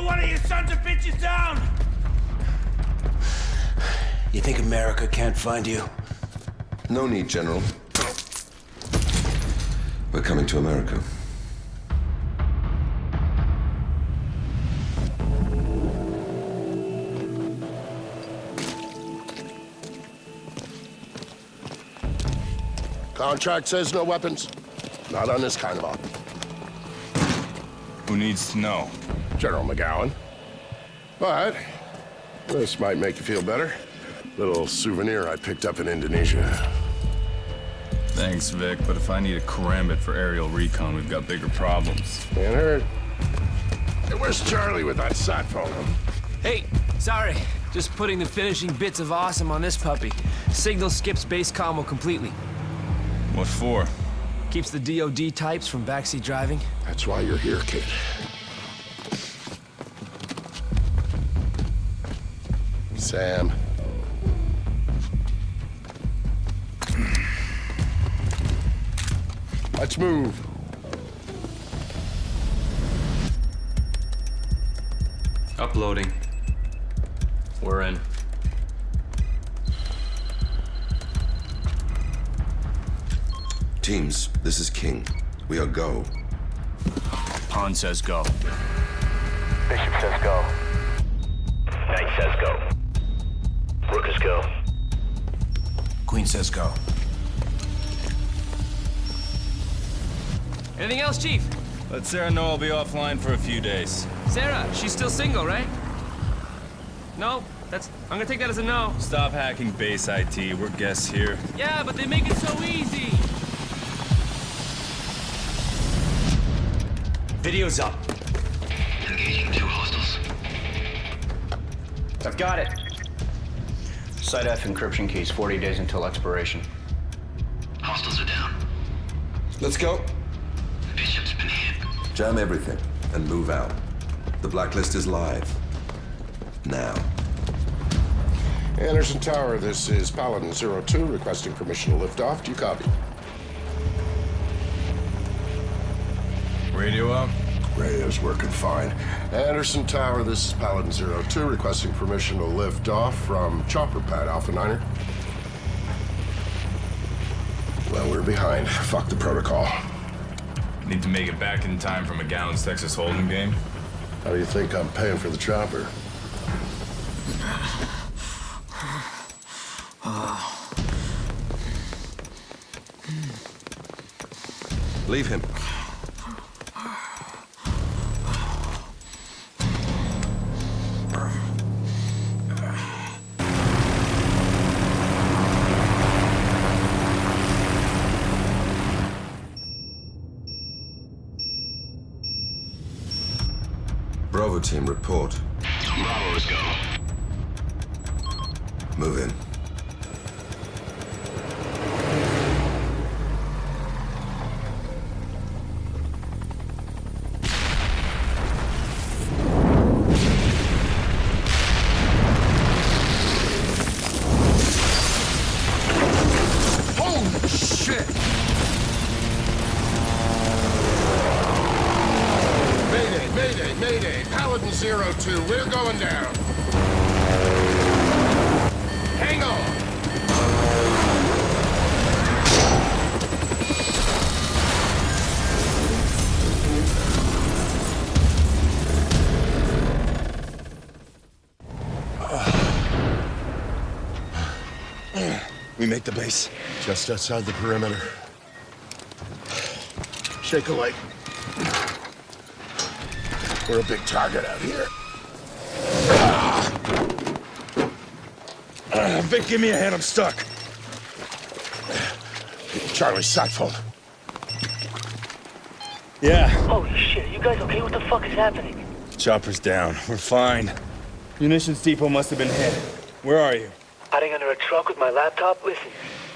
Signal one of your sons of bitches down! You think America can't find you? No need, General. We're coming to America. Contract says no weapons. Not on this kind of op. Who needs to know? General McGowan. But this might make you feel better. Little souvenir I picked up in Indonesia. Thanks, Vic, but if I need a karambit for aerial recon, we've got bigger problems. Can't hurt. Hey, where's Charlie with that sat phone? Hey, sorry. Just putting the finishing bits of awesome on this puppy. Signal skips base combo completely. What for? Keeps the DOD types from backseat driving. That's why you're here, kid. Sam. Let's move. Uploading. We're in. Teams, this is King. We are go. Han says go. Bishop says go. Knight says go. Rook is go. Queen says go. Anything else, Chief? Let Sarah know I'll be offline for a few days. Sarah, she's still single, right? No, I'm gonna take that as a no. Stop hacking base IT. We're guests here. Yeah, but they make it so easy. Video's up. Engaging 2 hostiles. I've got it. Site F encryption keys, 40 days until expiration. Hostiles are down. Let's go. Bishop's been hit. Jam everything and move out. The Blacklist is live. Now. Anderson Tower, this is Paladin 02 requesting permission to lift off. Do you copy? Radio out? Radio's working fine. Anderson Tower, this is Paladin 02 requesting permission to lift off from Chopper Pad Alpha 9er. Well, we're behind. Fuck the protocol. Need to make it back in time for McGowan's Texas Hold'em game? How do you think I'm paying for the chopper? Leave him. Bravo team, report. Bravo is go. Move in. Holy shit! Mayday, Paladin 02, we're going down. Hang on. We make the base. Just outside the perimeter. Shake a leg. We're a big target out here. Vic, give me a hand. I'm stuck. Charlie's sat phone. Yeah. Holy shit, you guys okay? What the fuck is happening? Chopper's down. We're fine. Munitions depot must have been hit. Where are you? Hiding under a truck with my laptop? Listen,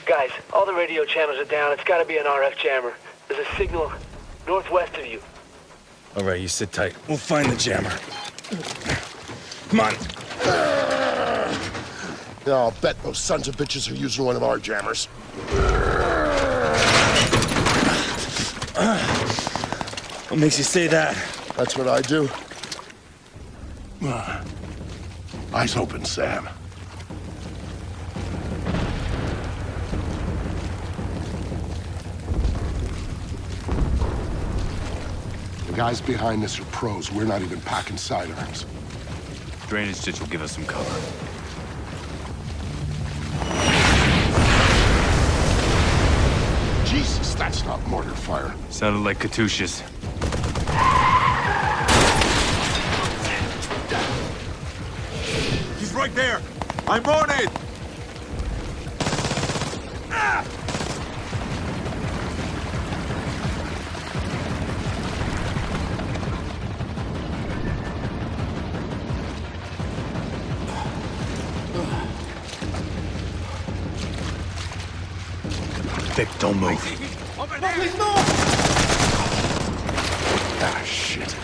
guys, all the radio channels are down. It's gotta be an RF jammer. There's a signal northwest of you. All right, you sit tight. We'll find the jammer. Come on. Yeah, I'll bet those sons of bitches are using one of our jammers. What makes you say that? That's what I do. Eyes open, Sam. The guys behind this are pros. We're not even packing sidearms. Drainage ditch will give us some cover. Jesus, that's not mortar fire. Sounded like Katyusha's. He's right there. I'm on it. Vic, don't move. Over there. Please move. Ah, shit.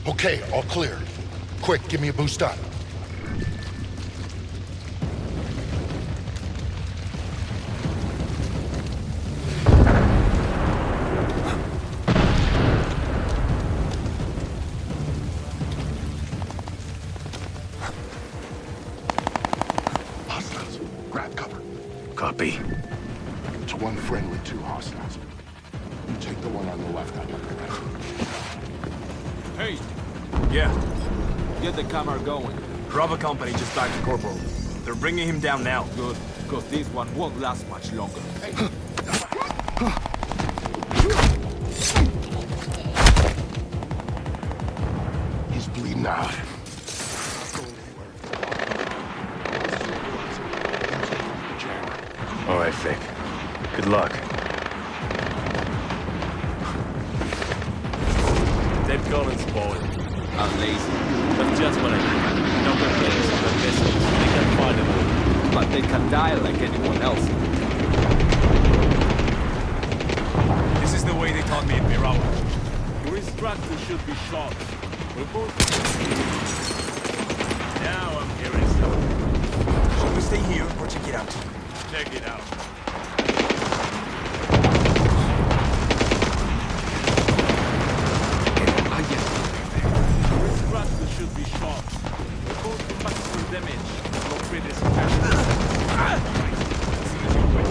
Okay, all clear. Quick, give me a boost up. Hostiles, grab cover. Copy. It's one friendly, two hostiles. You take the one on the left, I'll look around. Hey, Yeah. get the camera going. Bravo Company just back to Corporal. They're bringing him down now. Good, because this one won't last much longer. Hey. He's bleeding out. All right, Vic. Good luck. They've got us, boy. I'm lazy. But just what I need. No good players on the vessel. They can fight them. But they can die like anyone else. This is the way they taught me at Montreal. Your instructors should be shot. We're both... Now I'm hearing something. Should we stay here or check it out? Check it out. Your instructors should be shot. We're both to maximum damage. Go free this captain. As soon as you quit.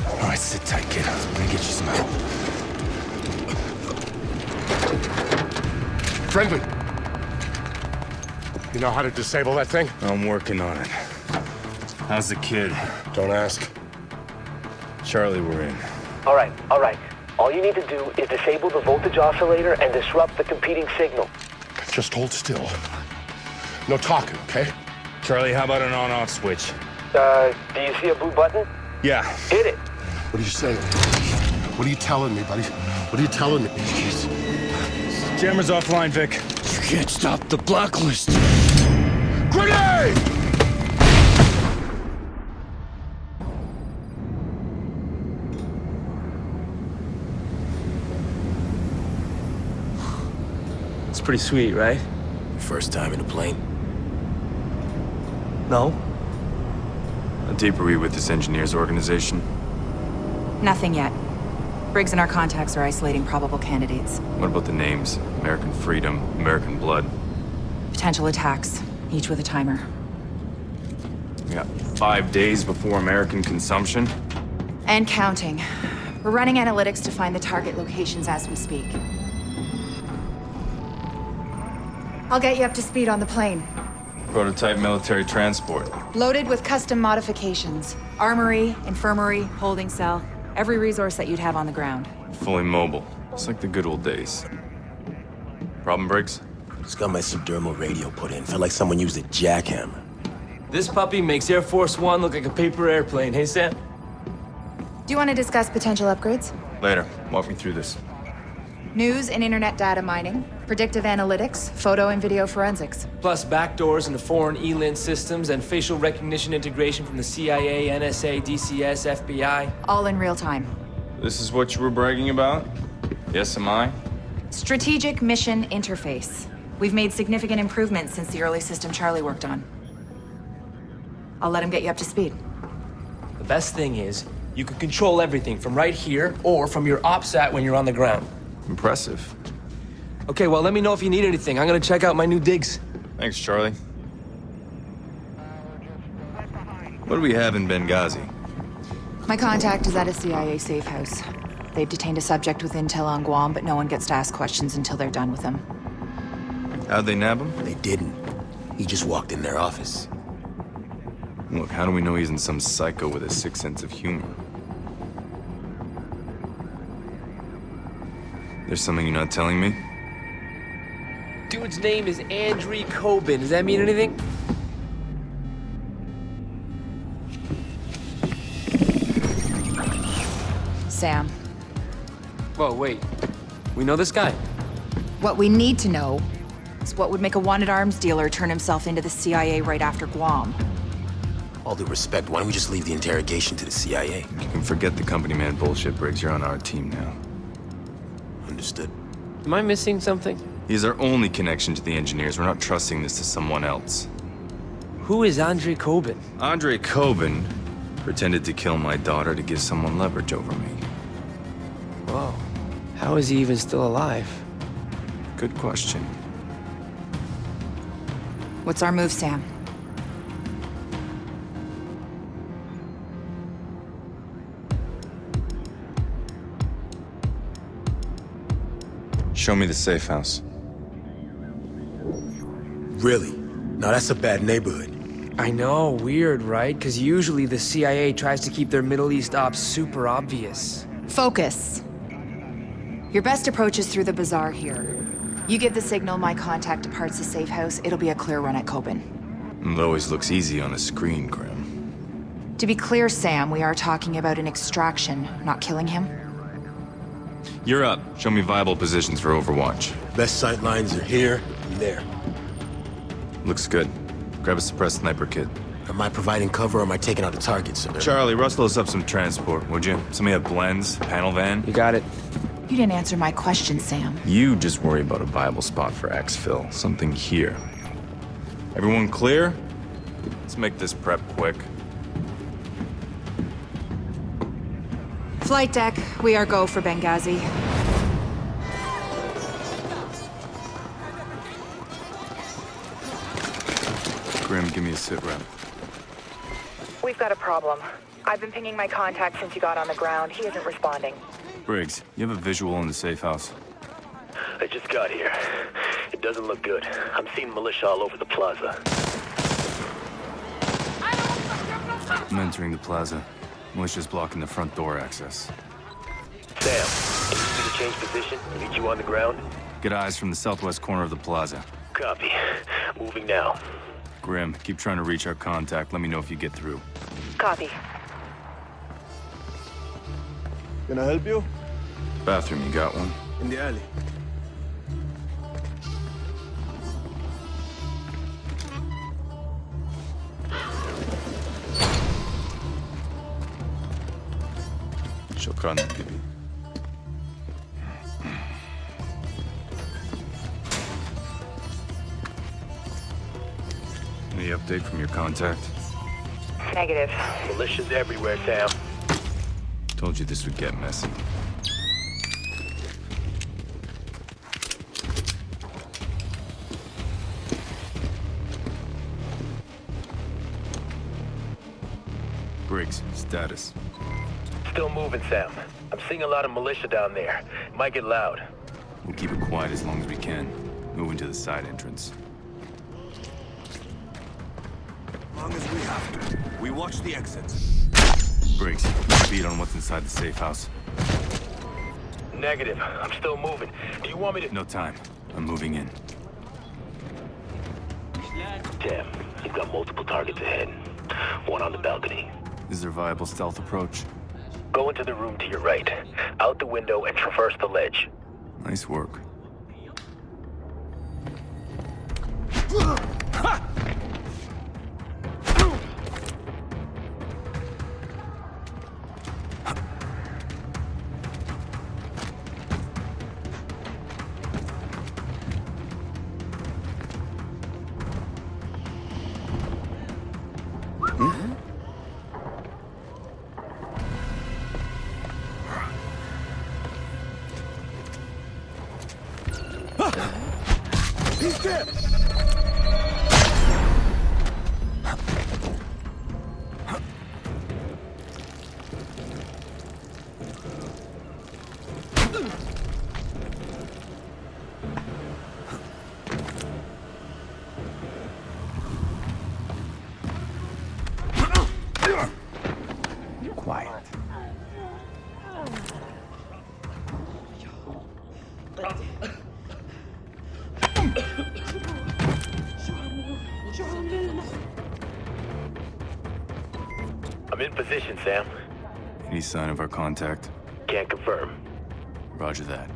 All right, sit tight, kid. I'm gonna get you some help. Friendly. You know how to disable that thing? I'm working on it. How's the kid? Don't ask. Charlie, we're in. All right, all right. All you need to do is disable the voltage oscillator and disrupt the competing signal. Just hold still. No talking, okay? Charlie, how about an on-off switch? Do you see a blue button? Yeah. Hit it. What are you saying? What are you telling me, buddy? What are you telling me? Jammer's offline, Vic. You can't stop the Blacklist. Grenade! It's pretty sweet, right? First time in a plane. No? How deep are we with this engineers organization? Nothing yet. Briggs and our contacts are isolating probable candidates. What about the names? American Freedom, American Blood. Potential attacks, each with a timer. We got 5 days before American consumption. And counting. We're running analytics to find the target locations as we speak. I'll get you up to speed on the plane. Prototype military transport. Loaded with custom modifications. Armory, infirmary, holding cell. Every resource that you'd have on the ground. Fully mobile. It's like the good old days. Problem, Briggs? Just got my subdermal radio put in. Felt like someone used a jackhammer. This puppy makes Air Force One look like a paper airplane, hey Sam? Do you want to discuss potential upgrades? Later. Walk me through this. News and internet data mining, predictive analytics, photo and video forensics. Plus backdoors into foreign ELINT systems and facial recognition integration from the CIA, NSA, DCS, FBI. All in real time. This is what you were bragging about? Yes, am I? Strategic mission interface. We've made significant improvements since the early system Charlie worked on. I'll let him get you up to speed. The best thing is, you can control everything from right here or from your OPSAT when you're on the ground. Impressive. Okay, well, let me know if you need anything. I'm gonna check out my new digs. Thanks, Charlie. What do we have in Benghazi? My contact is at a CIA safe house. They've detained a subject with intel on Guam, but no one gets to ask questions until they're done with him. How'd they nab him? They didn't. He just walked in their office. Look, how do we know he isn't some psycho with a sick sense of humor? There's something you're not telling me? Dude's name is Andrei Kobin. Does that mean anything? Sam, Whoa, wait. We know this guy? what we need to know is what would make a wanted arms dealer turn himself into the CIA right after Guam. All due respect, why don't we just leave the interrogation to the CIA? You can forget the company man bullshit, Briggs. You're on our team now. Understood. Am I missing something? He's our only connection to the engineers. We're not trusting this to someone else. Who is Andrei Kobin? Andrei Kobin pretended to kill my daughter to give someone leverage over me. Whoa. How is he even still alive? Good question. What's our move, Sam? Show me the safe house. Really? Now that's a bad neighborhood. I know, weird, right? Because usually the CIA tries to keep their Middle East ops super obvious. Focus. Your best approach is through the bazaar here. You give the signal my contact departs the safe house, it'll be a clear run at Kobin. It always looks easy on a screen, Grim. To be clear, Sam, we are talking about an extraction, not killing him. You're up. Show me viable positions for Overwatch. Best sight lines are here and there. Looks good. Grab a suppressed sniper kit. Am I providing cover or am I taking out a target, sir? Charlie, rustle us up some transport, would you? Somebody have blends, panel van? You got it. You didn't answer my question, Sam. You just worry about a viable spot for exfil. Something here. Everyone clear? Let's make this prep quick. Flight deck, we are go for Benghazi. Grim, give me a sit rep. We've got a problem. I've been pinging my contact since you got on the ground. He isn't responding. Briggs, you have a visual in the safe house. I just got here. It doesn't look good. I'm seeing militia all over the plaza. I'm entering the plaza. Militia's blocking the front door access. Sam, can you see the change position? Meet you on the ground? Get eyes from the southwest corner of the plaza. Copy. Moving now. Grim, keep trying to reach our contact. Let me know if you get through. Copy. Can I help you? Bathroom, you got one? In the alley. Shukran, Bibi. Any update from your contact? Negative. Militia's everywhere, Sam. Told you this would get messy. Briggs, status. Still moving, Sam. I'm seeing a lot of militia down there. It might get loud. We'll keep it quiet as long as we can. Moving to the side entrance. long as we have to. We watch the exits. Briggs, beat on what's inside the safe house. Negative. I'm still moving. Do you want me to... No time. I'm moving in. Damn. You've got multiple targets ahead. One on the balcony. Is there a viable stealth approach? Go into the room to your right. Out the window and traverse the ledge. Nice work. He's dead! Quiet. I'm in position, Sam. Any sign of our contact? Can't confirm. Roger that.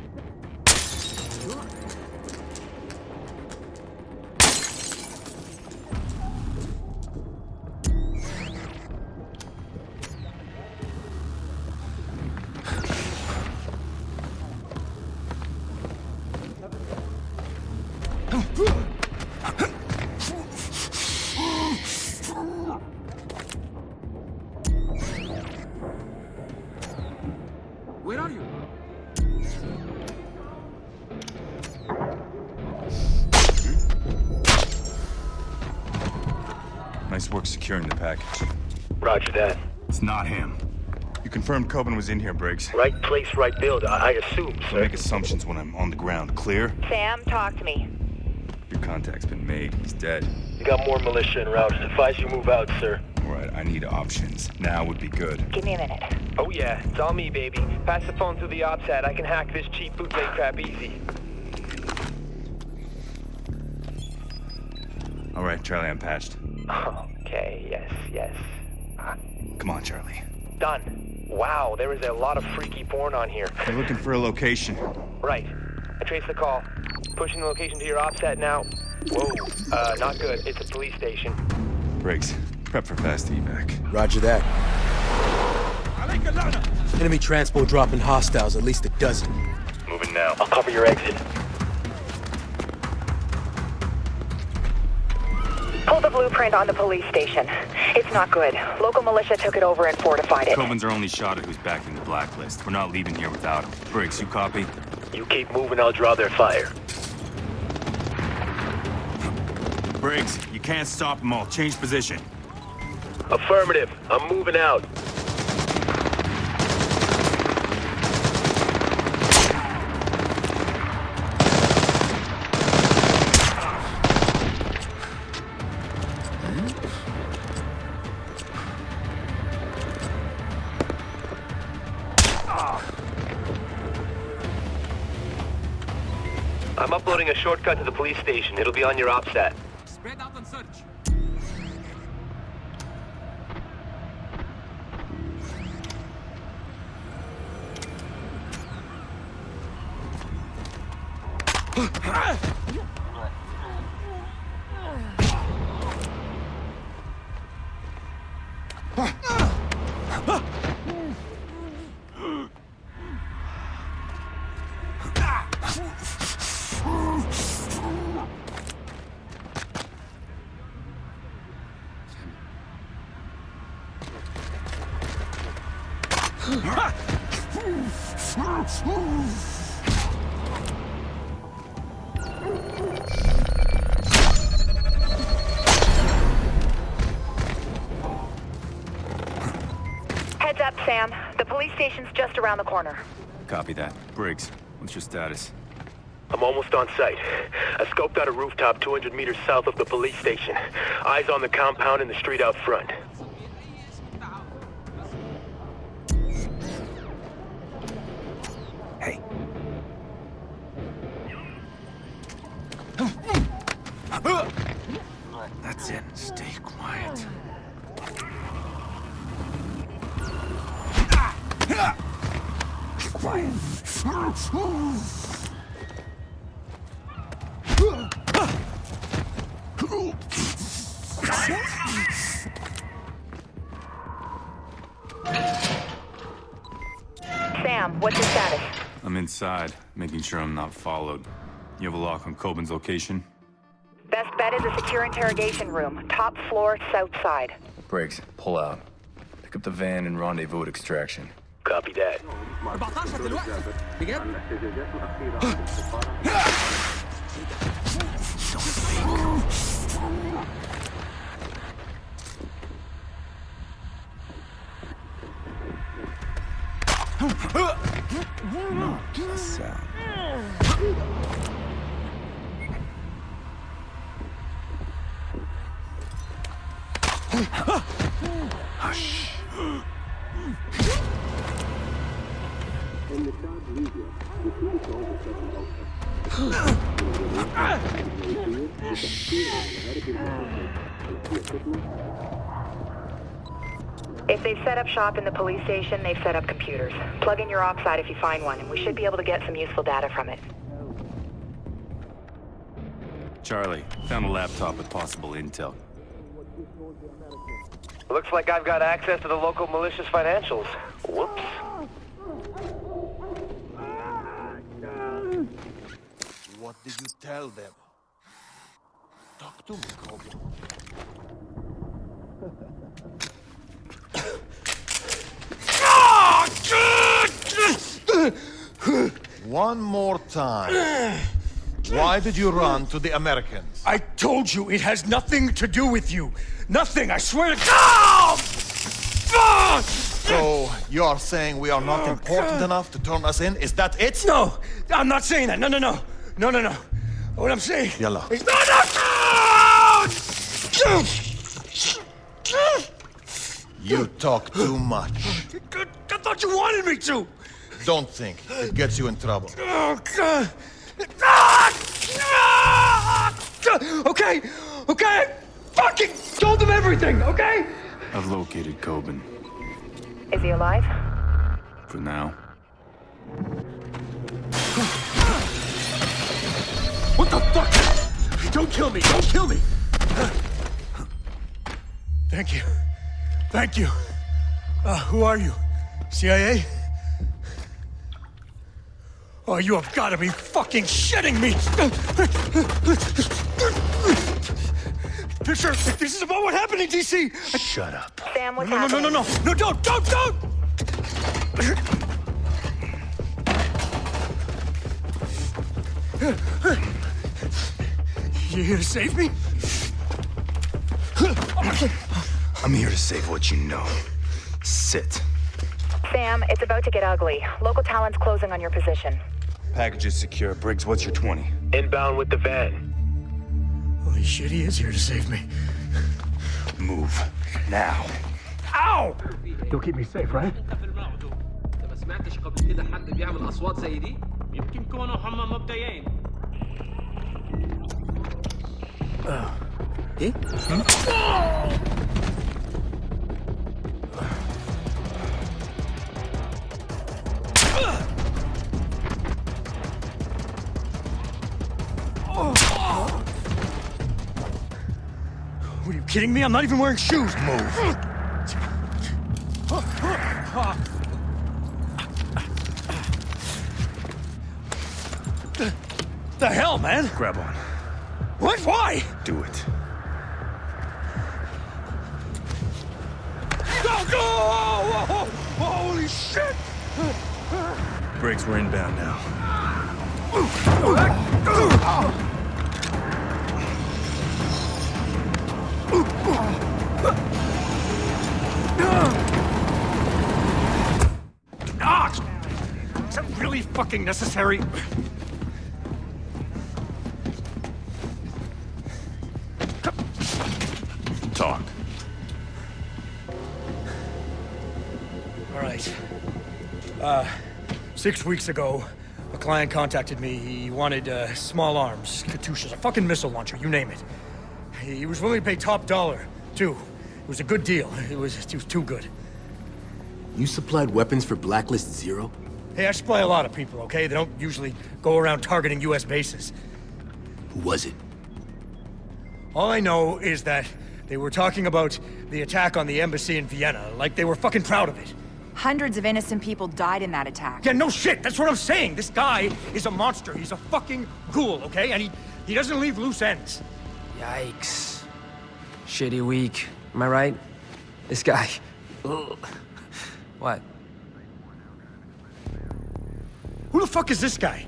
Where are you? Nice work securing the package. Roger that. It's not him. You confirmed Coben was in here, Briggs. Right place, right build, I assume, Don't sir. make assumptions when I'm on the ground. Clear? Sam, talk to me. Your contact's been made. He's dead. You got more militia en route. Advise you move out, sir. All right, I need options. Now would be good. Give me a minute. Oh yeah, it's all me, baby. Pass the phone through the ops hat. I can hack this cheap bootleg crap easy. All right, Charlie, I'm patched. Okay, yes. Come on, Charlie. Done. Wow, there is a lot of freaky porn on here. They're looking for a location. Right. I traced the call. Pushing the location to your ops hat now. Whoa, not good. It's a police station. Briggs, prep for fast evac. Roger that. Enemy transport dropping hostiles, at least a dozen. Moving now. I'll cover your exit. Pull the blueprint on the police station. It's not good. Local militia took it over and fortified it. Coben's our only shot at who's backing the Blacklist. We're not leaving here without him. Briggs, you copy? You keep moving, I'll draw their fire. Briggs, you can't stop them all. Change position. Affirmative. I'm moving out. I'm uploading a shortcut to the police station. It'll be on your ops set. Spread out and search. Heads up, Sam. The police station's just around the corner. Copy that. Briggs, what's your status? I'm almost on site. I scoped out a rooftop 200 meters south of the police station. Eyes on the compound and the street out front. Hey. That's it. Stay quiet. Quiet. Sam, what's your status? I'm inside, making sure I'm not followed. You have a lock on Coben's location? Best bet is a secure interrogation room. Top floor, south side. Briggs, pull out. Pick up the van and rendezvous at extraction. Copy that. Sound. Hush. If they've set up shop in the police station, they've set up computers. Plug in your oxide if you find one, and we should be able to get some useful data from it. Charlie, found a laptop with possible intel. Looks like I've got access to the local malicious financials. Whoops. What did you tell them? Talk to me, Kobe. One more time. Why did you run to the Americans? I told you it has nothing to do with you. Nothing, I swear to God! So, you are saying we are not important enough to turn us in? Is that it? No, I'm not saying that. No. What I'm saying... Yalla. is... You talk too much. I thought you wanted me to! Don't think. It gets you in trouble. Oh, God. Okay, I fucking told them everything, okay? I've located Coben. Is he alive? For now. What the fuck? Don't kill me, don't kill me! Thank you. Who are you? CIA? Oh, you have got to be fucking shitting me! Fisher, if this is about what happened in D.C. Shut up. Sam, what's happening? No, don't! You here to save me? I'm here to save what you know. Sit. Sam, it's about to get ugly. Local talent's closing on your position. Package is secure. Briggs, what's your 20? Inbound with the van. Holy shit, he is here to save me. Move. Now. Ow! You'll keep me safe, right? ما سمعتش قبل كده حد بيعمل اصوات زي دي؟ يمكن كونوا هم مبدئيين. ايه؟ Are you kidding me? I'm not even wearing shoes. Move. The hell, man? Grab on. What? Why? Do it. Go! Holy shit! Briggs, we're inbound now. Is that really fucking necessary? 6 weeks ago, a client contacted me. He wanted small arms, Katyushas, a fucking missile launcher, you name it. He was willing to pay top dollar, too. It was a good deal. It was too good. You supplied weapons for Blacklist 0? Hey, I supply a lot of people, okay? They don't usually go around targeting US bases. Who was it? All I know is that they were talking about the attack on the embassy in Vienna, like they were fucking proud of it. Hundreds of innocent people died in that attack. Yeah, no shit, that's what I'm saying. This guy is a monster. He's a fucking ghoul, okay? And he doesn't leave loose ends. Yikes. Shitty week. Am I right? This guy. Ugh. What? Who the fuck is this guy?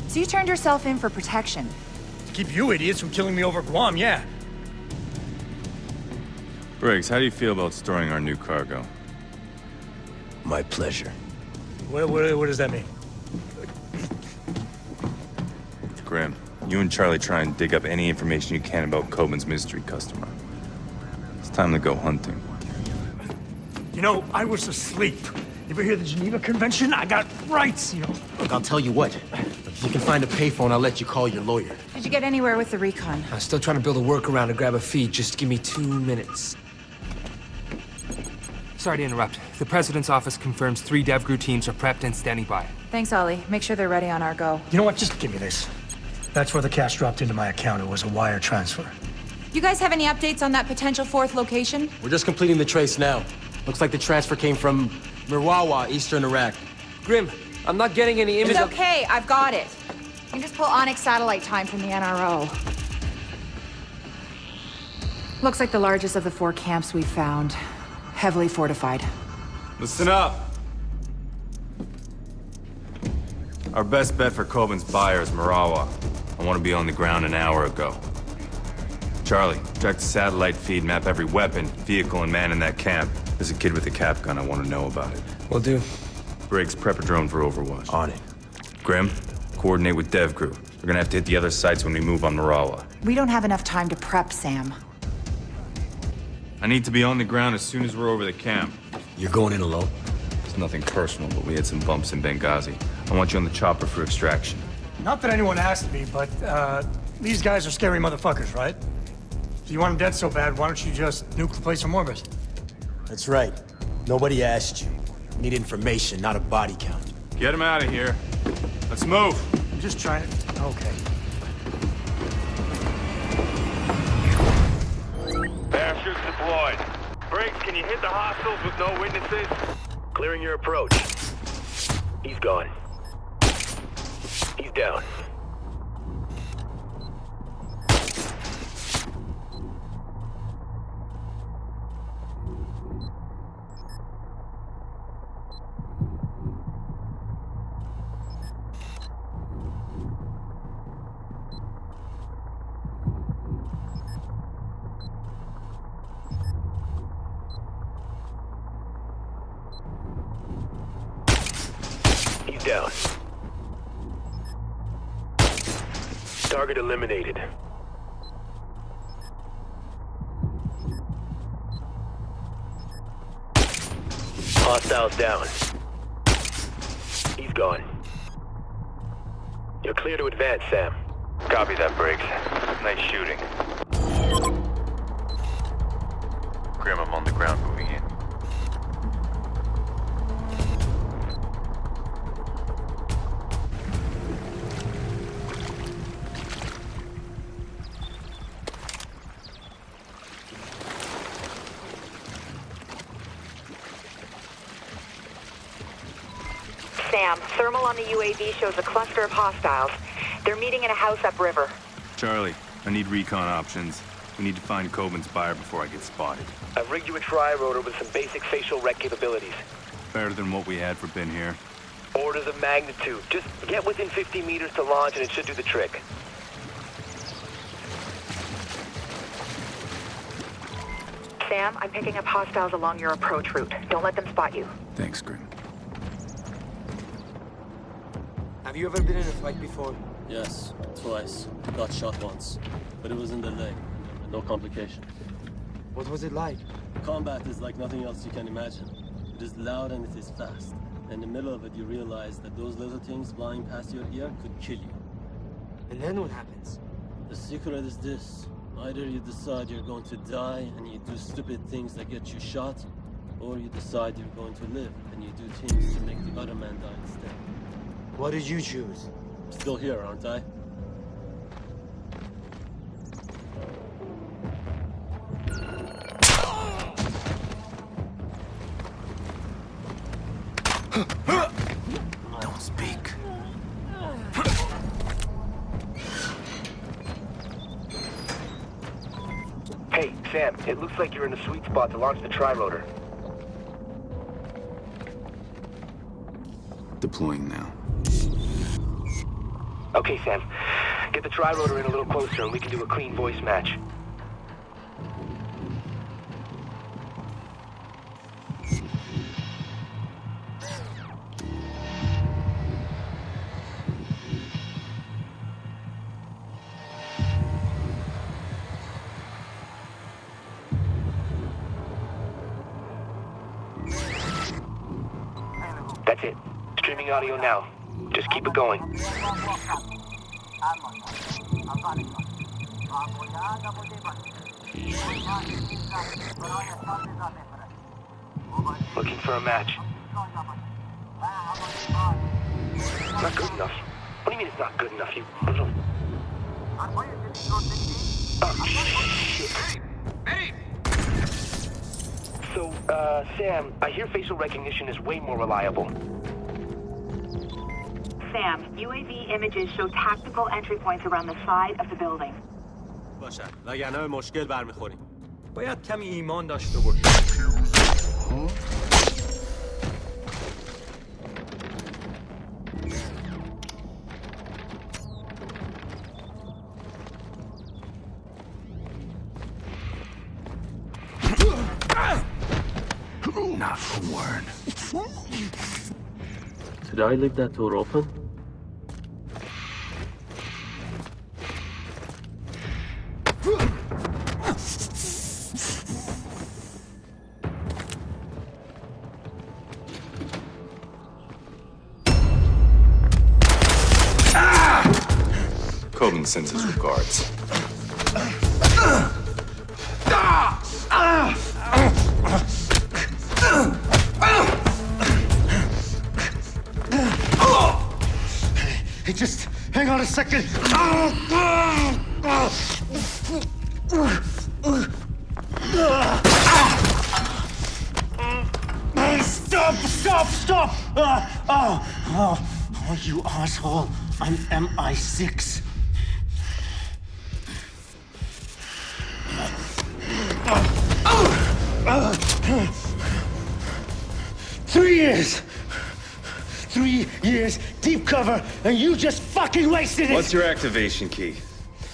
So you turned yourself in for protection. To keep you idiots from killing me over Guam, yeah. Briggs, how do you feel about storing our new cargo? My pleasure. What does that mean? Grim, you and Charlie try and dig up any information you can about Coben's mystery customer. It's time to go hunting. You know, I was asleep. You ever hear the Geneva Convention? I got rights, you know. Look, I'll tell you what. If you can find a payphone, I'll let you call your lawyer. Did you get anywhere with the recon? I'm still trying to build a workaround to grab a feed. Just give me 2 minutes. Sorry to interrupt. The President's office confirms 3 DevGru teams are prepped and standing by. Thanks, Ollie. Make sure they're ready on our go. You know what? Just give me this. That's where the cash dropped into my account. It was a wire transfer. You guys have any updates on that potential 4th location? We're just completing the trace now. Looks like the transfer came from Mirwawa, eastern Iraq. Grim, I'm not getting any images. It's okay, I've got it. You can just pull Onyx satellite time from the NRO. Looks like the largest of the 4 camps we've found. Heavily fortified. Listen up! Our best bet for Coben's buyer is Marawa. I want to be on the ground an hour ago. Charlie, track the satellite feed, map every weapon, vehicle, and man in that camp. There's a kid with a cap gun. I want to know about it. Will do. Briggs, prep a drone for Overwatch. On it. Grim, coordinate with DevGru. We're gonna have to hit the other sites when we move on Marawa. We don't have enough time to prep, Sam. I need to be on the ground as soon as we're over the camp. You're going in alone? It's nothing personal, but we had some bumps in Benghazi. I want you on the chopper for extraction. Not that anyone asked me, but, these guys are scary motherfuckers, right? If you want them dead so bad, why don't you just nuke the place from orbit? That's right. Nobody asked you. Need information, not a body count. Get him out of here. Let's move. I'm just trying to... Okay. Parachutes deployed. Briggs, can you hit the hostiles with no witnesses? Clearing your approach. He's gone. He's down. He's down. Target eliminated. Hostiles down. He's gone. You're clear to advance, Sam. Copy that, Briggs. Nice shooting. Grim, I'm on the ground moving in. Sam, thermal on the UAV shows a cluster of hostiles. They're meeting in a house upriver. Charlie, I need recon options. We need to find Coben's buyer before I get spotted. I've rigged you a tri-rotor with some basic facial rec capabilities. Better than what we had for Ben here. Orders of magnitude. Just get within 50 meters to launch and it should do the trick. Sam, I'm picking up hostiles along your approach route. Don't let them spot you. Thanks, Grim. Have you ever been in a fight before? Yes, twice. Got shot once, but it was in the leg. No complications. What was it like? Combat is like nothing else you can imagine. It is loud and it is fast. In the middle of it, you realize that those little things flying past your ear could kill you. And then what happens? The secret is this. Either you decide you're going to die and you do stupid things that get you shot, or you decide you're going to live and you do things to make the other man die instead. What did you choose? Still here, aren't I? Don't speak. Hey, Sam, it looks like you're in the sweet spot to launch the tri-rotor. Deploying now. Okay, Sam. Get the tri-rotor in a little closer and we can do a clean voice match. That's it. Streaming audio now. Just keep it going. Looking for a match. Not good enough. What do you mean it's not good enough, you little... Oh, shit. So, Sam, I hear facial recognition is way more reliable. Sam, UAV images show tactical entry points around the side of the building. باشد. وگرنه به مشکل برمیخوریم. باید کمی ایمان داشته باشی. Not a word. Did I leave that door open? Coben sends his regards. Hey, just hang on a second. Stop! Oh, you asshole. I'm MI6. Three years, deep cover, and you just fucking wasted it! What's your activation key?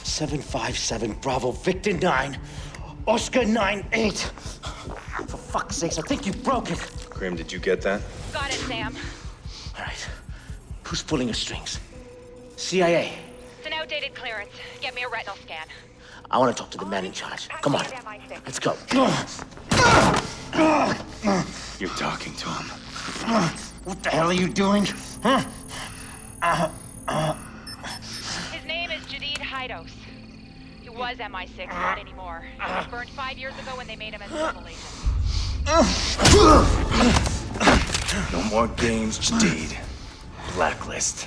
757 Bravo Victor 9, Oscar 98. For fuck's sakes, I think you broke it. Grim, did you get that? Got it, Sam. All right. Who's pulling the strings? CIA. It's an outdated clearance. Get me a retinal scan. I want to talk to the man in charge. Come on. Let's go. You're talking to him. What the hell are you doing? Huh? His name is Jadid Haidos. He was MI6, not anymore. He was burned 5 years ago when they made him a civil agent. No more games, Jadid. Blacklist.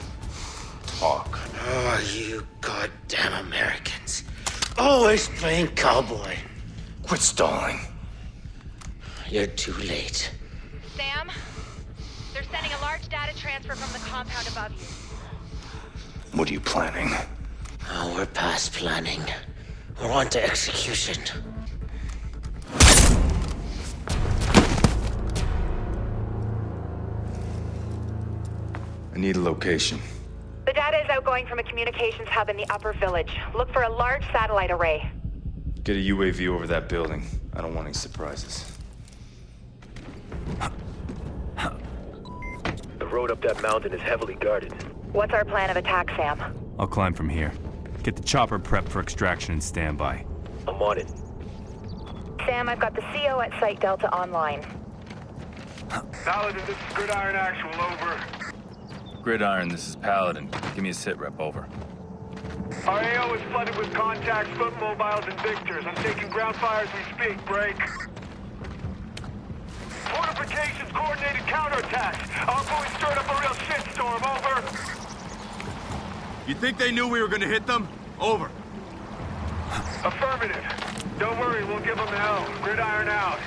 Talk. Oh, you goddamn Americans. Always playing cowboy. Quit stalling. You're too late. Sam, they're sending a large data transfer from the compound above you. What are you planning? Oh, we're past planning. We're on to execution. I need a location. The data is outgoing from a communications hub in the upper village. Look for a large satellite array. Get a UAV over that building. I don't want any surprises. The road up that mountain is heavily guarded. What's our plan of attack, Sam? I'll climb from here. Get the chopper prepped for extraction and standby. I'm on it. Sam, I've got the CO at Site Delta online. Paladin, this is Gridiron Actual, over. Gridiron, this is Paladin. Give me a sit rep, over. Our AO is flooded with contacts, foot mobiles, and victors. I'm taking ground fire as we speak. Break. Fortifications, coordinated counterattacks. Our boys stirred up a real shitstorm. Over. You think they knew we were gonna hit them? Over. Affirmative. Don't worry, we'll give them hell. Gridiron out.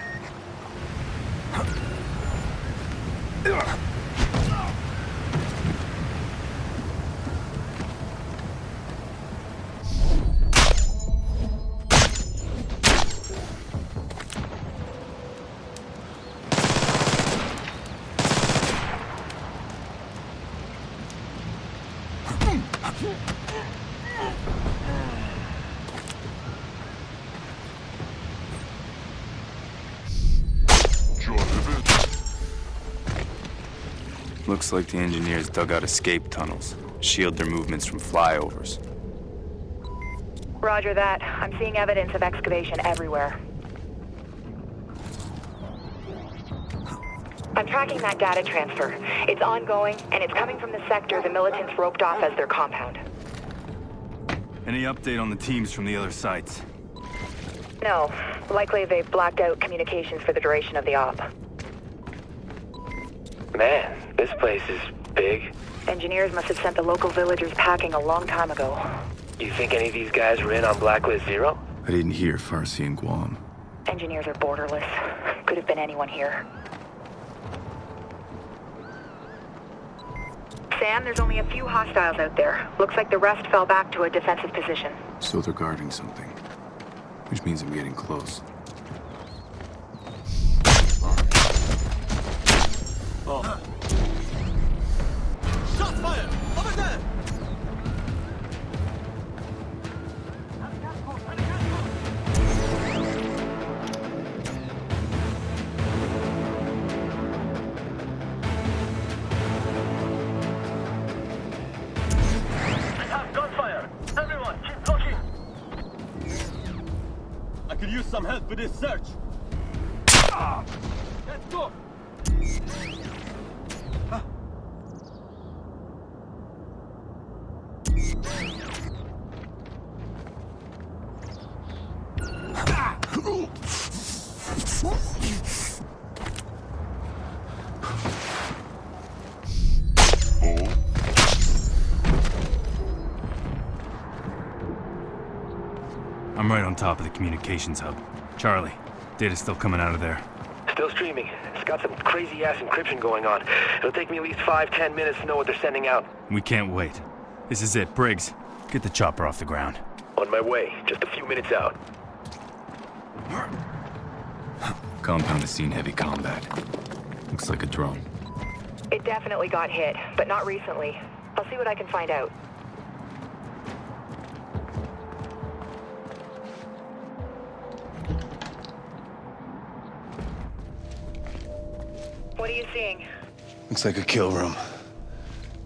Looks like the engineers dug out escape tunnels. Shield their movements from flyovers. Roger that. I'm seeing evidence of excavation everywhere. I'm tracking that data transfer. It's ongoing, and it's coming from the sector the militants roped off as their compound. Any update on the teams from the other sites? No. Likely they've blacked out communications for the duration of the op. Man, this place is big. Engineers must have sent the local villagers packing a long time ago. You think any of these guys were in on Blacklist 0? I didn't hear Farsi and Guam. Engineers are borderless. Could have been anyone here. Sam, there's only a few hostiles out there. Looks like the rest fell back to a defensive position. So they're guarding something. Which means I'm getting close. Oh. Shots fired! Over there! I have gunfire! Everyone, keep looking! I could use some help with this search. Let's go! I'm right on top of the communications hub. Charlie, data's still coming out of there. Still streaming. It's got some crazy-ass encryption going on. It'll take me at least 5-10 minutes to know what they're sending out. We can't wait. This is it. Briggs, get the chopper off the ground. On my way. Just a few minutes out. Compound has seen heavy combat. Looks like a drone. It definitely got hit, but not recently. I'll see what I can find out. What are you seeing? Looks like a kill room.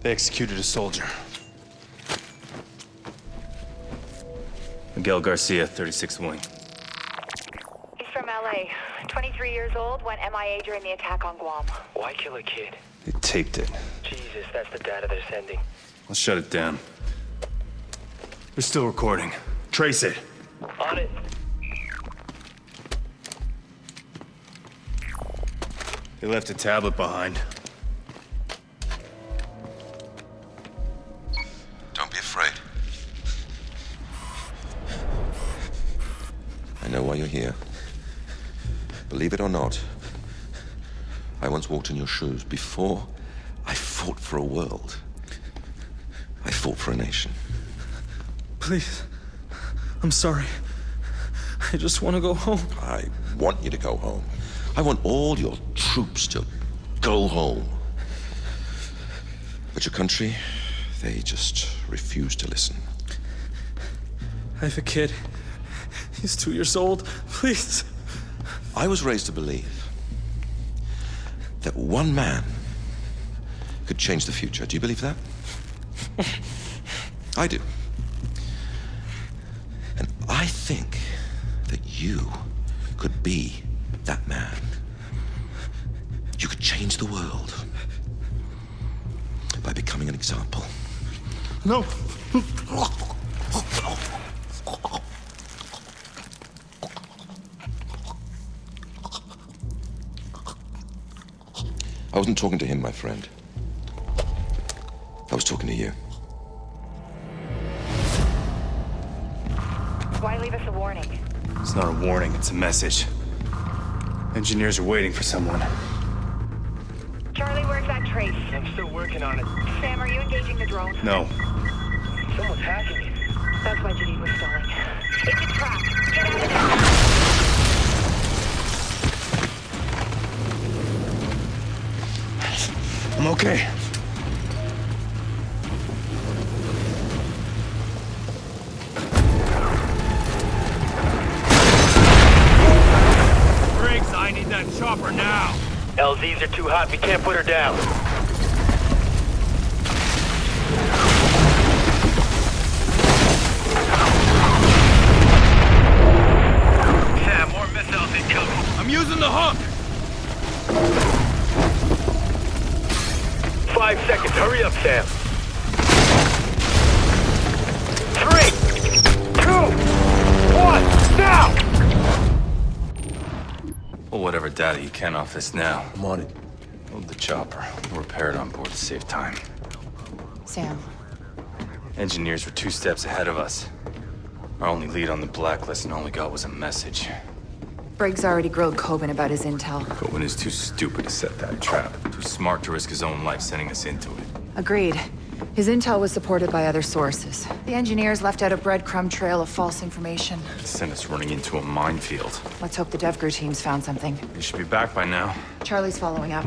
They executed a soldier. Miguel Garcia, 36th Wing. He's from LA. 23 years old, went MIA during the attack on Guam. Why kill a kid? They taped it. Jesus, that's the data they're sending. I'll shut it down. They're still recording. Trace it. On it. They left a tablet behind. Don't be afraid. I know why you're here. Believe it or not, I once walked in your shoes. Before I fought for a world, I fought for a nation. Please. I'm sorry. I just want to go home. I want you to go home. I want all your troops to go home. But your country, they just refuse to listen. I have a kid. He's 2 years old. Please. I was raised to believe that one man could change the future. Do you believe that? I do. And I think that you could be that man. You could change the world by becoming an example. No. I wasn't talking to him, my friend. I was talking to you. Why leave us a warning? It's not a warning, it's a message. Engineers are waiting for someone. Charlie, where's that trace? I'm still working on it. Sam, are you engaging the drone? No. Someone's hacking it. That's why Jadid was stalling. It's a trap. Get out of there. I'm okay. Briggs, I need that chopper now. LZs are too hot. We can't put her down. Sam, more missiles incoming. I'm using the hook! 5 seconds. Hurry up, Sam. 3, 2, 1, now! Pull whatever data you can off this now. I'm on it. Load the chopper. We'll repair it on board to save time. Sam. Engineers were 2 steps ahead of us. Our only lead on the Blacklist and all we got was a message. Briggs already grilled Coben about his intel. Coben is too stupid to set that trap. Too smart to risk his own life sending us into it. Agreed. His intel was supported by other sources. The engineers left out a breadcrumb trail of false information. It sent us running into a minefield. Let's hope the DevGru team's found something. They should be back by now. Charlie's following up.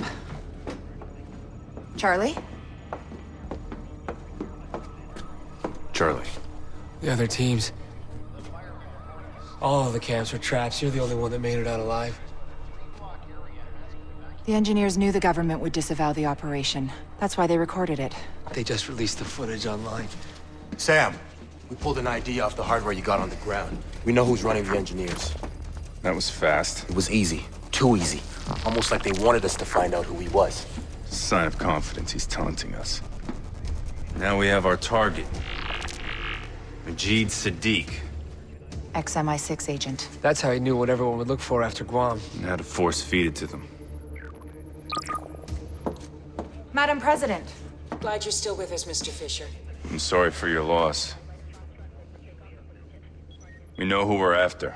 Charlie? Charlie. The other teams. All of the camps were traps. You're the only one that made it out alive. The engineers knew the government would disavow the operation. That's why they recorded it. They just released the footage online. Sam, we pulled an ID off the hardware you got on the ground. We know who's running the engineers. That was fast. It was easy. Too easy. Almost like they wanted us to find out who he was. Sign of confidence. He's taunting us. Now we have our target. Majid Sadiq. Ex-MI6 agent. That's how he knew what everyone would look for after Guam. And how to force feed it to them. Madam President. Glad you're still with us, Mr. Fisher. I'm sorry for your loss. We know who we're after.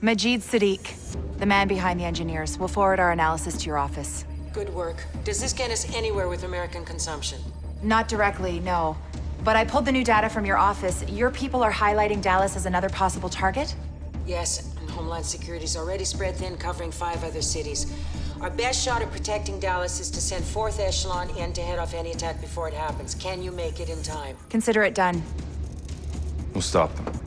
Majid Sadiq, the man behind the engineers. We'll forward our analysis to your office. Good work. Does this get us anywhere with American consumption? Not directly, no. But I pulled the new data from your office. Your people are highlighting Dallas as another possible target? Yes, and Homeland Security's already spread thin, covering 5 other cities. Our best shot at protecting Dallas is to send 4th Echelon in to head off any attack before it happens. Can you make it in time? Consider it done. We'll stop them.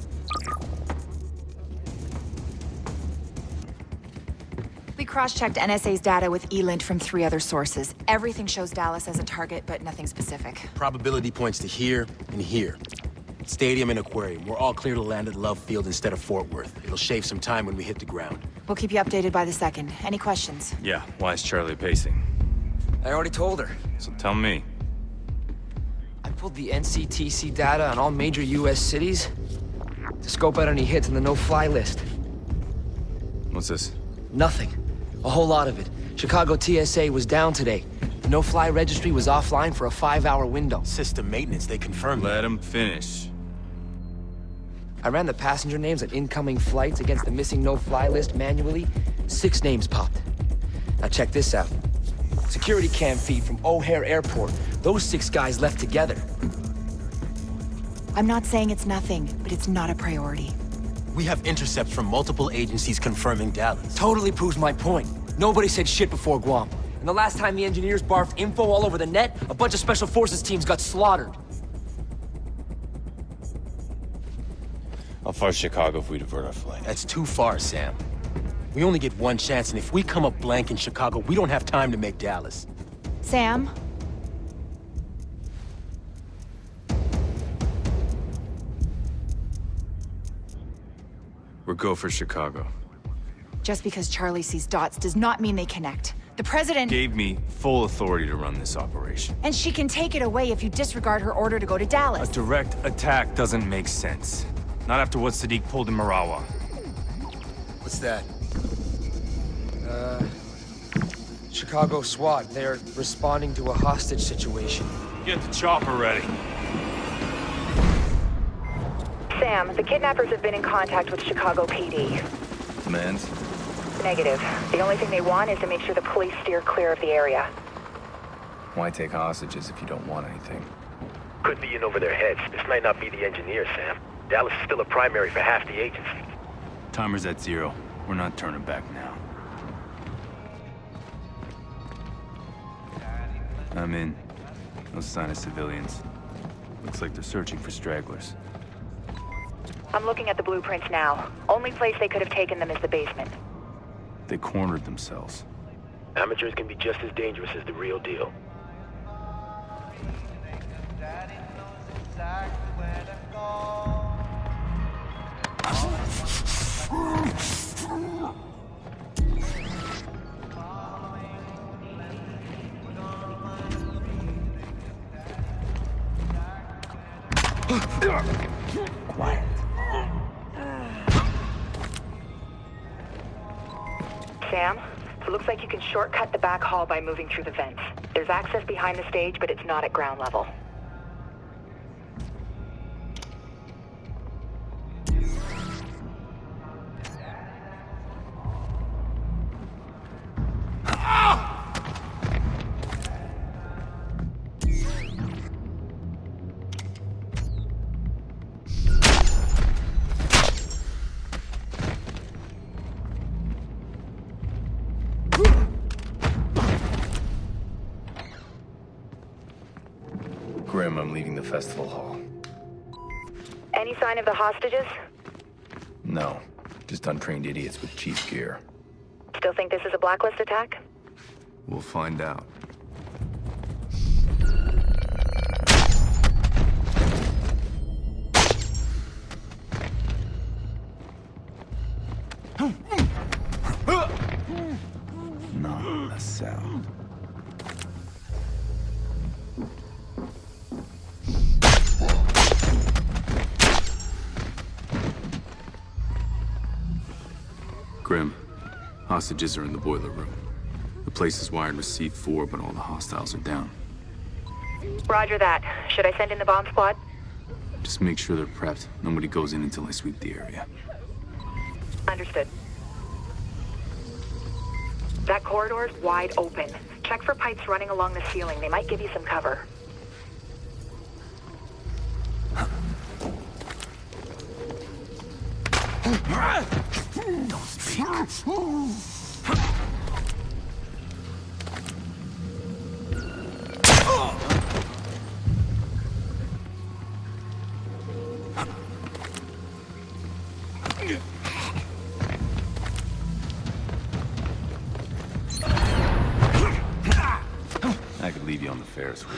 We cross-checked NSA's data with ELINT from 3 other sources. Everything shows Dallas as a target, but nothing specific. Probability points to here and here. Stadium and aquarium. We're all clear to land at Love Field instead of Fort Worth. It'll shave some time when we hit the ground. We'll keep you updated by the second. Any questions? Yeah, why is Charlie pacing? I already told her. So tell me. I pulled the NCTC data on all major U.S. cities to scope out any hits on the no-fly list. What's this? Nothing. A whole lot of it. Chicago TSA was down today. The no-fly registry was offline for a 5-hour window. System maintenance, they confirmed. Let him finish. I ran the passenger names on incoming flights against the missing no-fly list manually. 6 names popped. Now check this out. Security cam feed from O'Hare Airport. Those 6 guys left together. I'm not saying it's nothing, but it's not a priority. We have intercepts from multiple agencies confirming Dallas. Totally proves my point. Nobody said shit before Guam. And the last time the engineers barfed info all over the net, a bunch of special forces teams got slaughtered. How far's Chicago if we divert our flight? That's too far, Sam. We only get one chance, and if we come up blank in Chicago, we don't have time to make Dallas. Sam? We're go for Chicago. Just because Charlie sees dots does not mean they connect. The President gave me full authority to run this operation. And she can take it away if you disregard her order to go to Dallas. A direct attack doesn't make sense. Not after what Sadiq pulled in Marawa. What's that? Chicago SWAT. They're responding to a hostage situation. Get the chopper ready. Sam, the kidnappers have been in contact with Chicago PD. Demands? Negative. The only thing they want is to make sure the police steer clear of the area. Why take hostages if you don't want anything? Could be in over their heads. This might not be the engineers, Sam. Dallas is still a primary for half the agency. Timer's at 0. We're not turning back now. I'm in. No sign of civilians. Looks like they're searching for stragglers. I'm looking at the blueprints now. Only place they could have taken them is the basement. They cornered themselves. Amateurs can be just as dangerous as the real deal. Quiet. Sam, it looks like you can shortcut the back hall by moving through the vents. There's access behind the stage, but it's not at ground level. Grim, I'm leaving the festival hall. Any sign of the hostages? No, just untrained idiots with cheap gear. Still think this is a Blacklist attack? We'll find out. Not a sound. Grim, hostages are in the boiler room. The place is wired with C4, but all the hostiles are down. Roger that. Should I send in the bomb squad? Just make sure they're prepped. Nobody goes in until I sweep the area. Understood. That corridor is wide open. Check for pipes running along the ceiling. They might give you some cover. Don't speak. I could leave you on the Ferris wheel.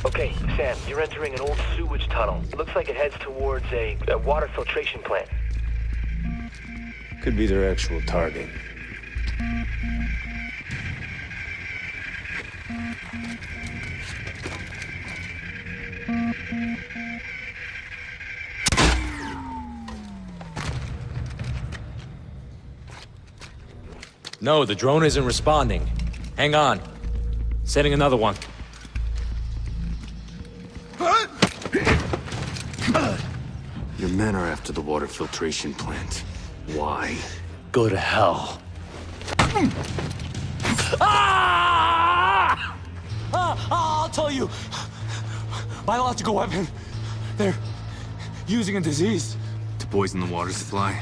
Okay, Sam, you're entering an old sewage tunnel. It looks like it heads towards a water filtration plant. Could be their actual target. No, the drone isn't responding. Hang on. Setting another one. Your men are after the water filtration plant. Why? Go to hell. I'll tell you. Biological weapon. They're using a disease. To poison the water supply?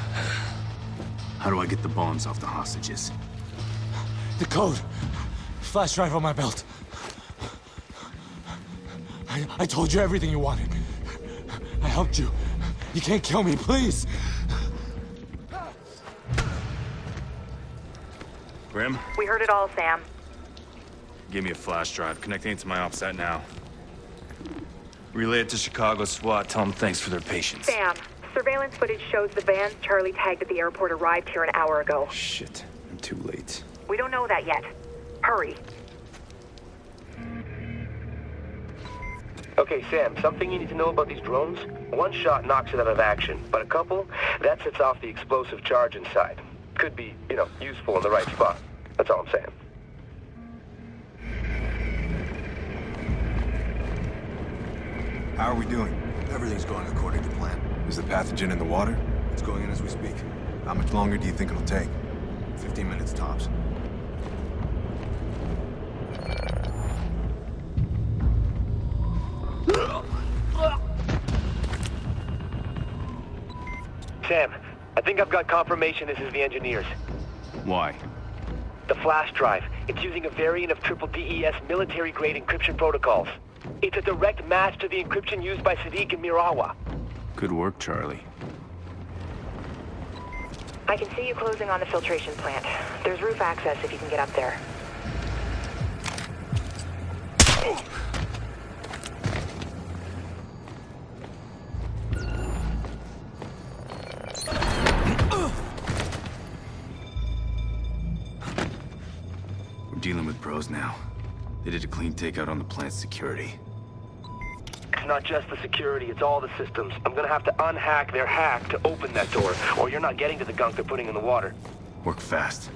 How do I get the bombs off the hostages? The code. Flash drive on my belt. I told you everything you wanted. I helped you. You can't kill me, please. Grim? We heard it all, Sam. Give me a flash drive. Connecting it to my OpSat now. Relay it to Chicago SWAT. Tell them thanks for their patience. Sam, surveillance footage shows the vans Charlie tagged at the airport arrived here an hour ago. Shit, I'm too late. We don't know that yet. Hurry. Okay, Sam, something you need to know about these drones? One shot knocks it out of action, but a couple, that sets off the explosive charge inside. Could be, useful in the right spot. That's all I'm saying. How are we doing? Everything's going according to plan. Is the pathogen in the water? It's going in as we speak. How much longer do you think it'll take? 15 minutes tops. Sam, I think I've got confirmation this is the engineers. Why? The flash drive. It's using a variant of triple DES military-grade encryption protocols. It's a direct match to the encryption used by Sadiq and Mirawa. Good work, Charlie. I can see you closing on the filtration plant. There's roof access if you can get up there. We're dealing with pros now. They did a clean takeout on the plant's security. It's not just the security, it's all the systems. I'm gonna have to unhack their hack to open that door, or you're not getting to the gunk they're putting in the water. Work fast.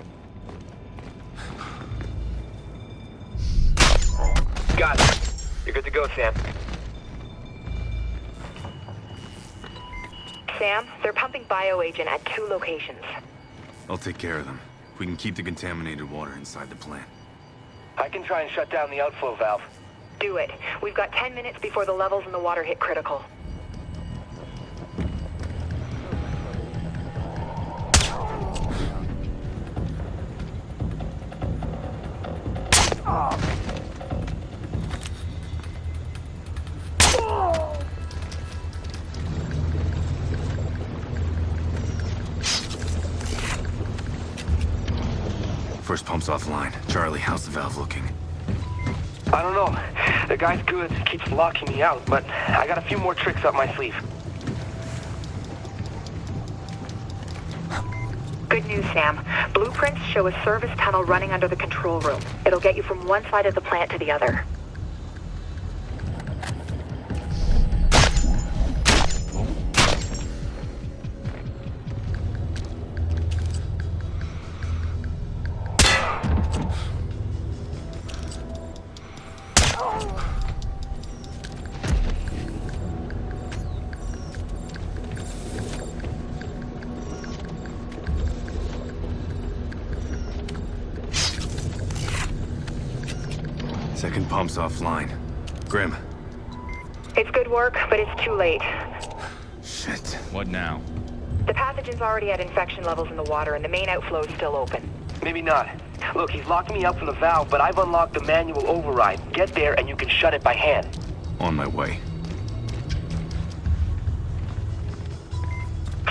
Got it. You're good to go, Sam. Sam, they're pumping bioagent at 2 locations. I'll take care of them. We can keep the contaminated water inside the plant. I can try and shut down the outflow valve. Do it. We've got 10 minutes before the levels in the water hit critical. First pump's offline. Charlie, how's the valve looking? I don't know. The guy's good, keeps locking me out, but I got a few more tricks up my sleeve. Good news, Sam. Blueprints show a service tunnel running under the control room. It'll get you from one side of the plant to the other. Second pump's offline. Grim. It's good work, but it's too late. Shit. What now? The pathogen's already at infection levels in the water, and the main outflow's still open. Maybe not. Look, he's locked me up from the valve, but I've unlocked the manual override. Get there and you can shut it by hand. On my way.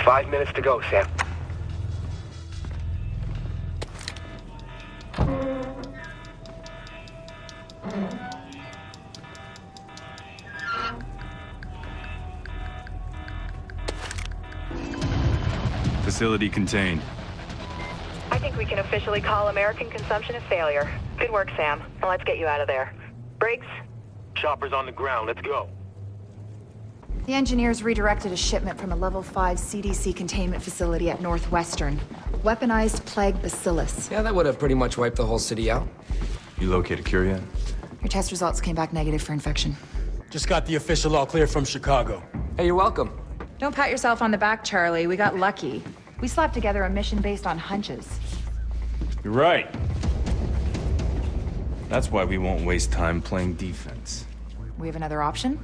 5 minutes to go, Sam. Facility contained. I think we can officially call American consumption a failure. Good work, Sam. Now let's get you out of there. Briggs? Chopper's on the ground. Let's go. The engineers redirected a shipment from a level 5 CDC containment facility at Northwestern. Weaponized plague bacillus. Yeah, that would have pretty much wiped the whole city out. You located cure yet? Your test results came back negative for infection. Just got the official all clear from Chicago. Hey, you're welcome. Don't pat yourself on the back, Charlie. We got lucky. We slapped together a mission based on hunches. You're right. That's why we won't waste time playing defense. We have another option?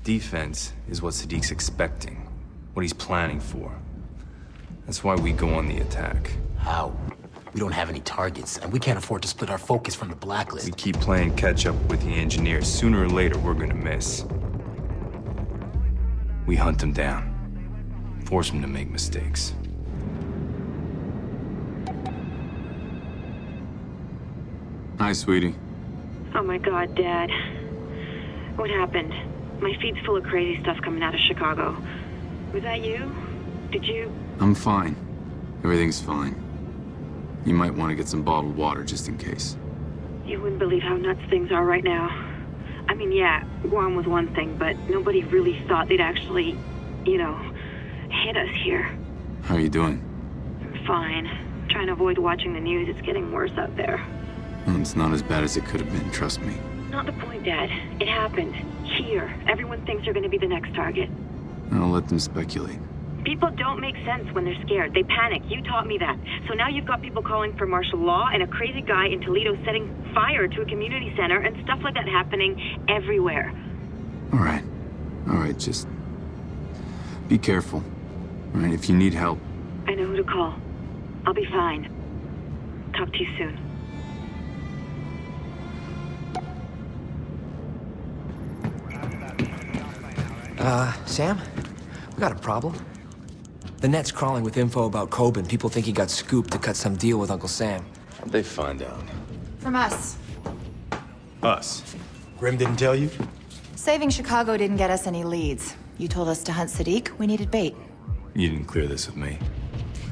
Defense is what Sadiq's expecting, what he's planning for. That's why we go on the attack. How? We don't have any targets, and we can't afford to split our focus from the Blacklist. We keep playing catch-up with the engineers. Sooner or later, we're gonna miss. We hunt them down. Force them to make mistakes. Hi, sweetie. Oh my God, Dad. What happened? My feed's full of crazy stuff coming out of Chicago. Was that you? Did you... I'm fine. Everything's fine. You might want to get some bottled water just in case. You wouldn't believe how nuts things are right now. I mean, yeah, Guam was one thing, but nobody really thought they'd actually, you know, hit us here. How are you doing? I'm fine. Trying to avoid watching the news. It's getting worse out there. Well, it's not as bad as it could have been, trust me. Not the point, Dad. It happened. Here. Everyone thinks they're gonna be the next target. I'll let them speculate. People don't make sense when they're scared. They panic. You taught me that. So now you've got people calling for martial law and a crazy guy in Toledo setting fire to a community center and stuff like that happening everywhere. All right. All right, just be careful. All right, if you need help. I know who to call. I'll be fine. Talk to you soon. Sam? We got a problem. The net's crawling with info about Coben. People think he got scooped to cut some deal with Uncle Sam. How'd they find out? From us. Us? Grim didn't tell you? Saving Chicago didn't get us any leads. You told us to hunt Sadiq. We needed bait. You didn't clear this with me.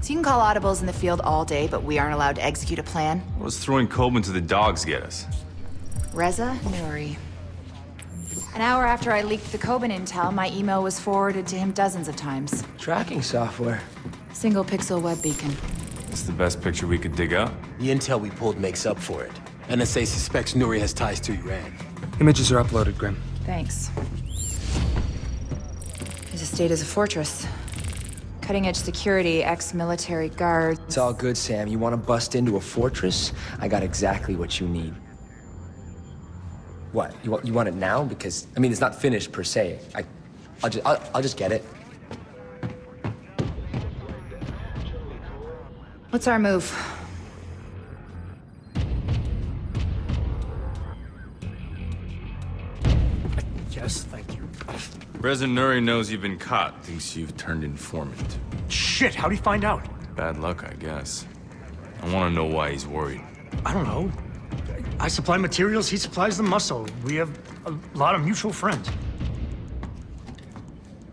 So you can call audibles in the field all day, but we aren't allowed to execute a plan. What does throwing Coben to the dogs get us? Reza Nouri. An hour after I leaked the Coben intel, my email was forwarded to him dozens of times. Tracking software. Single pixel web beacon. It's the best picture we could dig up. The intel we pulled makes up for it. NSA suspects Nouri has ties to Iran. Images are uploaded, Grim. Thanks. His estate is a fortress. Cutting-edge security, ex-military guards. It's all good, Sam. You want to bust into a fortress? I got exactly what you need. What? You want it now? Because, I mean, it's not finished per se. I'll just get it. What's our move? Yes, thank you. Reza Nouri knows you've been caught, thinks you've turned informant. Shit, how'd he find out? Bad luck, I guess. I want to know why he's worried. I don't know. I supply materials, he supplies the muscle. We have a lot of mutual friends.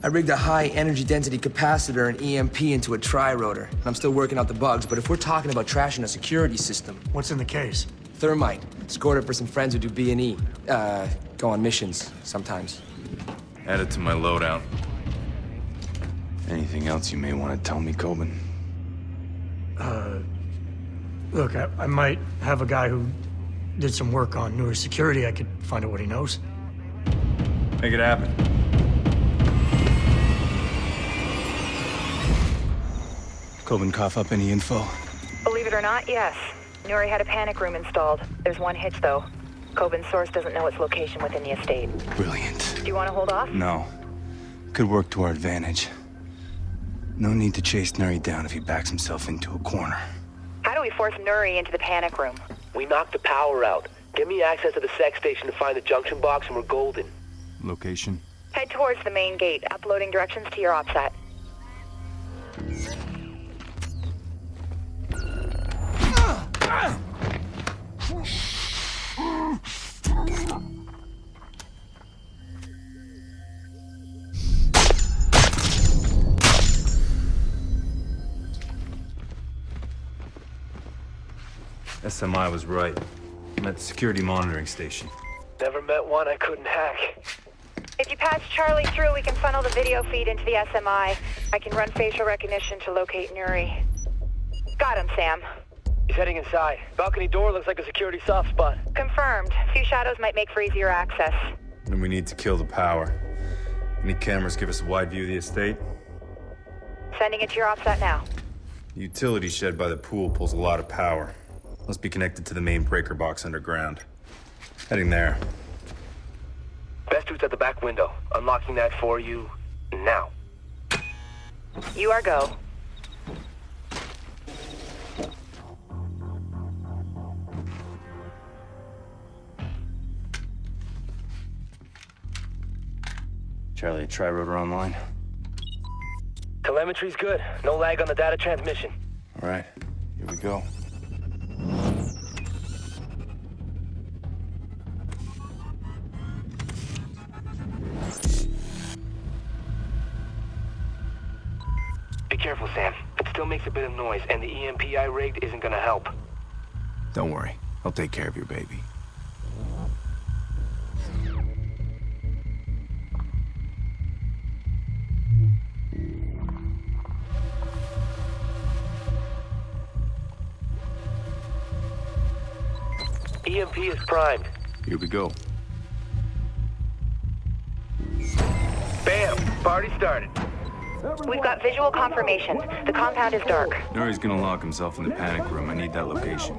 I rigged a high energy density capacitor and EMP into a tri-rotor. And I'm still working out the bugs, but if we're talking about trashing a security system... What's in the case? Thermite. Scored it for some friends who do B&E. Go on missions sometimes. Add it to my loadout. Anything else you may want to tell me, Coben? Look, I might have a guy who did some work on newer security. I could find out what he knows. Make it happen. Coben cough up any info? Believe it or not, yes. Nouri had a panic room installed. There's one hitch, though. Coben's source doesn't know its location within the estate. Brilliant. Do you want to hold off? No. Could work to our advantage. No need to chase Nouri down if he backs himself into a corner. How do we force Nouri into the panic room? We knocked the power out. Give me access to the sec station to find the junction box and we're golden. Location? Head towards the main gate, uploading directions to your OPSAT. SMI was right. I'm at the security monitoring station. Never met one I couldn't hack. If you patch Charlie through, we can funnel the video feed into the SMI. I can run facial recognition to locate Nouri. Got him, Sam. He's heading inside. Balcony door looks like a security soft spot. Confirmed. Few shadows might make for easier access. And we need to kill the power. Any cameras give us a wide view of the estate? Sending it to your OPSAT now. The utility shed by the pool pulls a lot of power. Must be connected to the main breaker box underground. Heading there. Best dude's at the back window. Unlocking that for you now. You are go. Charlie, tri-rotor online. Telemetry's good. No lag on the data transmission. All right, here we go. careful, Sam. It still makes a bit of noise, and the EMP I rigged isn't gonna help. Don't worry. I'll take care of your baby. EMP is primed. Here we go. Bam! Party started. We've got visual confirmation. The compound is dark. Nuri's gonna lock himself in the panic room. I need that location.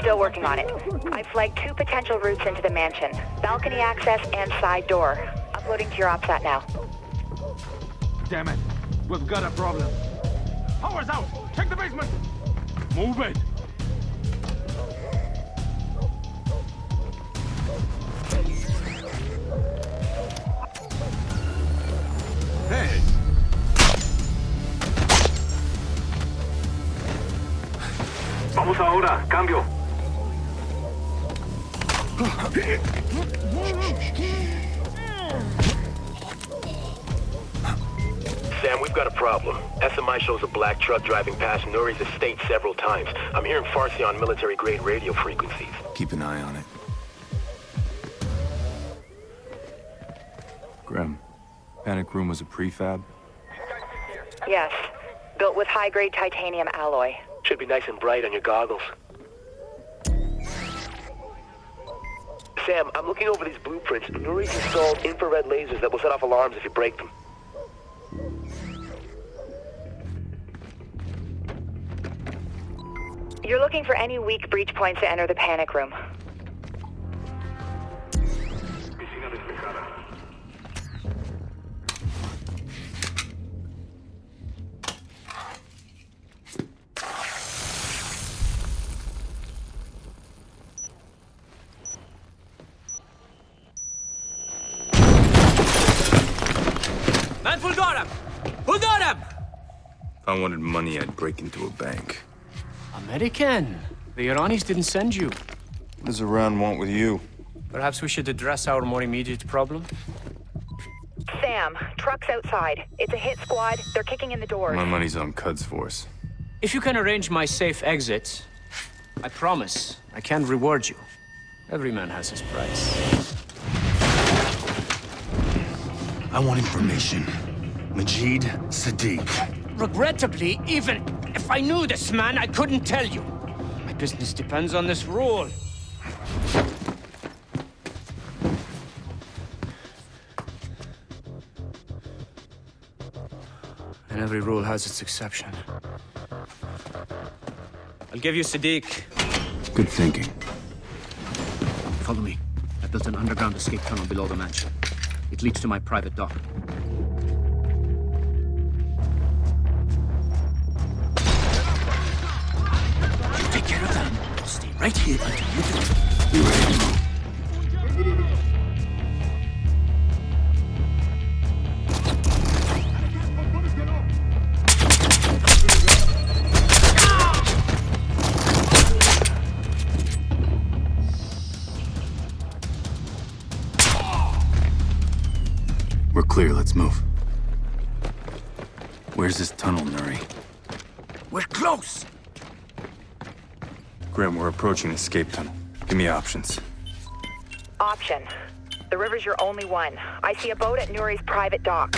Still working on it. I flagged 2 potential routes into the mansion. Balcony access and side door. Uploading to your OPSAT now. Damn it. We've got a problem. Power's out. Check the basement. Move it. Hey! Vamos ahora. Cambio. Sam, we've got a problem. SMI shows a black truck driving past Nuri's estate several times. I'm hearing Farsi on military-grade radio frequencies. Keep an eye on it. Grim, panic room was a prefab? Yes. Built with high-grade titanium alloy. Should be nice and bright on your goggles. Sam, I'm looking over these blueprints. Nuri's installed infrared lasers that will set off alarms if you break them. You're looking for any weak breach points to enter the panic room. Man, who got him? Who got him? If I wanted money, I'd break into a bank. American. The Iranis didn't send you. What does Iran want with you? Perhaps we should address our more immediate problem. Sam, truck's outside. It's a hit squad. They're kicking in the doors. My money's on Cud's force. If you can arrange my safe exit, I promise I can reward you. Every man has his price. I want information. Majid Sadiq. Regrettably, even if I knew this man, I couldn't tell you. My business depends on this rule. And every rule has its exception. I'll give you Sadiq. Good thinking. Follow me. I built an underground escape tunnel below the mansion. It leads to my private dock. You take care of them. I'll stay right here until you do it. You ready? We're clear, let's move. Where's this tunnel, Nuri? We're close! Grim, we're approaching an escape tunnel. Give me options. Option. The river's your only one. I see a boat at Nuri's private dock.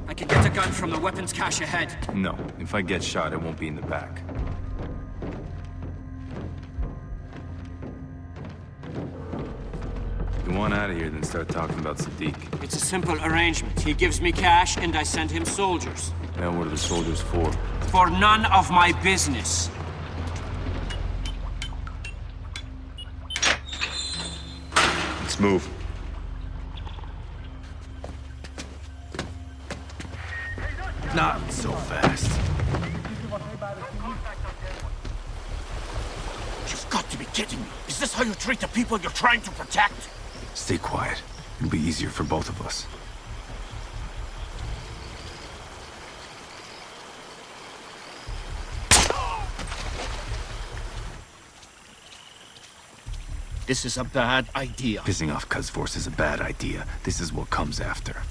I can get a gun from the weapons cache ahead. No, if I get shot, it won't be in the back. If you want out of here, then start talking about Sadiq. It's a simple arrangement. He gives me cash, and I send him soldiers. Now what are the soldiers for? For none of my business. Let's move. Not so fast. You've got to be kidding me. Is this how you treat the people you're trying to protect? Stay quiet. It'll be easier for both of us. This is a bad idea. Pissing off Cud's force is a bad idea. This is what comes after.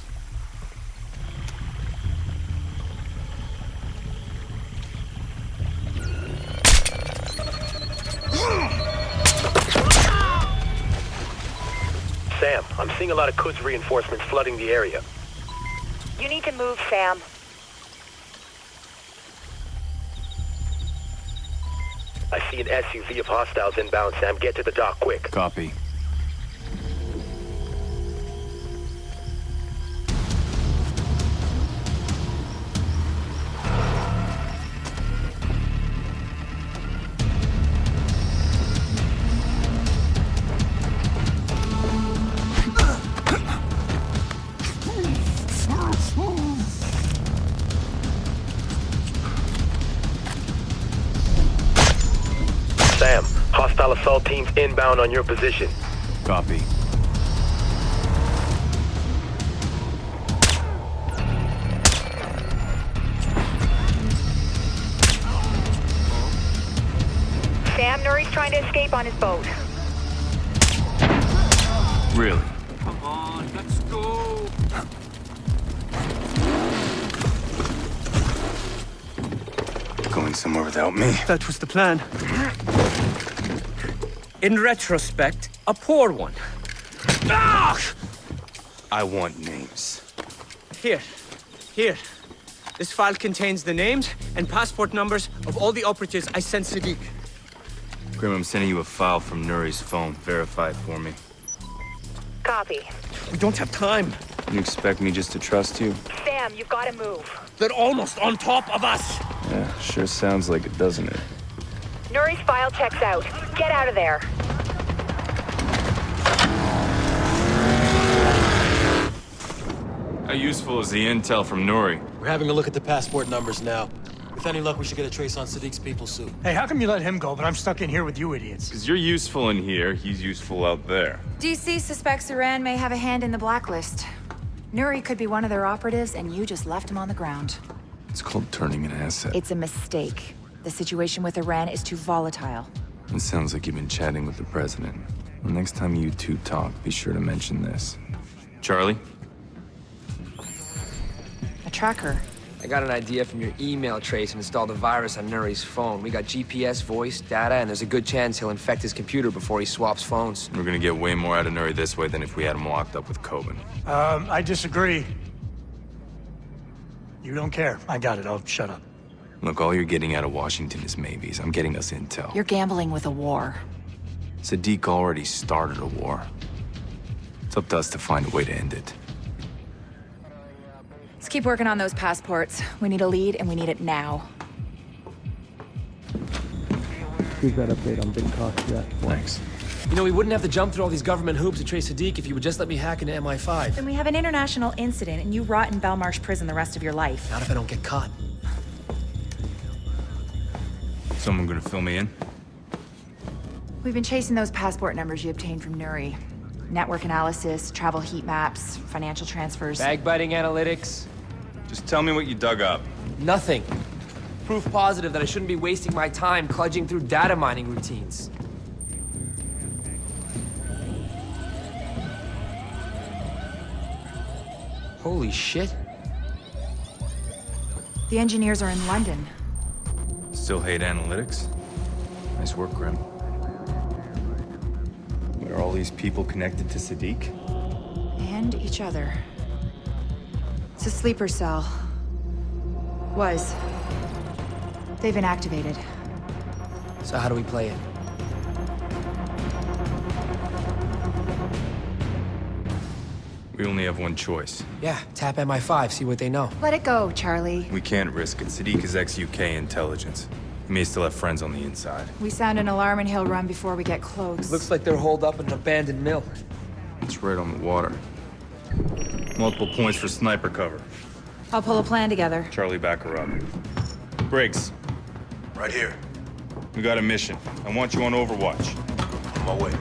I'm seeing a lot of Quds reinforcements flooding the area. You need to move, Sam. I see an SUV of hostiles inbound, Sam. Get to the dock quick. Copy. Sam, hostile assault teams inbound on your position. Copy. Sam, Nuri's trying to escape on his boat. Really? Come on, let's go. Going somewhere without me? That was the plan. In retrospect, a poor one. Ah! I want names. Here. This file contains the names and passport numbers of all the operatives I sent Sadiq. Grim, I'm sending you a file from Nuri's phone. Verify it for me. Copy. We don't have time. You expect me just to trust you? Sam, you've got to move. They're almost on top of us. Yeah, sure sounds like it, doesn't it? Nuri's file checks out. Get out of there. How useful is the intel from Nuri? We're having a look at the passport numbers now. With any luck, we should get a trace on Sadiq's people soon. Hey, how come you let him go, but I'm stuck in here with you idiots? Because you're useful in here, he's useful out there. DC suspects Iran may have a hand in the Blacklist. Nuri could be one of their operatives, and you just left him on the ground. It's called turning an asset. It's a mistake. The situation with Iran is too volatile. It sounds like you've been chatting with the president. Well, next time you two talk, be sure to mention this. Charlie? A tracker. I got an idea from your email trace and installed a virus on Nuri's phone. We got GPS, voice, data, and there's a good chance he'll infect his computer before he swaps phones. We're gonna get way more out of Nuri this way than if we had him locked up with Coben. I disagree. You don't care. I got it. I'll shut up. Look, all you're getting out of Washington is maybes. I'm getting us intel. You're gambling with a war. Sadiq already started a war. It's up to us to find a way to end it. Let's keep working on those passports. We need a lead, and we need it now. Here's that update on big cost yet. Thanks. You know, we wouldn't have to jump through all these government hoops to trace Sadiq if you would just let me hack into MI5. Then we have an international incident, and you rot in Belmarsh prison the rest of your life. Not if I don't get caught. Someone gonna fill me in? We've been chasing those passport numbers you obtained from Nuri. Network analysis, travel heat maps, financial transfers. Bag-biting analytics. Just tell me what you dug up. Nothing. Proof positive that I shouldn't be wasting my time kludging through data mining routines. Holy shit. The engineers are in London. Still hate analytics? Nice work, Grim. But are all these people connected to Sadiq? And each other. It's a sleeper cell. Was. They've been activated. So how do we play it? We only have one choice. Yeah, tap MI5, see what they know. Let it go, Charlie. We can't risk it. Sadiq is ex-UK intelligence. He may still have friends on the inside. We sound an alarm and he'll run before we get close. Looks like they're holed up in an abandoned mill. It's right on the water. Multiple points for sniper cover. I'll pull a plan together. Charlie, back her up. Briggs. Right here. We got a mission. I want you on Overwatch. On my way.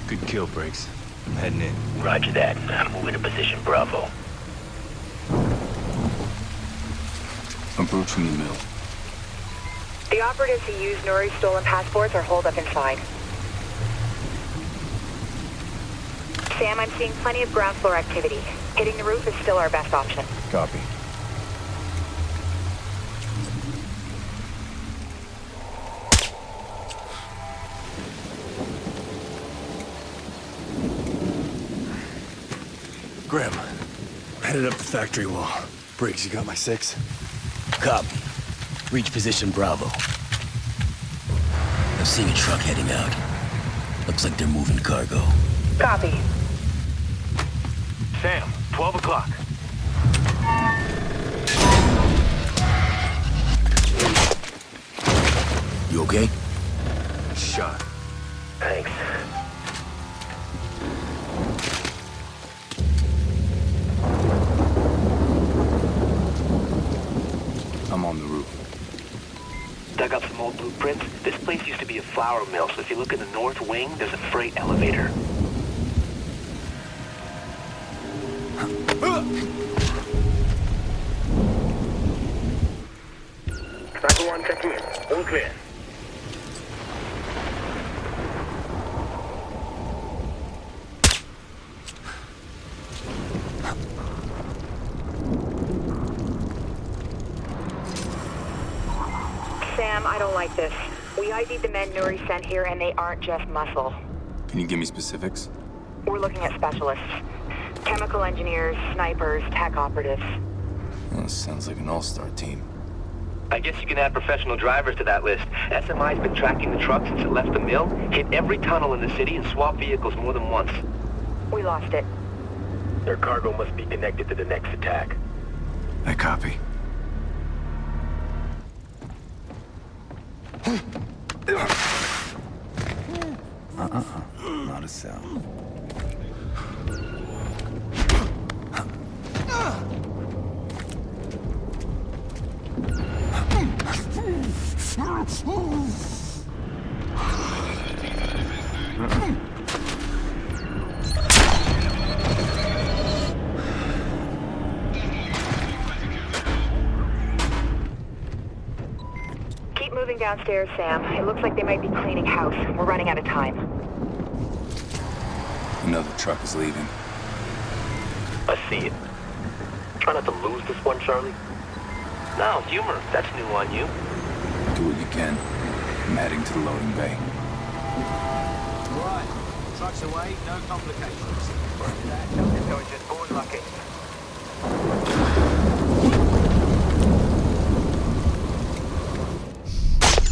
Good kill, Briggs. I'm heading in. Roger that. I'm moving to position Bravo. Approaching the mill. The operatives who used Nuri's stolen passports are holed up inside. Sam, I'm seeing plenty of ground floor activity. Hitting the roof is still our best option. Copy. Grim, headed up the factory wall. Briggs, you got my 6? Copy. Reach position Bravo. I'm seeing a truck heading out. Looks like they're moving cargo. Copy. Sam, 12 o'clock. You okay? Shot. Thanks. I'm on the roof. Dug up some old blueprints. This place used to be a flour mill, so if you look in the north wing, there's a freight elevator. Sniper 1 checking in. All clear. Sam, I don't like this. We ID'd the men Nuri sent here, and they aren't just muscle. Can you give me specifics? We're looking at specialists. Chemical engineers, snipers, tech operatives. Well, sounds like an all-star team. I guess you can add professional drivers to that list. SMI's been tracking the truck since it left the mill, hit every tunnel in the city, and swapped vehicles more than once. We lost it. Their cargo must be connected to the next attack. I copy. Not a sound. Keep moving downstairs, Sam. It looks like they might be cleaning house. We're running out of time. Another truck is leaving. I see it. Try not to lose this one, Charlie. No, humor. That's new on you. Do what you can. I'm heading to the loading bay. Right. Truck's away, no complications. Intelligent, born lucky.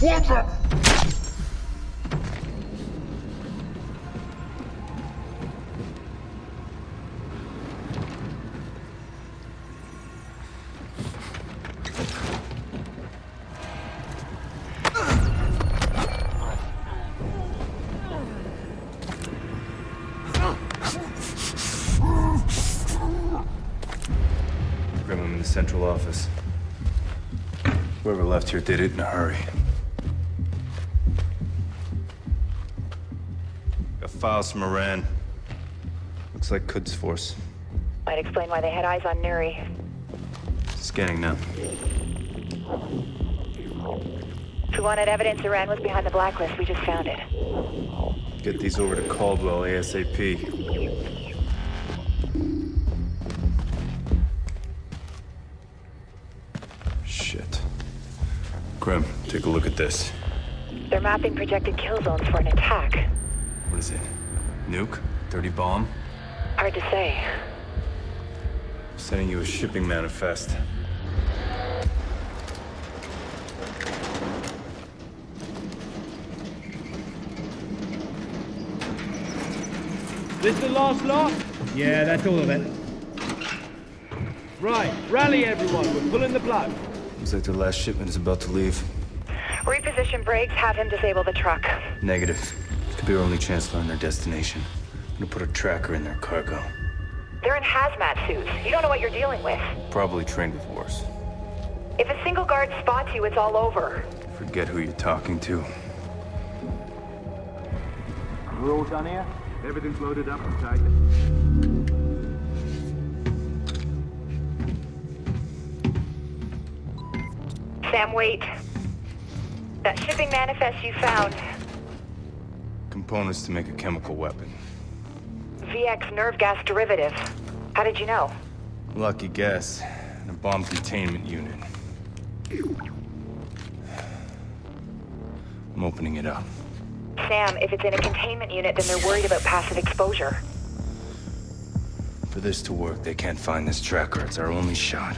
What's up? Grim, I'm in the central office. Whoever left here did it in a hurry. Got files from Iran. Looks like Quds Force. Might explain why they had eyes on Nuri. Scanning now. If we wanted evidence Iran was behind the Blacklist, we just found it. Get these over to Caldwell ASAP. Shit. Grim, take a look at this. They're mapping projected kill zones for an attack. What is it? Nuke? Dirty bomb? Hard to say. I'm sending you a shipping manifest. This the last lot? Yeah, that's all of it. Right, rally everyone, we're pulling the plug. Looks like the last shipment is about to leave. Reposition Briggs, have him disable the truck. Negative. This could be our only chance to learn their destination. I'm gonna put a tracker in their cargo. They're in hazmat suits. You don't know what you're dealing with. Probably trained with worse. If a single guard spots you, it's all over. Forget who you're talking to. We're all done here? Everything's loaded up and tight. Sam, wait. That shipping manifest you found. Components to make a chemical weapon. VX nerve gas derivative. How did you know? Lucky guess. In a bomb containment unit. I'm opening it up. Sam, if it's in a containment unit, then they're worried about passive exposure. For this to work, they can't find this tracker. It's our only shot.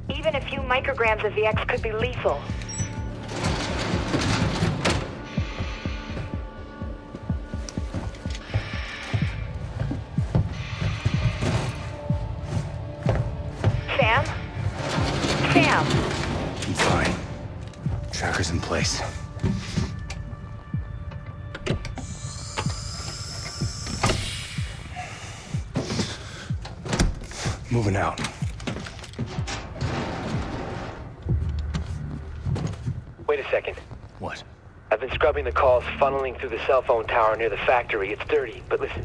Even a few micrograms of VX could be lethal. Sam? Sam! I'm fine. Tracker's in place. Moving out. Wait a second. What? I've been scrubbing the calls funneling through the cell phone tower near the factory. It's dirty, but listen.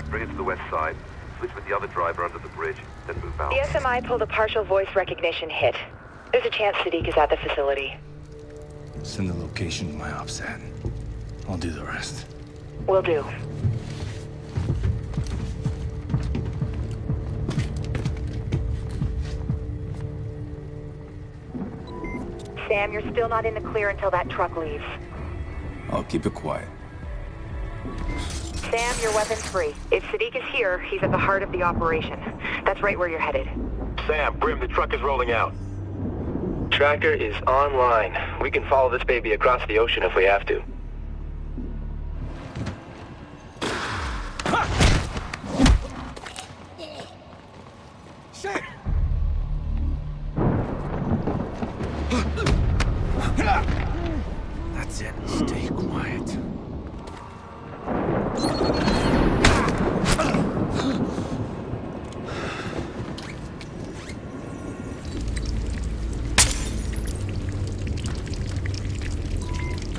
Bring it to the west side. Switch with the other driver under the bridge, then move out. The SMI pulled a partial voice recognition hit. There's a chance Sadiq is at the facility. Send the location to my OPSAT. I'll do the rest. Will do. Sam, you're still not in the clear until that truck leaves. I'll keep it quiet. Sam, your weapon's free. If Sadiq is here, he's at the heart of the operation. That's right where you're headed. Sam, Grim, the truck is rolling out. Tracker is online. We can follow this baby across the ocean if we have to. Shit! That's it. Stay quiet.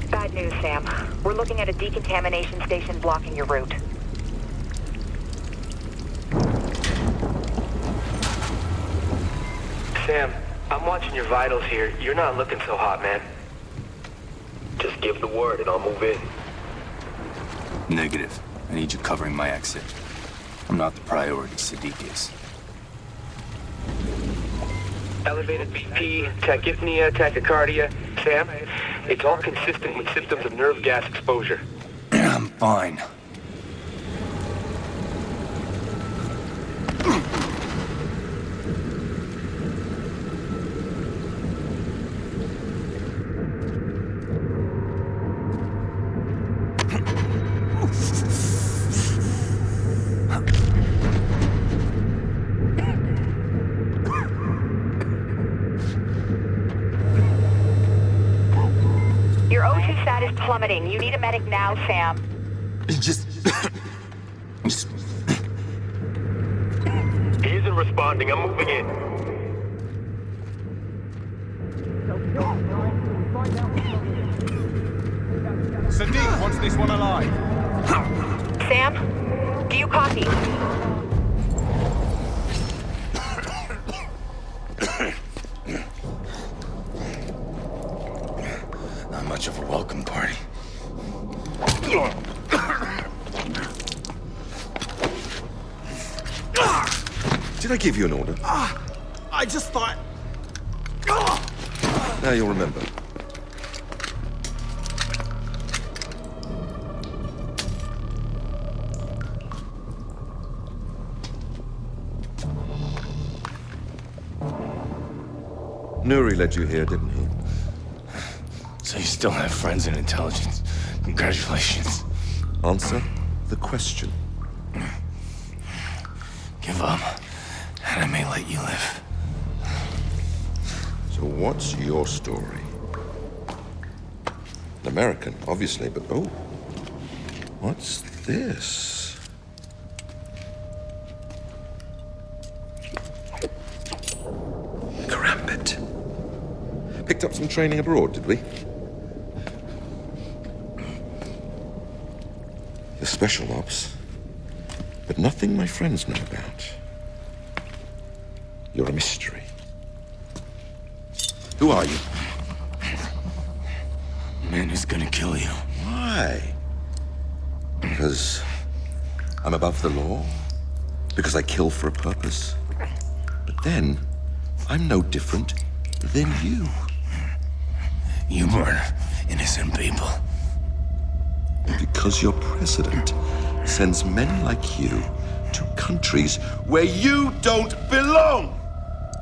Bad news, Sam. We're looking at a decontamination station blocking your route. Sam, I'm watching your vitals here. You're not looking so hot, man. Just give the word and I'll move in. Negative. I need you covering my exit. I'm not the priority, Sadiq is. Elevated BP, tachypnea, tachycardia. Sam, it's all consistent with symptoms of nerve gas exposure. I'm fine. Your O2 stat is plummeting. You need a medic now, Sam. Just... He isn't responding. I'm moving in. Sadiq wants this one alive. Sam, do you copy? Not much of a welcome party. Did I give you an order? I just thought... Now you'll remember. Nuri led you here, didn't he? So you still have friends in intelligence. Congratulations. Answer the question. Give up, and I may let you live. So what's your story? An American, obviously, but oh. What's this? Karambit. Picked up some training abroad, did we? You're special ops, but nothing my friends know about. You're a mystery. Who are you? Man who's gonna kill you. Why? Because I'm above the law because I kill for a purpose. But then, I'm no different than you. You murder innocent people. Because your president sends men like you to countries where you don't belong.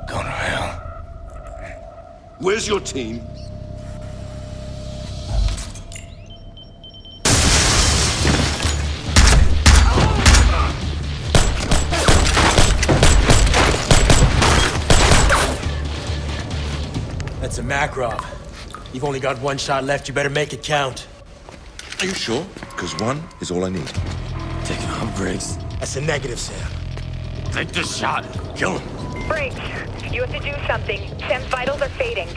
Go to hell. Where's your team? That's a Makarov. You've only got one shot left. You better make it count. Are you sure? Because one is all I need. Take it on, Briggs. That's a negative, Sam. Take this shot. Kill him. Briggs, you have to do something. Sam's vitals are fading.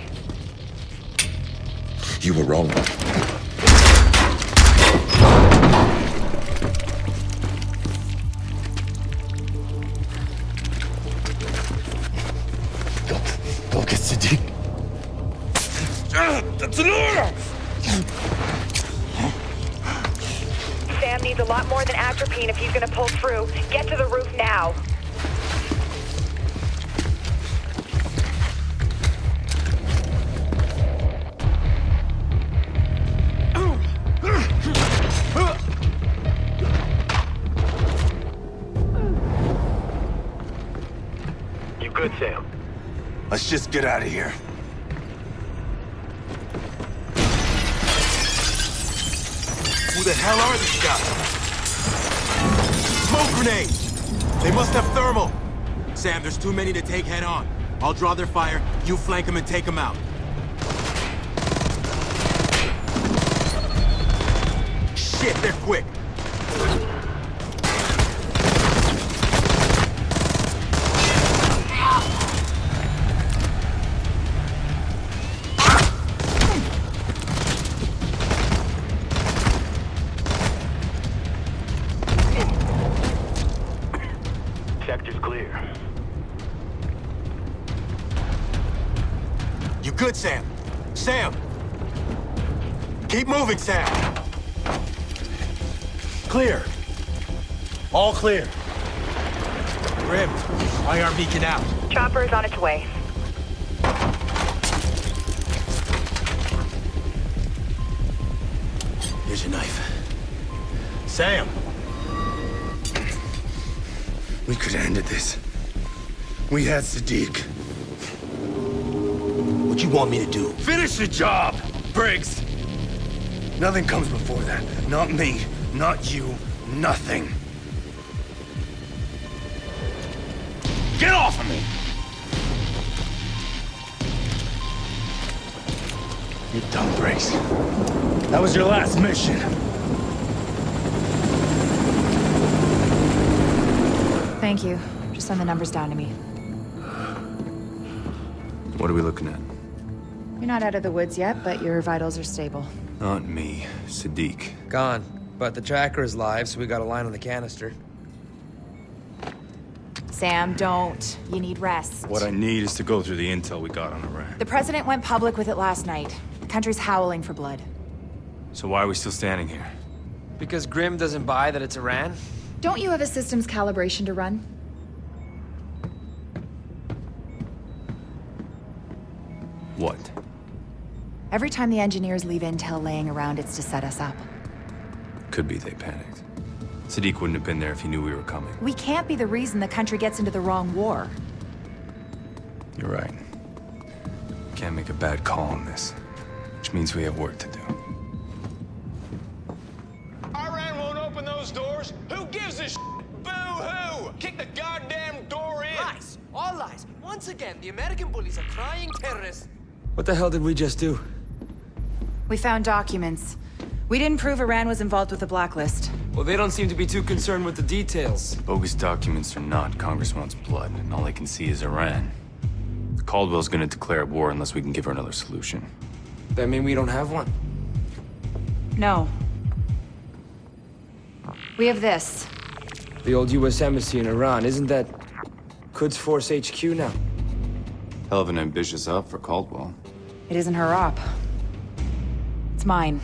You were wrong. Go get Sadiq. That's an order! Sam needs a lot more than atropine if he's gonna pull through. Get to the roof now. You good, Sam? Let's just get out of here. Who the hell are these guys? Smoke grenades! They must have thermal! Sam, there's too many to take head on. I'll draw their fire, you flank them and take them out. Shit, they're quick! Sector's clear. You good, Sam? Sam! Keep moving, Sam! Clear. All clear. Grim, IR beacon out. Chopper is on its way. Here's your knife. Sam! We could have ended this. We had Sadiq. What you want me to do? Finish the job, Briggs! Nothing comes before that. Not me, not you, nothing. Get off of me! You're done, Briggs. That was your last mission. Thank you. Just send the numbers down to me. What are we looking at? You're not out of the woods yet, but your vitals are stable. Not me. Sadiq. Gone. But the tracker is live, so we got a line on the canister. Sam, don't. You need rest. What I need is to go through the intel we got on Iran. The president went public with it last night. The country's howling for blood. So why are we still standing here? Because Grim doesn't buy that it's Iran? Don't you have a systems calibration to run? What? Every time the engineers leave intel laying around, it's to set us up. Could be they panicked. Sadiq wouldn't have been there if he knew we were coming. We can't be the reason the country gets into the wrong war. You're right. Can't make a bad call on this. Which means we have work to do. Iran won't open those doors. Who gives a shit? Boo-hoo! Kick the goddamn door in! Lies! All lies. Once again, the American bullies are crying terrorists. What the hell did we just do? We found documents. We didn't prove Iran was involved with the Blacklist. Well, they don't seem to be too concerned with the details. Bogus documents or not, Congress wants blood, and all I can see is Iran. Caldwell's gonna declare war unless we can give her another solution. That mean we don't have one? No. We have this. The old U.S. Embassy in Iran, isn't that Quds Force HQ now? Hell of an ambitious op for Caldwell. It isn't her op. It's mine.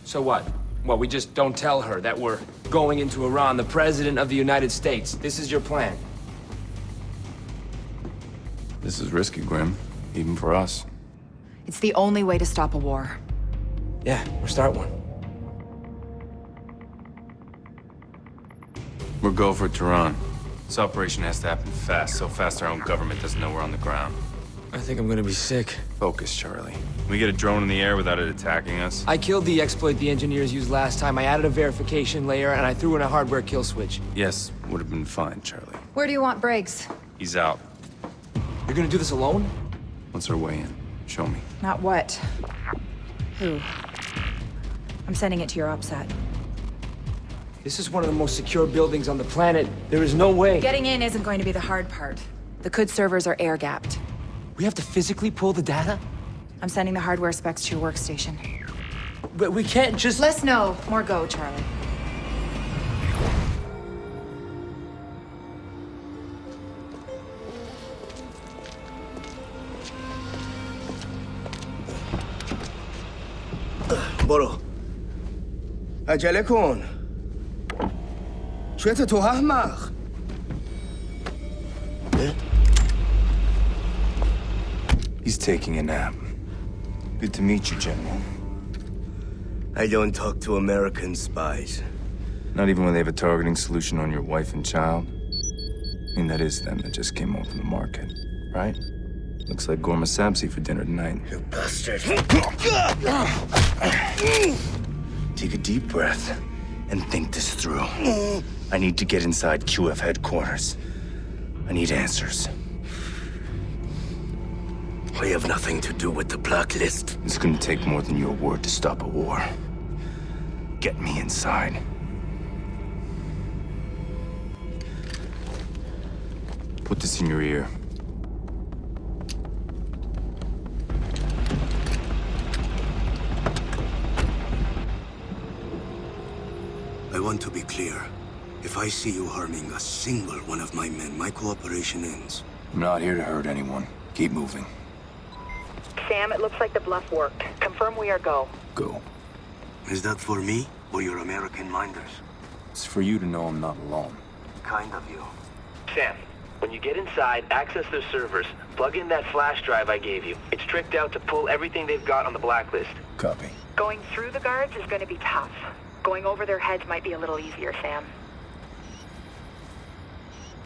So what? Well, we just don't tell her that we're going into Iran, the President of the United States. This is your plan. This is risky, Grim. Even for us. It's the only way to stop a war. Yeah, we'll start one. We're go for Tehran. This operation has to happen fast, so fast our own government doesn't know we're on the ground. I think I'm gonna be sick. Focus, Charlie. Can we get a drone in the air without it attacking us? I killed the exploit the engineers used last time. I added a verification layer, and I threw in a hardware kill switch. Yes, would have been fine, Charlie. Where do you want Briggs? He's out. You're gonna do this alone? What's our way in? Show me. Not what. Who? I'm sending it to your OPSAT. This is one of the most secure buildings on the planet. There is no way. Getting in isn't going to be the hard part. The CUD servers are air-gapped. We have to physically pull the data? I'm sending the hardware specs to your workstation. But we can't just... Less no, more go, Charlie. برو عجله کن چته تو احمق He's taking a nap. Good to meet you, General. I don't talk to American spies. Not even when they have a targeting solution on your wife and child? I mean, that is them that just came home from the market, right? Looks like Gorma Sabzi for dinner tonight. You bastard. Take a deep breath and think this through. I need to get inside QF headquarters. I need answers. I have nothing to do with the Blacklist. It's gonna take more than your word to stop a war. Get me inside. Put this in your ear. I want to be clear. If I see you harming a single one of my men, my cooperation ends. I'm not here to hurt anyone. Keep moving. Sam, it looks like the bluff worked. Confirm we are go. Go. Is that for me or your American minders? It's for you to know I'm not alone. Kind of you. Sam, when you get inside, access their servers. Plug in that flash drive I gave you. It's tricked out to pull everything they've got on the Blacklist. Copy. Going through the guards is going to be tough. Going over their heads might be a little easier, Sam.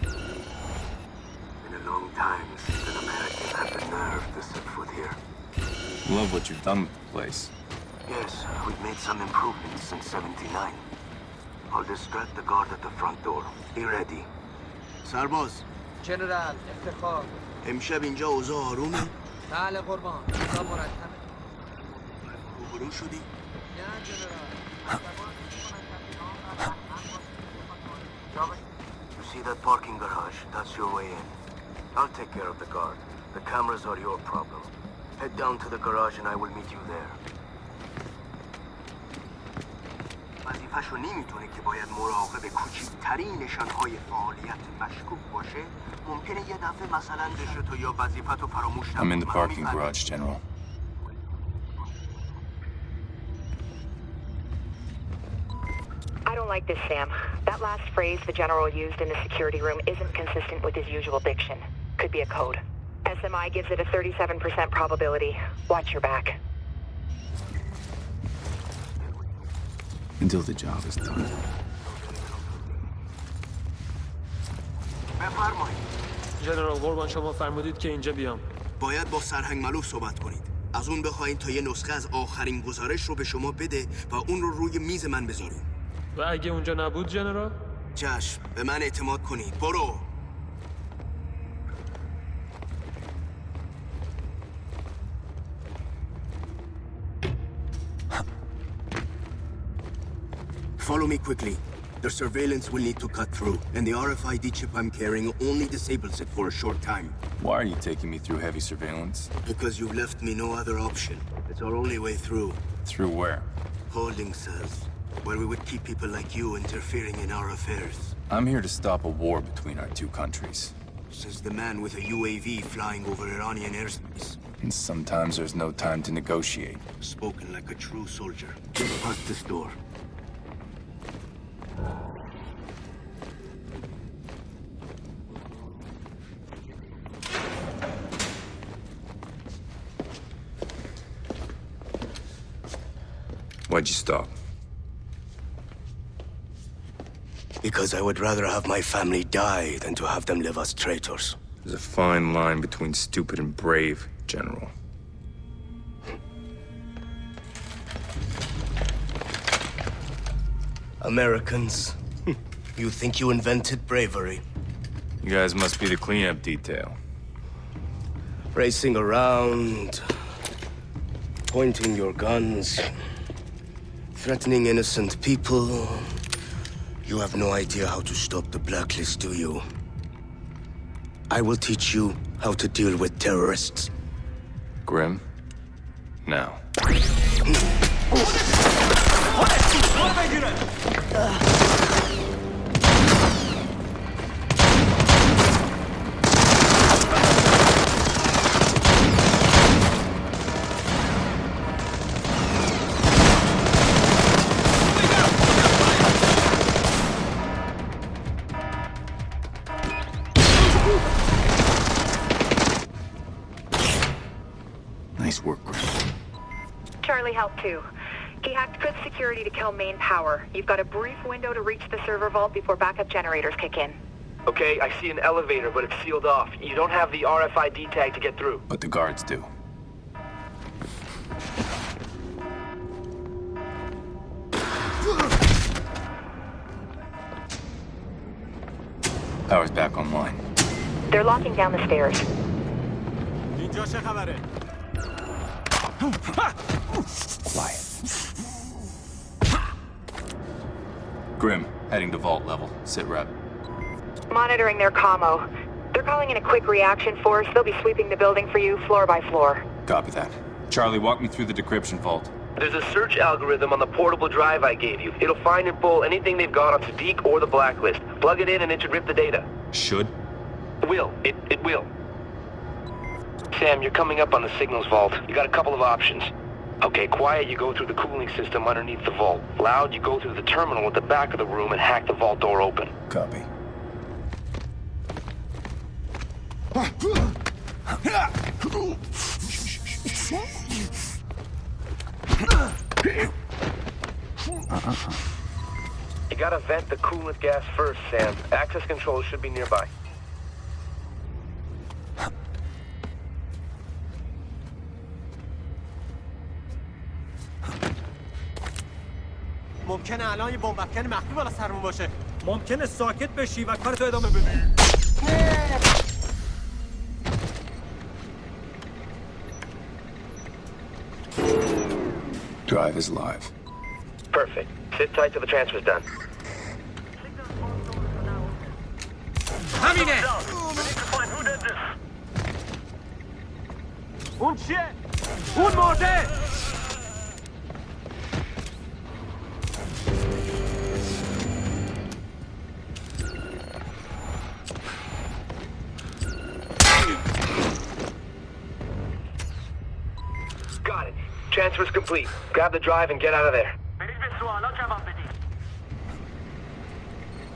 Been a long time since an American had the nerve to set foot here. Love what you've done with the place. Yes, we've made some improvements since '79. I'll distract the guard at the front door. Be ready. سرباز. جنرال افتخار. امشب اینجا اوضاع آرومه؟ بله قربان. اوضاع مرتبه. روبرو شدی؟ نه جنرال. You see that parking garage? That's your way in. I'll take care of the guard. The cameras are your problem. Head down to the garage and I will meet you there. وظیفه‌شو نمیتونه که باید مراقب کوچکترین نشانهای فعالیت مشکوک باشه. ممکنه یه دفعه مثلا بشه تو یا وظیفه‌تو فراموش I'm in the parking garage, General. I don't like this, Sam. That last phrase the General used in the security room isn't consistent with his usual diction. Could be a code. SMI gives it a 37% probability. Watch your back. Until the job is done. بفرمایید. جنرال قربان شما فرمودید که اینجا بیام. باید با سرهنگ ملوف صحبت کنید. از اون بخواین تا یه نسخه از آخرین گزارش رو به شما بده و اون رو روی میز من بذارین. و اگه اونجا نبود جنرال؟ چشم، به من اعتماد کنید. برو. Follow me quickly. The surveillance will need to cut through, and the RFID chip I'm carrying only disables it for a short time. Why are you taking me through heavy surveillance? Because you've left me no other option. It's our only way through. Through where? Holding cells, where we would keep people like you interfering in our affairs. I'm here to stop a war between our two countries. Says the man with a UAV flying over Iranian airspace. And sometimes there's no time to negotiate. Spoken like a true soldier. Past this door. Why'd you stop? Because I would rather have my family die than to have them live as traitors. There's a fine line between stupid and brave, General. Americans, you think you invented bravery? You guys must be the cleanup detail. Racing around, pointing your guns, threatening innocent people. You have no idea how to stop the Blacklist, do you? I will teach you how to deal with terrorists. Grim? Now. Nice work, Grim. Charlie helped too. He hacked Chris security to kill main power. You've got a brief window to reach the server vault before backup generators kick in. Okay, I see an elevator, but it's sealed off. You don't have the RFID tag to get through. But the guards do. Power's back online. They're locking down the stairs. Quiet. Grim, heading to vault level. Sit rep. Monitoring their commo. They're calling in a quick reaction force. They'll be sweeping the building for you, floor by floor. Copy that. Charlie, walk me through the decryption vault. There's a search algorithm on the portable drive I gave you. It'll find and pull anything they've got on Sadiq or the Blacklist. Plug it in and it should rip the data. Should? Will. It will. Sam, you're coming up on the signals vault. You got a couple of options. Okay, quiet, you go through the cooling system underneath the vault. Loud, you go through the terminal at the back of the room and hack the vault door open. Copy. You gotta vent the coolant gas first, Sam. Access controls should be nearby. ممکنه الان یه بمب افکن مخفی بالا سرمون باشه. ممکنه ساکت بشی و کارتو ادامه بدی. Drive is live. Perfect. Sit tight till the transfer's done. همینه. اون چیه؟ اون مرده. Got it. Transfer's complete. Grab the drive and get out of there.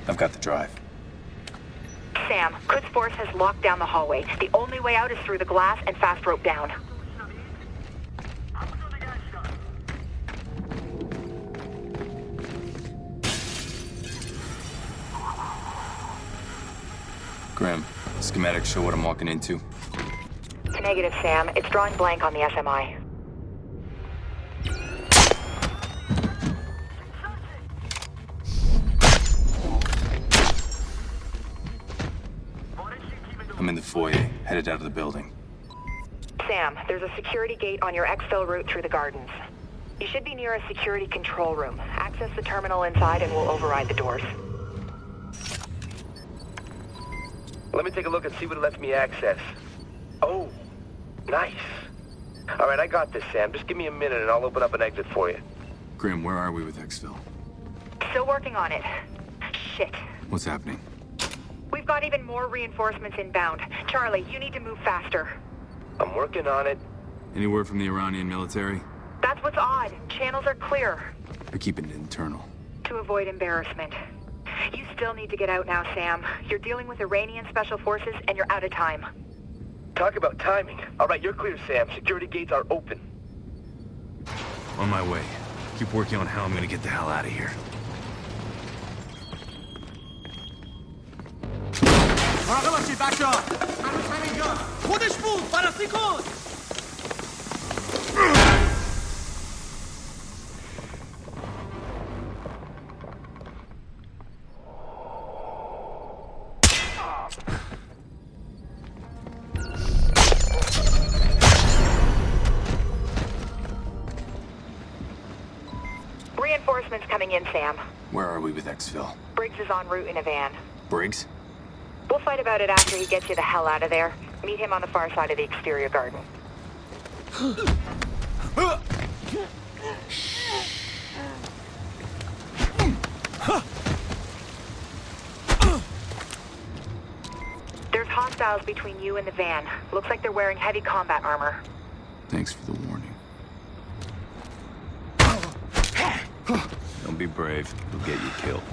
I've got the drive. Sam, Quds Force has locked down the hallway. The only way out is through the glass and fast rope down. Grim, schematics show what I'm walking into. Negative, Sam. It's drawing blank on the SMI. I'm in the foyer, headed out of the building. Sam, there's a security gate on your exfil route through the gardens. You should be near a security control room. Access the terminal inside and we'll override the doors. Let me take a look and see what it lets me access. Oh, nice. All right, I got this, Sam. Just give me a minute and I'll open up an exit for you. Grim, where are we with exfil? Still working on it. Shit. What's happening? We've got even more reinforcements inbound. Charlie, you need to move faster. I'm working on it. Any word from the Iranian military? That's what's odd. Channels are clear. They're keeping it internal. To avoid embarrassment. You still need to get out now, Sam. You're dealing with Iranian special forces and you're out of time. Talk about timing. All right, you're clear, Sam. Security gates are open. On my way. Keep working on how I'm gonna get the hell out of here. مراقب باشید بچه‌ها. هنوز همینجا. خودش بود. بررسی کن. Reinforcements coming in, Sam. Where are we with exfil? Briggs is en route in a van. Briggs? We'll fight about it after he gets you the hell out of there. Meet him on the far side of the exterior garden. There's hostiles between you and the van. Looks like they're wearing heavy combat armor. Thanks for the warning. Don't be brave. It'll get you killed.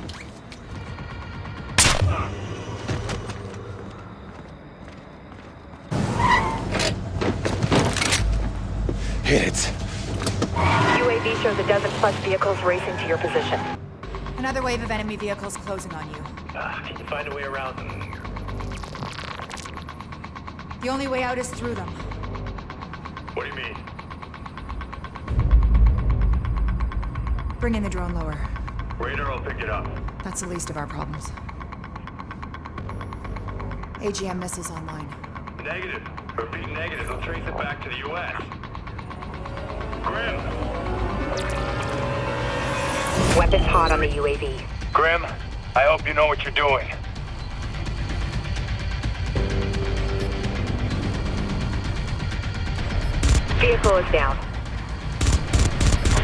Hit it. UAV shows a dozen plus vehicles racing to your position. Another wave of enemy vehicles closing on you. Can you find a way around them? The only way out is through them. What do you mean? Bring in the drone lower. Radar will pick it up. That's the least of our problems. AGM missiles online. Negative. Repeat negative. They'll trace it back to the U.S. Grim! Weapons hot on the UAV. Grim, I hope you know what you're doing. Vehicle is down.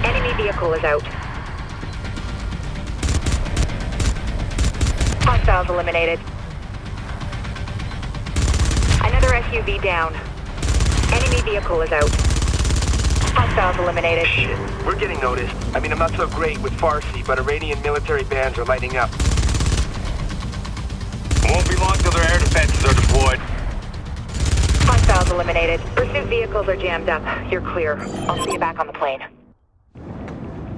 Enemy vehicle is out. Hostiles eliminated. Another SUV down. Enemy vehicle is out. Hostiles eliminated. Shit, we're getting noticed. I mean, I'm not so great with Farsi, but Iranian military bands are lighting up. Won't be long till their air defenses are deployed. Hostiles eliminated. Pursuit vehicles are jammed up. You're clear. I'll see you back on the plane.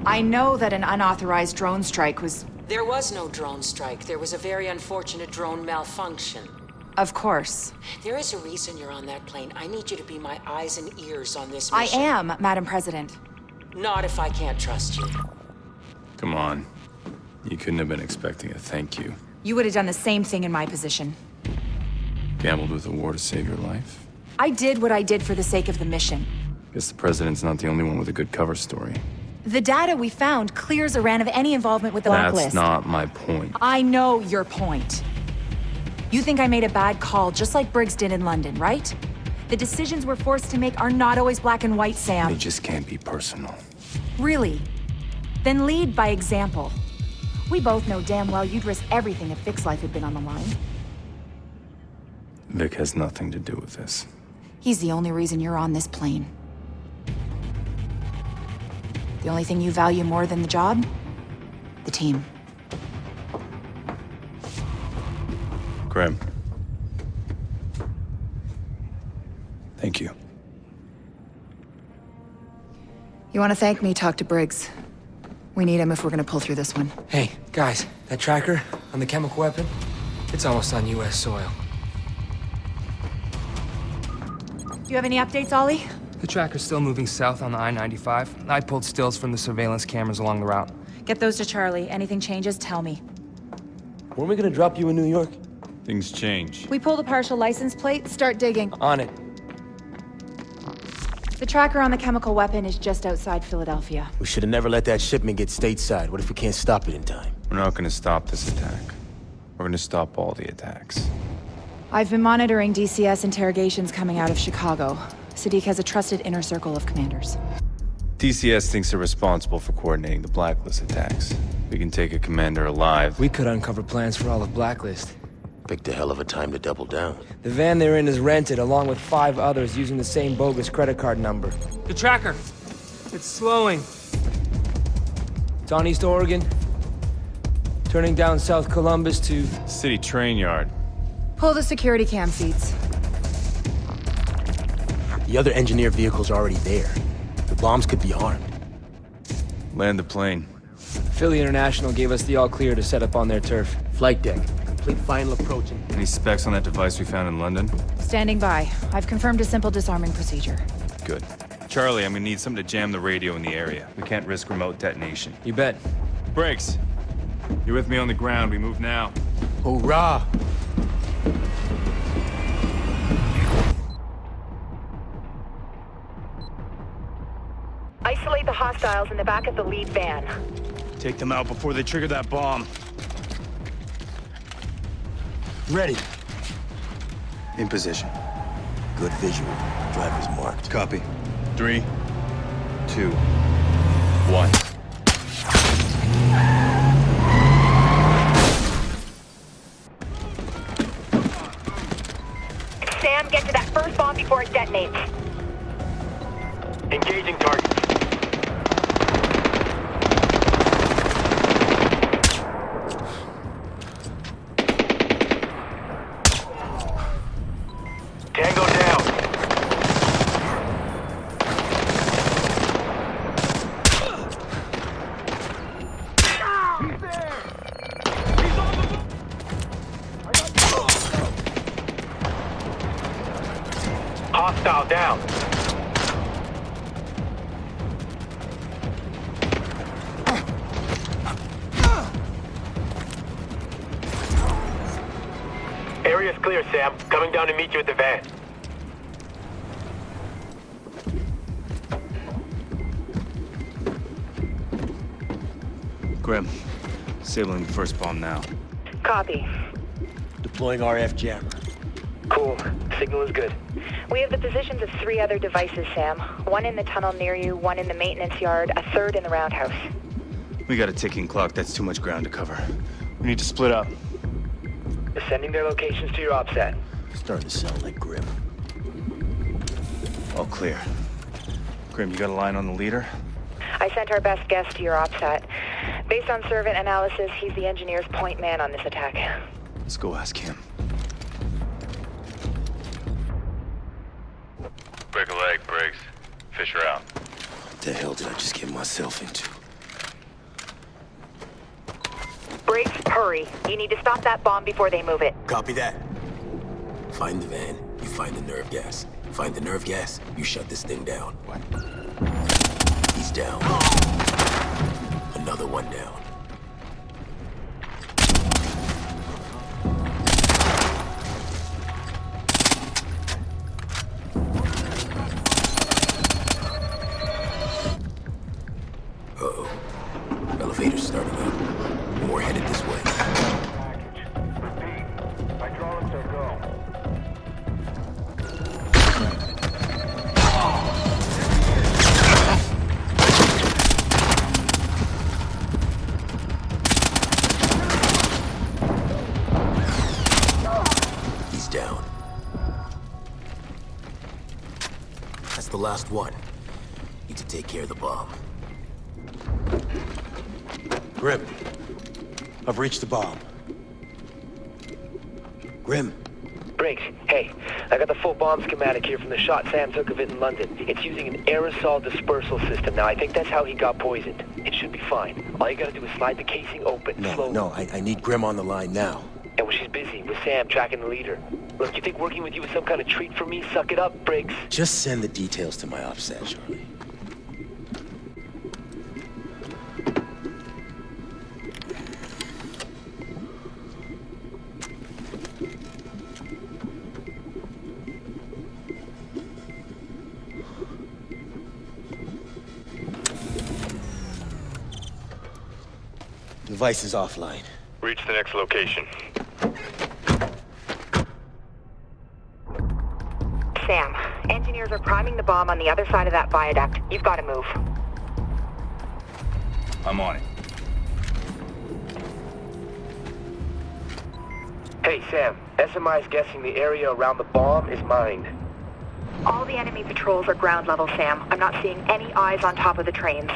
I know that an unauthorized drone strike was... There was no drone strike. There was a very unfortunate drone malfunction. Of course. There is a reason you're on that plane. I need you to be my eyes and ears on this I mission. am, Madam President. Not if I can't trust you. Come on. You couldn't have been expecting a thank you. You would have done the same thing in my position. Gambled with a war to save your life? I did what I did for the sake of the mission. Guess the president's not the only one with a good cover story. The data we found clears Iran of any involvement with the Blacklist. That's not my point. I know your point. You think I made a bad call, just like Briggs did in London, right? The decisions we're forced to make are not always black and white, Sam. They just can't be personal. Really? Then lead by example. We both know damn well you'd risk everything if Vic's life had been on the line. Vic has nothing to do with this. He's the only reason you're on this plane. The only thing you value more than the job? The team. Grim. Thank you. You want to thank me, talk to Briggs. We need him if we're gonna pull through this one. Hey, guys, that tracker on the chemical weapon, it's almost on U.S. soil. Do you have any updates, Ollie? The tracker's still moving south on the I-95. I pulled stills from the surveillance cameras along the route. Get those to Charlie. Anything changes, tell me. Weren't we gonna drop you in New York? Things change. We pulled a partial license plate, start digging. On it. The tracker on the chemical weapon is just outside Philadelphia. We should have never let that shipment get stateside. What if we can't stop it in time? We're not gonna stop this attack. We're gonna stop all the attacks. I've been monitoring DCS interrogations coming out of Chicago. Sadiq has a trusted inner circle of commanders. DCS thinks they're responsible for coordinating the Blacklist attacks. We can take a commander alive. We could uncover plans for all of Blacklist. Picked a hell of a time to double down. The van they're in is rented, along with 5 others using the same bogus credit card number. The tracker. It's slowing. It's on East Oregon. Turning down South Columbus to... City train yard. Pull the security cam feeds. The other engineer vehicle's already there. The bombs could be armed. Land the plane. Philly International gave us the all-clear to set up on their turf. Flight deck. Complete final approach. Any specs on that device we found in London? Standing by. I've confirmed a simple disarming procedure. Good. Charlie, I'm gonna need something to jam the radio in the area. We can't risk remote detonation. You bet. Briggs, you're with me on the ground. We move now. Hoorah! Isolate the hostiles in the back of the lead van. Take them out before they trigger that bomb. Ready. In position. Good visual. Driver's marked. Copy. 3, 2, 1. Sam, get to that first bomb before it detonates. Engaging target. Tango down. He's there. He's on the move. Hostile down. Area's clear, Sam. Coming down to meet you at the van. Grim, disabling the first bomb now. Copy. Deploying RF jammer. Cool. Signal is good. We have the positions of 3 other devices, Sam. 1 in the tunnel near you, 1 in the maintenance yard, a 3rd in the roundhouse. We got a ticking clock. That's too much ground to cover. We need to split up. Sending their locations to your OPSAT. Starting to sound like Grim. All clear. Grim, you got a line on the leader? I sent our best guess to your OPSAT. Based on servant analysis, he's the engineer's point man on this attack. Let's go ask him. Break a leg, Briggs. Fisher out. What the hell did I just get myself into? Briggs, hurry. You need to stop that bomb before they move it. Copy that. Find the van, you find the nerve gas. Find the nerve gas, you shut this thing down. What? He's down. Another one down. Uh-oh. Elevator's starting up. More headed this way. Hydraulics are go. He's down. That's the last one. Need to take care of the bomb. Grim. I've reached the bomb. Grim. Briggs, hey, I got the full bomb schematic here from the shot Sam took of it in London. It's using an aerosol dispersal system. Now, I think that's how he got poisoned. It should be fine. All you gotta do is slide the casing open. No, I need Grim on the line now. And well, she's busy with Sam tracking the leader. Look, you think working with you is some kind of treat for me? Suck it up, Briggs. Just send the details to my OPSAT, Charlie. Device is offline. Reach the next location. Sam, engineers are priming the bomb on the other side of that viaduct. You've got to move. I'm on it. Hey, Sam. SMI's guessing the area around the bomb is mined. All the enemy patrols are ground level, Sam. I'm not seeing any eyes on top of the trains.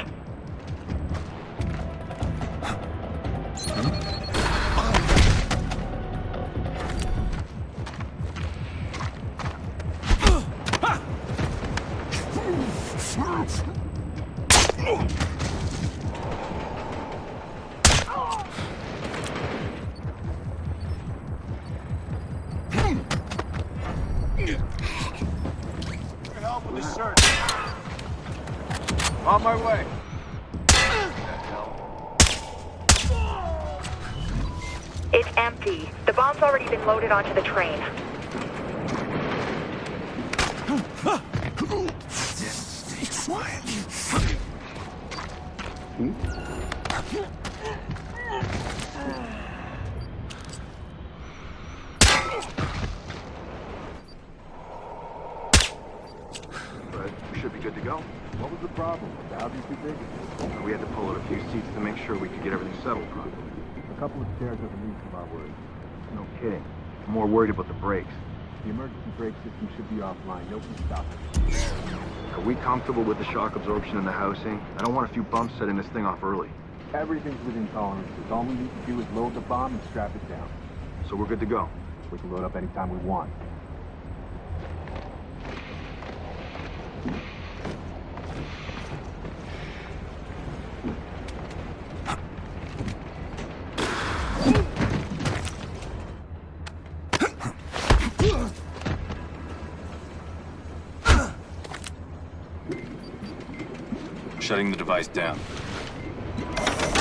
for the search. On my way. It's empty. The bomb's already been loaded onto the train. Stay quiet. We should be good to go. What was the problem? The house is too big? We had to pull out a few seats to make sure we could get everything settled properly. A couple of chairs are the least of our worries. No kidding. I'm more worried about the brakes. The emergency brake system should be offline. No can stop it. Are we comfortable with the shock absorption in the housing? I don't want a few bumps setting this thing off early. Everything's within tolerances. All we need to do is load the bomb and strap it down. So we're good to go. We can load up anytime we want. Shutting the device down.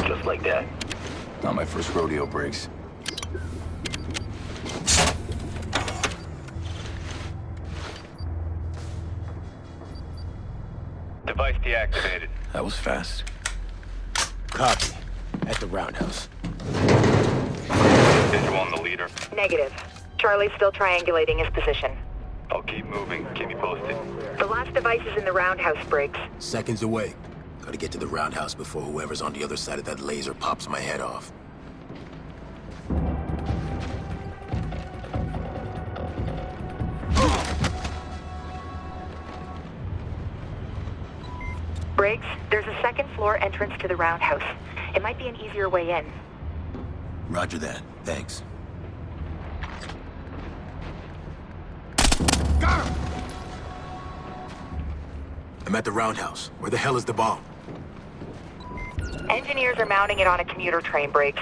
Just like that. Not my first rodeo, Briggs. Device deactivated. That was fast. Copy. At the roundhouse. Visual on the leader. Negative. Charlie's still triangulating his position. I'll keep moving. Keep me posted. The last device is in the roundhouse, Briggs. Seconds away. Gotta get to the roundhouse before whoever's on the other side of that laser pops my head off. Briggs, there's a second floor entrance to the roundhouse. It might be an easier way in. Roger that. Thanks. Got him! I'm at the roundhouse. Where the hell is the bomb? Engineers are mounting it on a commuter train, Briggs.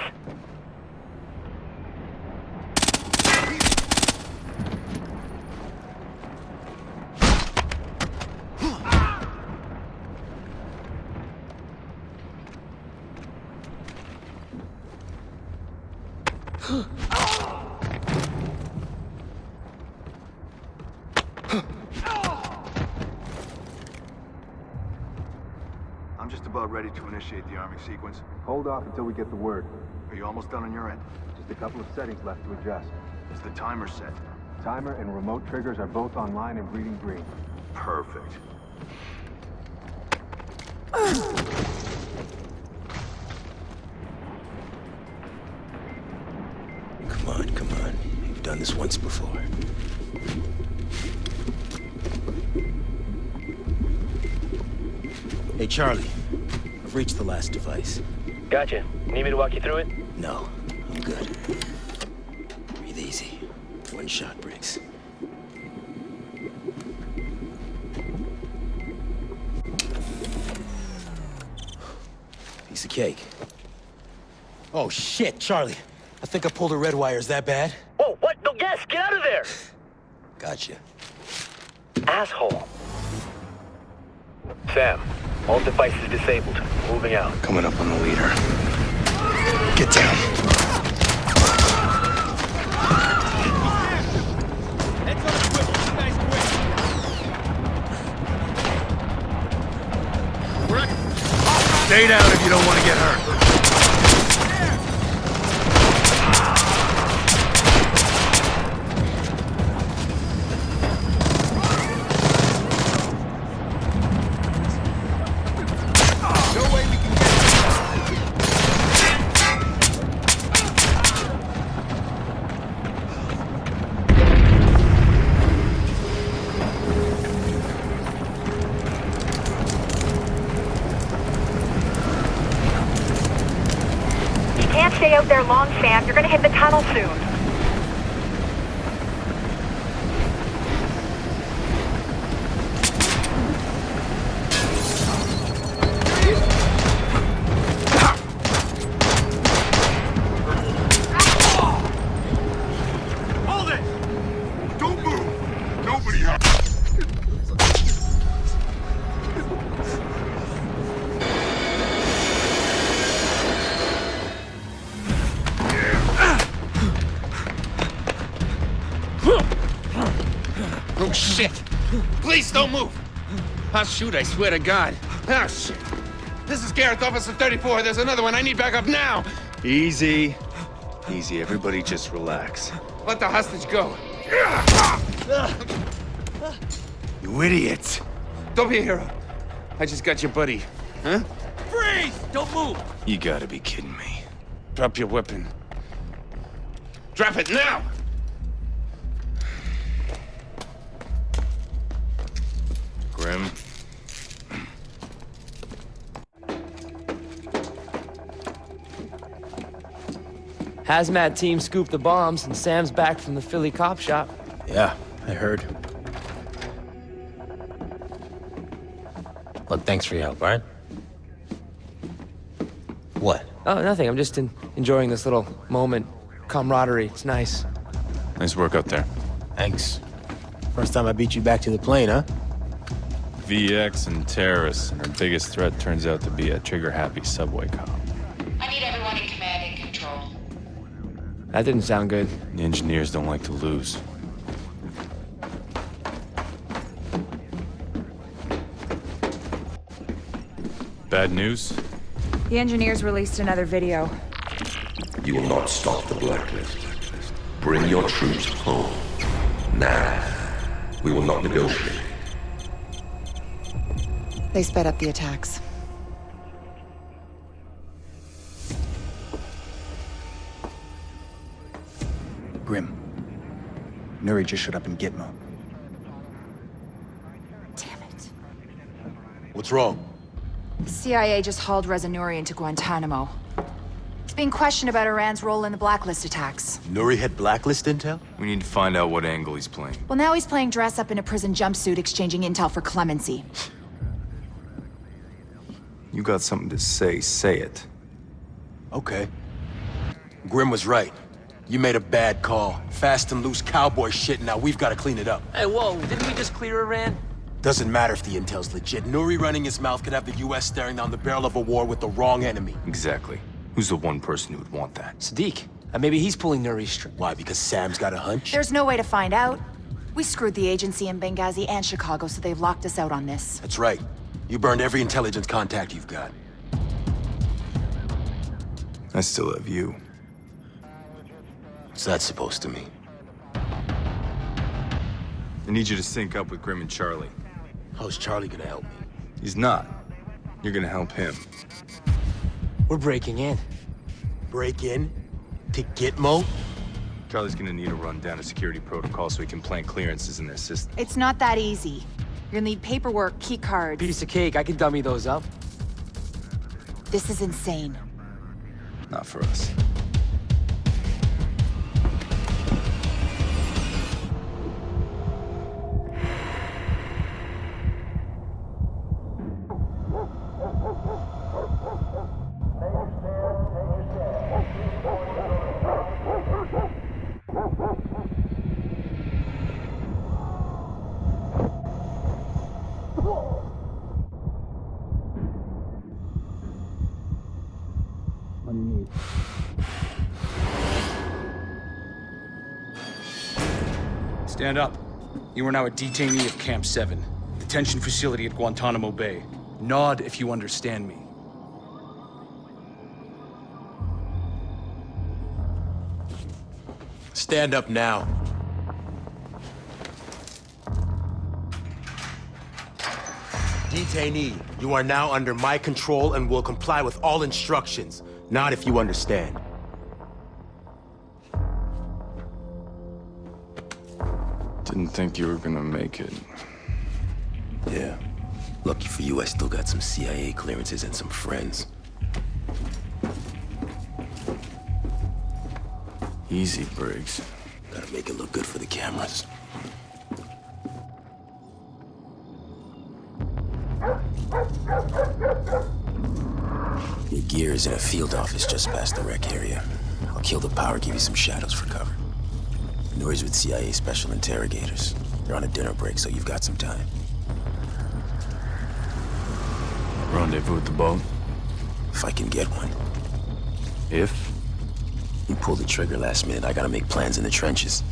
I'm just about ready to initiate the arming sequence. Hold off until we get the word. Are you almost done on your end? Just a couple of settings left to adjust. Is the timer set? Timer and remote triggers are both online and reading green. Perfect. Come on, come on. You've done this once before. Hey, Charlie. I've reached the last device. Gotcha. Need me to walk you through it? No, I'm good. Breathe easy. One shot, Briggs. Piece of cake. Oh, shit, Charlie. I think I pulled a red wire. Is that bad? Whoa, what? No, yes, get out of there! Gotcha. Asshole. Sam, all devices disabled. Moving out. Coming up on the leader. Get down. Stay down if you don't want to get hurt. Stay out there long, Sam. You're gonna hit the tunnel soon. Hold it! Don't move! Nobody has... shit! Please don't move! I'll shoot, I swear to God. Ah, shit. This is Gareth, Officer 34. There's another one. I need backup now! Easy. Easy, everybody just relax. Let the hostage go. You idiot! Don't be a hero. I just got your buddy. Huh? Freeze! Don't move! You gotta be kidding me. Drop your weapon. Drop it now! Grim. Hazmat team scooped the bombs, and Sam's back from the Philly cop shop. Yeah, I heard. Look, thanks for your help, all right? What? Oh, nothing. I'm just enjoying this little moment. Camaraderie. It's nice. Nice work out there. Thanks. First time I beat you back to the plane, huh? VX and terrorists, and our biggest threat turns out to be a trigger-happy subway cop. I need everyone in command and control. That didn't sound good. The engineers don't like to lose. Bad news? The engineers released another video. You will not stop the Blacklist. Bring your troops home. Now. We will not negotiate. They sped up the attacks. Grim. Nuri just showed up in Gitmo. Damn it. What's wrong? The CIA just hauled Reza Nouri into Guantanamo. He's being questioned about Iran's role in the Blacklist attacks. Nuri had Blacklist intel? We need to find out what angle he's playing. Well, now he's playing dress up in a prison jumpsuit, exchanging intel for clemency. You got something to say it. Okay. Grim was right. You made a bad call. Fast and loose cowboy shit, and now we've got to clean it up. Hey, whoa, didn't we just clear Iran? Doesn't matter if the intel's legit. Nuri running his mouth could have the US staring down the barrel of a war with the wrong enemy. Exactly. Who's the one person who would want that? Sadiq. Maybe he's pulling Nuri's string. Why, because Sam's got a hunch? There's no way to find out. We screwed the agency in Benghazi and Chicago, so they've locked us out on this. That's right. You burned every intelligence contact you've got. I still have you. What's that supposed to mean? I need you to sync up with Grim and Charlie. How's Charlie gonna help me? He's not. You're gonna help him. We're breaking in. Break in? To Gitmo? Charlie's gonna need a rundown of security protocol so he can plant clearances in their system. It's not that easy. You're gonna need paperwork, key cards. Piece of cake. I can dummy those up. This is insane. Not for us. Stand up. You are now a detainee of Camp 7, detention facility at Guantanamo Bay. Nod if you understand me. Stand up now. Detainee, you are now under my control and will comply with all instructions. Not if you understand. Didn't think you were gonna make it. Yeah. Lucky for you, I still got some CIA clearances and some friends. Easy, Briggs. Gotta make it look good for the cameras. Your gear is in a field office just past the rec area. I'll kill the power, give you some shadows for cover. Nuri's with CIA special interrogators. They're on a dinner break, so you've got some time. Rendezvous at the boat? If I can get one. If? You pull the trigger last minute, I gotta make plans in the trenches.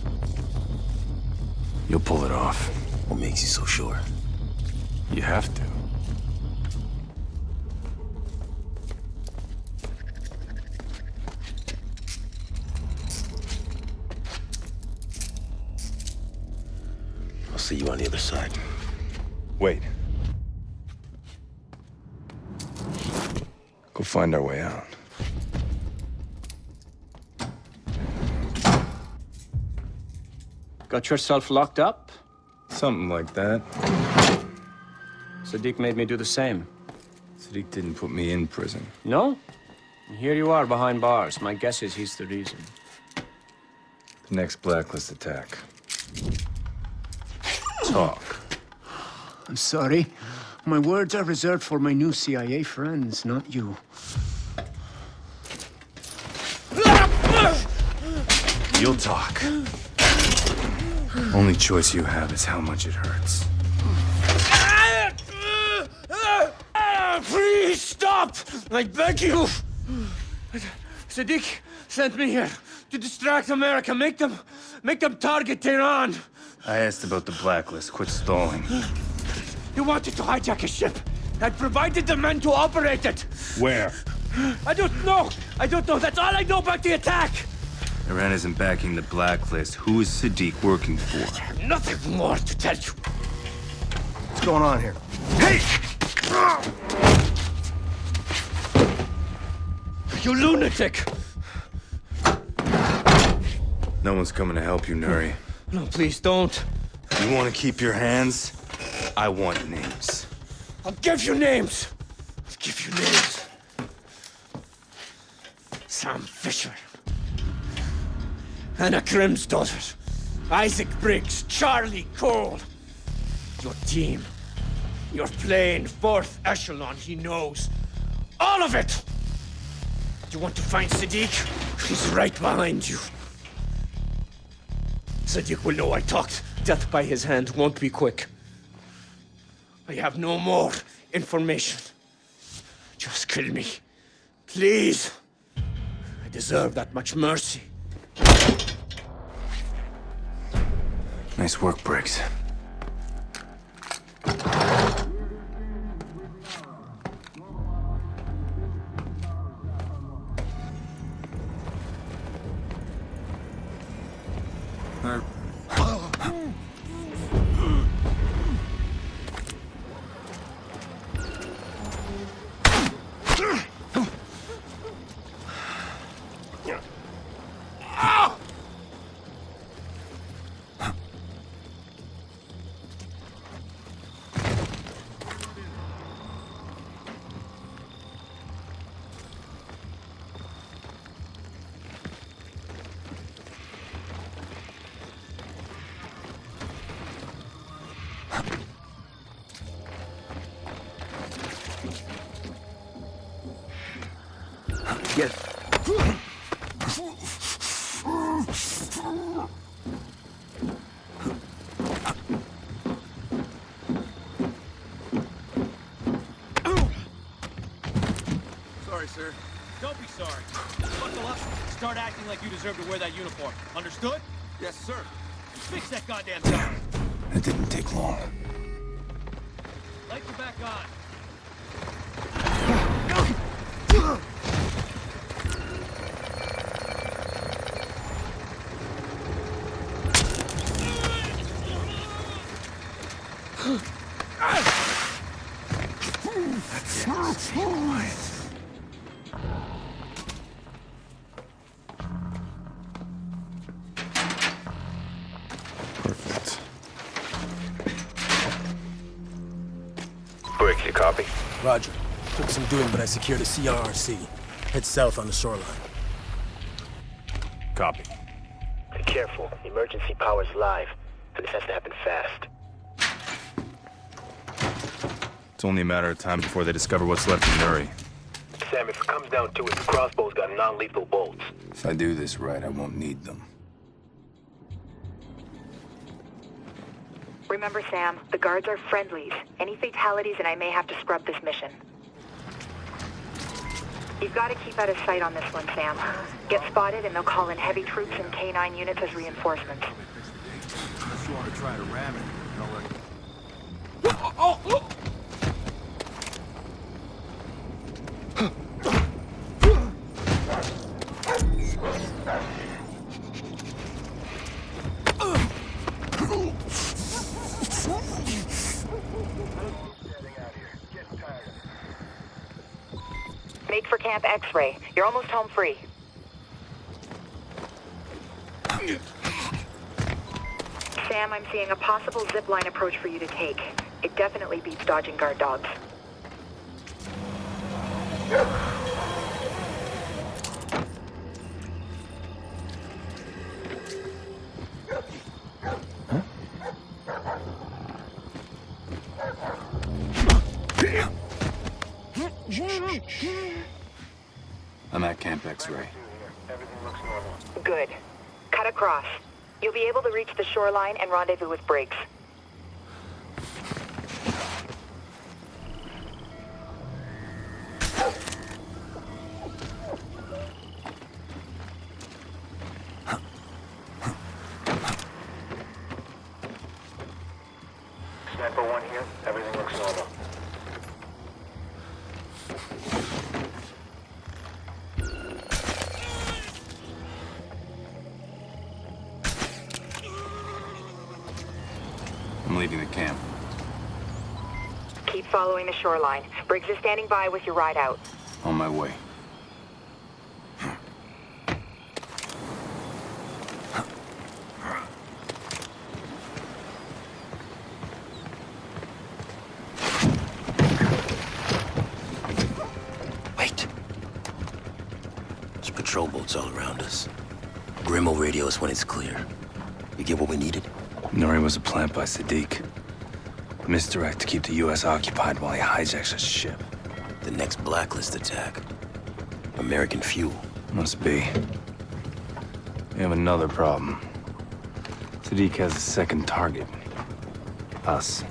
You'll pull it off. What makes you so sure? You have to. I'll see you on the other side. Wait. Go find our way out. Got yourself locked up? Something like that. Sadiq made me do the same. Sadiq didn't put me in prison. No? Here you are behind bars. My guess is he's the reason. The next Blacklist attack. Talk. I'm sorry. My words are reserved for my new CIA friends, not you. You'll talk. Only choice you have is how much it hurts. Please stop! I beg you! Sadiq sent me here to distract America. Make them target Tehran. I asked about the Blacklist. Quit stalling. You wanted to hijack a ship. I provided the men to operate it. Where? I don't know. That's all I know about the attack. Iran isn't backing the Blacklist. Who is Sadiq working for? Nothing more to tell you. What's going on here? Hey! You lunatic! No one's coming to help you, Nuri. No, please don't. You want to keep your hands? I want names. I'll give you names. Sam Fisher. Anna Grimm's daughter. Isaac Briggs. Charlie Cole. Your team. Your plane. 4th echelon. He knows. All of it! You want to find Sadiq? He's right behind you. Sadiq will know I talked. Death by his hand won't be quick. I have no more information. Just kill me. Please. I deserve that much mercy. Nice work, Briggs. Yes. Sorry, sir. Don't be sorry. Buckle up and start acting like you deserve to wear that uniform. Understood? Yes, sir. Fix that goddamn job. It didn't take long. Lights are back on. Perfect. Briggs, you copy? Roger. Took some doing, but I secured a CRRC. Head south on the shoreline. Copy. Be careful. Emergency power's live. This has to happen fast. It's only a matter of time before they discover what's left of Nuri. Sam, if it comes down to it, the crossbow's got non-lethal bolts. If I do this right, I won't need them. Remember, Sam, the guards are friendlies. Any fatalities and I may have to scrub this mission. You've got to keep out of sight on this one, Sam. Get spotted and they'll call in heavy troops and K9 units as reinforcements. Unless you want to try to ram it. No record. Make for Camp X-Ray. You're almost home free. Sam, I'm seeing a possible zipline approach for you to take. It definitely beats dodging guard dogs. I'm at Camp X-Ray. Good. Cut across. You'll be able to reach the shoreline and rendezvous with Briggs. Sniper 1 here. Everything looks normal. I'm leaving the camp. Keep following the shoreline. Briggs is standing by with your ride out. On my way. Wait. There's patrol boats all around us. Grim will radio us when it's clear. You get what we needed? Nori was a plant by Sadiq. Misdirect to keep the U.S. occupied while he hijacks a ship. The next Blacklist attack. American fuel. Must be. We have another problem. Sadiq has a second target. Us.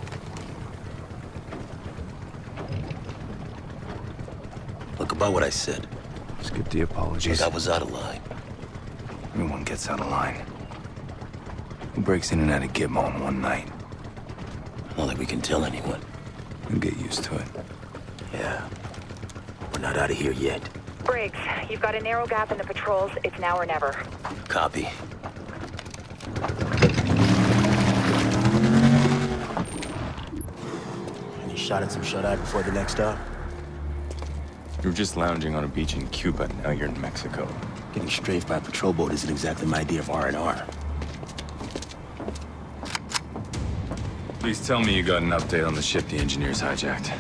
Look, about what I said. Skip the apologies. Look, I was out of line. Everyone gets out of line. Who breaks in and out of Gitmo in one night? Not like we can tell anyone. We'll get used to it. Yeah. We're not out of here yet. Briggs, you've got a narrow gap in the patrols. It's now or never. Copy. Any shot at some shut-eye before the next stop? You were just lounging on a beach in Cuba, now you're in Mexico. Getting strafed by a patrol boat isn't exactly my idea of R&R. Please tell me you got an update on the ship the engineers hijacked.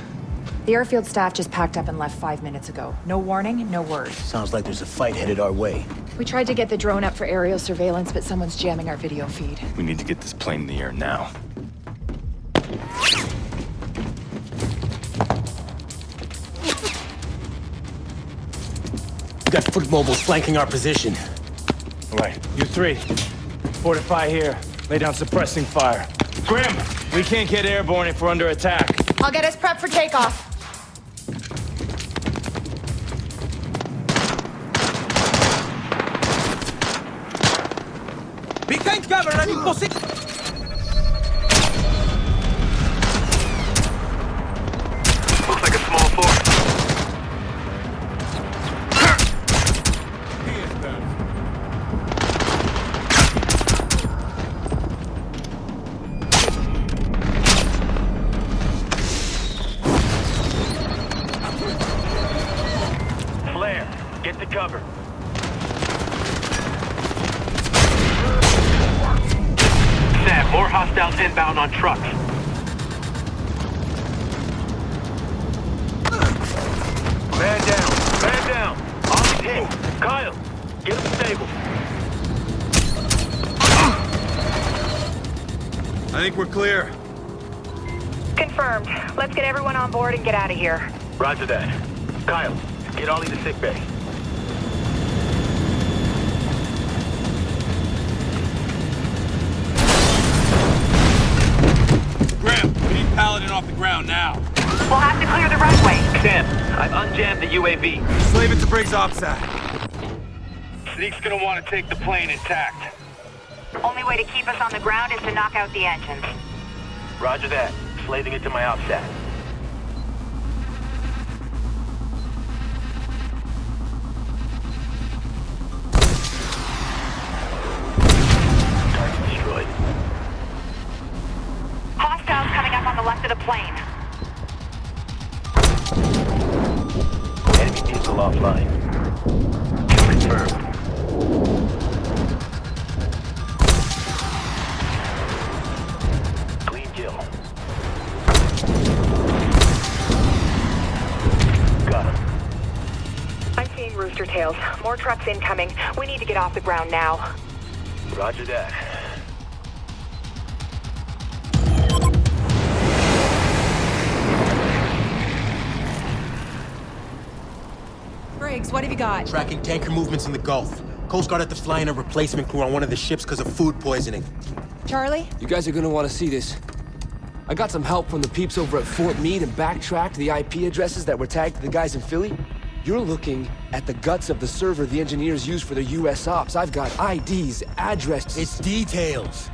The airfield staff just packed up and left 5 minutes ago. No warning, no word. Sounds like there's a fight headed our way. We tried to get the drone up for aerial surveillance, but someone's jamming our video feed. We need to get this plane in the air now. We got foot mobiles flanking our position. All right, you three. Fortify here. Lay down suppressing fire. Grim, we can't get airborne if we're under attack. I'll get us prepped for takeoff. Behind cover and in position. Looks like a small force. Flare, get to cover. Sam, more hostiles inbound on trucks. Man down, man down. Ollie's hit. Kyle, get him stable. I think we're clear. Confirmed. Let's get everyone on board and get out of here. Roger that. Kyle, get Ollie to sick bay. Graham, we need Paladin off the ground now. We'll have to clear the runway. Sam, I've unjammed the UAV. Slave it to Briggs OPSAT. Sneak's gonna want to take the plane intact. Only way to keep us on the ground is to knock out the engines. Roger that. Slaving it to my offset. Target destroyed. Hostiles coming up on the left of the plane. Enemy vehicle offline. Kill confirmed. Clean kill. Got him. I'm seeing rooster tails. More trucks incoming. We need to get off the ground now. Roger that. Briggs, what have you got? Tracking tanker movements in the Gulf. Coast Guard had to fly in a replacement crew on one of the ships because of food poisoning. Charlie? You guys are gonna want to see this. I got some help from the peeps over at Fort Meade and backtracked the IP addresses that were tagged to the guys in Philly. You're looking at the guts of the server the engineers use for their US ops. I've got IDs, addresses. It's details.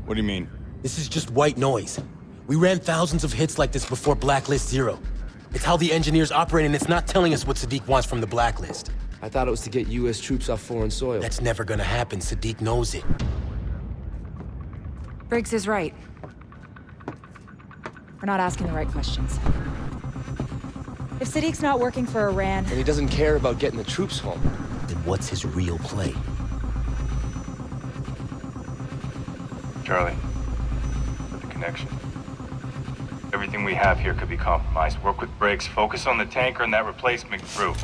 What do you mean? This is just white noise. We ran thousands of hits like this before Blacklist 0. It's how the engineers operate, and it's not telling us what Sadiq wants from the Blacklist. I thought it was to get US troops off foreign soil. That's never gonna happen. Sadiq knows it. Briggs is right. We're not asking the right questions. If Sadiq's not working for Iran... And he doesn't care about getting the troops home. Then what's his real play? Charlie, with the connection. Everything we have here could be compromised. Work with Briggs, focus on the tanker and that replacement crew.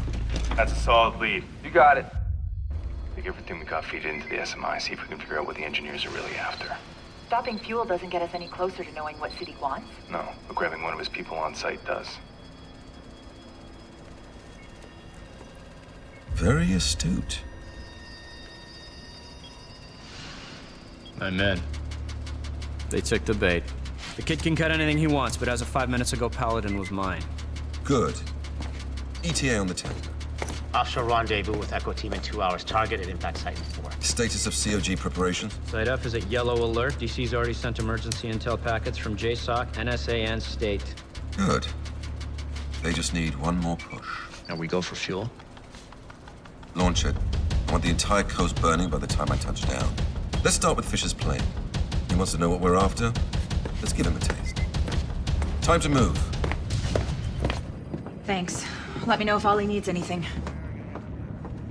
That's a solid lead. You got it. Take everything we got, feed it into the SMI, see if we can figure out what the engineers are really after. Stopping fuel doesn't get us any closer to knowing what Sadiq wants. No, but grabbing one of his people on site does. Very astute. My men. They took the bait. The kid can cut anything he wants, but as of 5 minutes ago, Paladin was mine. Good. ETA on the tanker. Offshore rendezvous with Echo Team in 2 hours. Target at impact site in 4. Status of COG preparations? Site F is at yellow alert. DC's already sent emergency intel packets from JSOC, NSA, and State. Good. They just need one more push. And we go for fuel? Launch it. I want the entire coast burning by the time I touch down. Let's start with Fisher's plane. He wants to know what we're after. Let's give him a taste. Time to move. Thanks. Let me know if Ollie needs anything.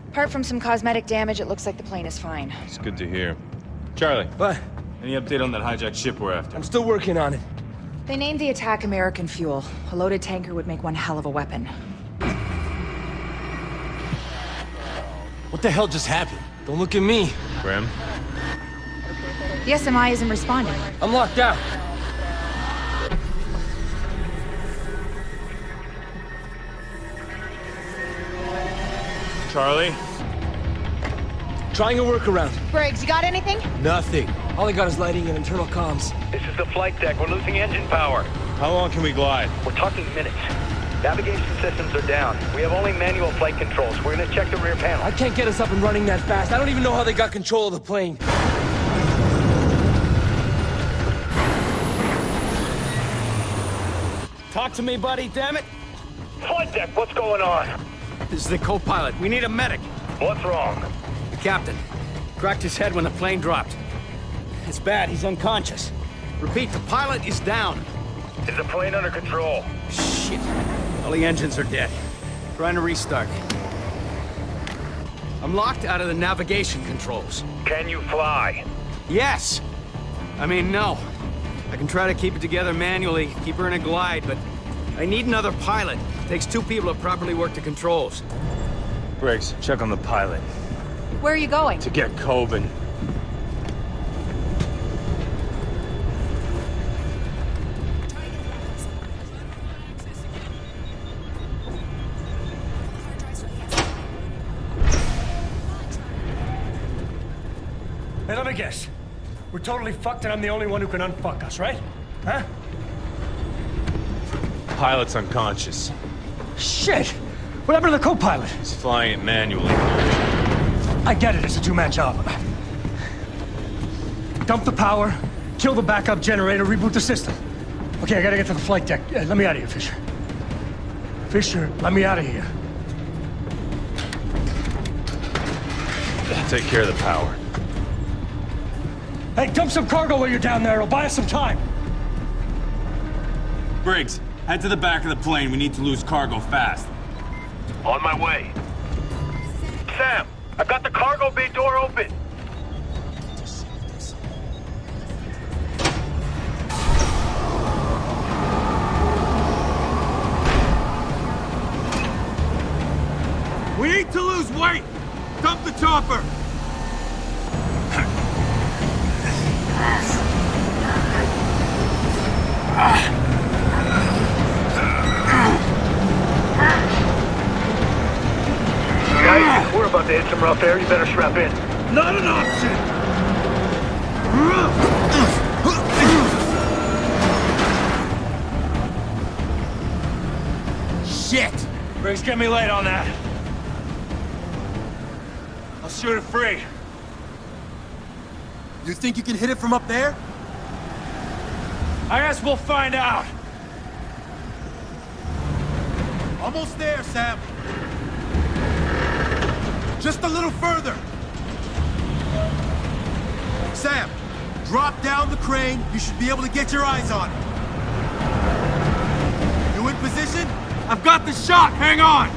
Apart from some cosmetic damage, it looks like the plane is fine. It's good to hear. Charlie. What? Any update on that hijacked ship we're after? I'm still working on it. They named the attack American fuel. A loaded tanker would make one hell of a weapon. What the hell just happened? Don't look at me. Graham? The SMI isn't responding. I'm locked out. Charlie? Trying a workaround. Briggs, you got anything? Nothing. All I got is lighting and internal comms. This is the flight deck. We're losing engine power. How long can we glide? We're talking minutes. Navigation systems are down. We have only manual flight controls. We're gonna check the rear panel. I can't get us up and running that fast. I don't even know how they got control of the plane. Talk to me, buddy, damn it. Flight deck, what's going on? This is the co-pilot. We need a medic. What's wrong? The captain. Cracked his head when the plane dropped. It's bad, he's unconscious. Repeat, the pilot is down. Is the plane under control? Shit. All the engines are dead. Trying to restart. I'm locked out of the navigation controls. Can you fly? Yes! I mean, no. I can try to keep it together manually, keep her in a glide, but I need another pilot. It takes 2 people to properly work the controls. Briggs, check on the pilot. Where are you going? To get Coben. Hey, let me guess. We're totally fucked and I'm the only one who can unfuck us, right? Huh? Pilot's unconscious. Shit! What happened to the co-pilot? He's flying it manually. I get it, it's a 2-man job. Dump the power, Kill the backup generator, reboot the system. Okay, I gotta get to the flight deck. Let me out of here, Fisher. Fisher, let me out of here. Take care of the power. Hey, dump some cargo while you're down there. It'll buy us some time. Briggs, head to the back of the plane. We need to lose cargo fast. On my way. Sam, I've got the cargo bay door open. We need to lose weight! Dump the chopper! Guys, we're about to hit some rough air. You better strap in. Not an option! Shit! Briggs, get me late on that. I'll shoot it free. You think you can hit it from up there? I guess we'll find out. Almost there, Sam. Just a little further. Sam, drop down the crane. You should be able to get your eyes on it. You in position? I've got the shot! Hang on!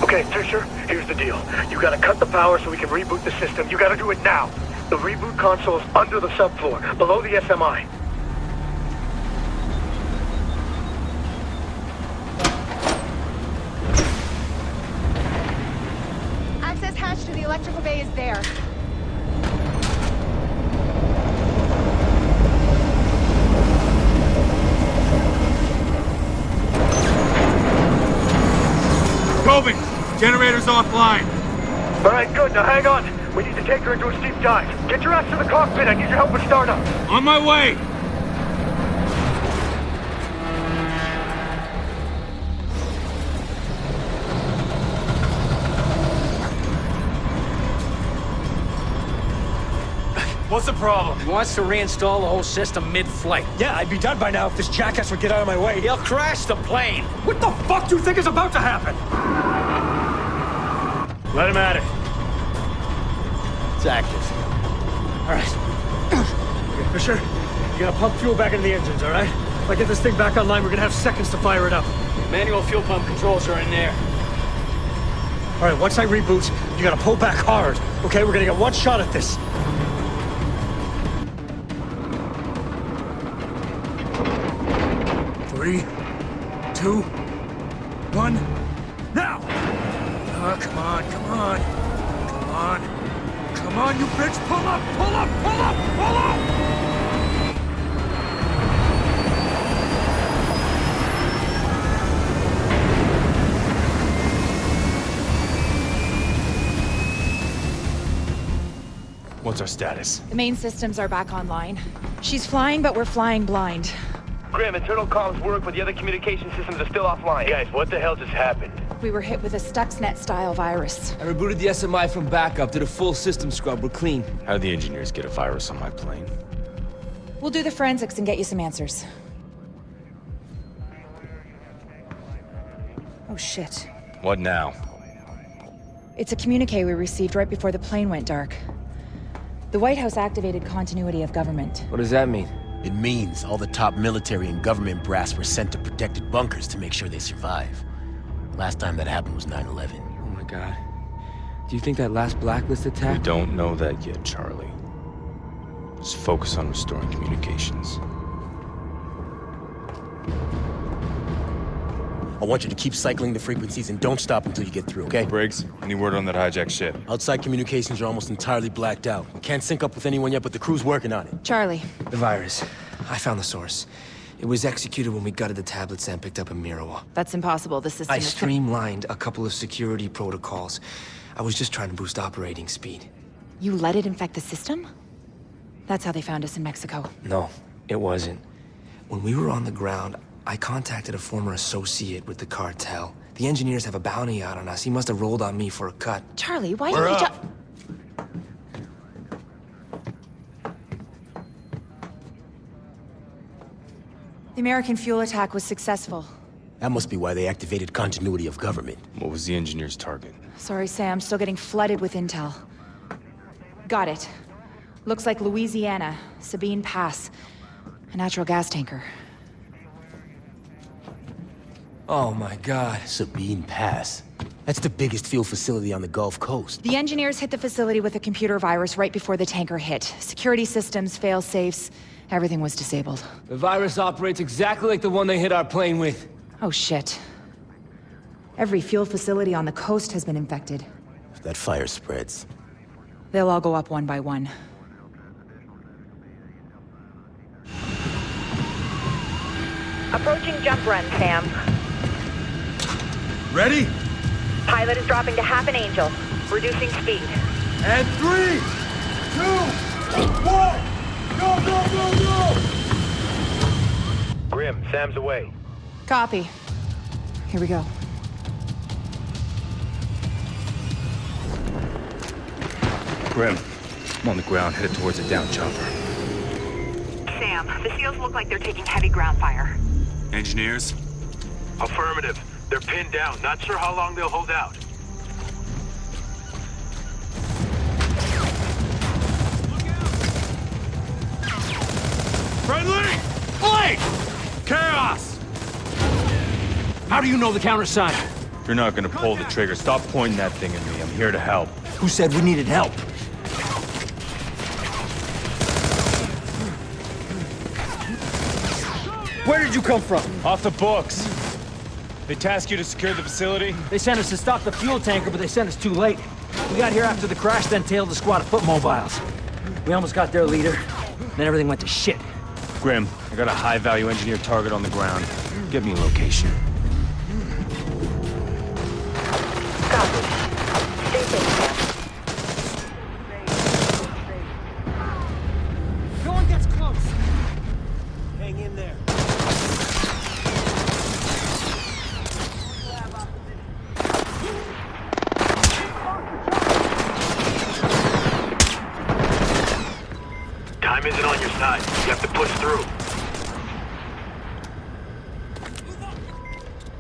Okay, Fisher, here's the deal. You gotta cut the power so we can reboot the system. You gotta do it now. The reboot console is under the subfloor, below the SMI. Access hatch to the electrical bay is there. Coben, generator's offline. All right, good. Now hang on. We need to take her into a steep dive. Get your ass to the cockpit. I need your help with startup. On my way! What's the problem? He wants to reinstall the whole system mid-flight. Yeah, I'd be done by now if this jackass would get out of my way. He'll crash the plane. What the fuck do you think is about to happen? Let him at it. It's active. All right. Okay, Fisher, you gotta pump fuel back into the engines, all right? If I get this thing back online, we're gonna have seconds to fire it up. Manual fuel pump controls are in there. All right, once I reboot, you gotta pull back hard. Okay, we're gonna get one shot at this. Three, two, one, now! Come on, come on. Come on. Come on, you bitch! Pull up, pull up, pull up, pull up! What's our status? The main systems are back online. She's flying, but we're flying blind. Grim, internal comms work, but the other communication systems are still offline. Guys, what the hell just happened? We were hit with a Stuxnet-style virus. I rebooted the SMI from backup, did a full system scrub. We're clean. How'd the engineers get a virus on my plane? We'll do the forensics and get you some answers. Oh, shit. What now? It's a communique we received right before the plane went dark. The White House activated continuity of government. What does that mean? It means all the top military and government brass were sent to protected bunkers to make sure they survive. Last time that happened was 9/11. Oh my god. Do you think that last Blacklist attack? We don't know that yet, Charlie. Just focus on restoring communications. I want you to keep cycling the frequencies and don't stop until you get through, okay? Briggs, any word on that hijacked ship? Outside communications are almost entirely blacked out. We can't sync up with anyone yet, but the crew's working on it. Charlie. The virus. I found the source. It was executed when we gutted the tablet Sam picked up in Mirawa. That's impossible. The system I is... streamlined a couple of security protocols. I was just trying to boost operating speed. You let it infect the system? That's how they found us in Mexico. No, it wasn't. When we were on the ground, I contacted a former associate with the cartel. The engineers have a bounty out on us. He must have rolled on me for a cut. Charlie, why didn't you The American fuel attack was successful. That must be why they activated continuity of government. What was the engineer's target? Sorry, Sam. Still getting flooded with intel. Got it. Looks like Louisiana, Sabine Pass. A natural gas tanker. Oh my God. Sabine Pass. That's the biggest fuel facility on the Gulf Coast. The engineers hit the facility with a computer virus right before the tanker hit. Security systems, fail-safes, everything was disabled. The virus operates exactly like the one they hit our plane with. Oh shit. Every fuel facility on the coast has been infected. If that fire spreads, they'll all go up one by one. Approaching jump run, Sam. Ready? Pilot is dropping to half an angel. Reducing speed. And 3, 2, 1! Go, go, go, go! Grim, Sam's away. Copy. Here we go. Grim, I'm on the ground, headed towards a down chopper. Sam, the SEALs look like they're taking heavy ground fire. Engineers? Affirmative. They're pinned down. Not sure how long they'll hold out. Friendly! Blade! Chaos! How do you know the countersign? If you're not gonna pull the trigger, stop pointing that thing at me. I'm here to help. Who said we needed help? Where did you come from? Off the books. They tasked you to secure the facility? They sent us to stop the fuel tanker, but they sent us too late. We got here after the crash, then tailed a squad of foot mobiles. We almost got their leader, then everything went to shit. Grim, I got a high-value engineer target on the ground. Get me a location. Copy. Stay safe, Sam. No one gets close. Hang in there. Time isn't on your side. You have to push through.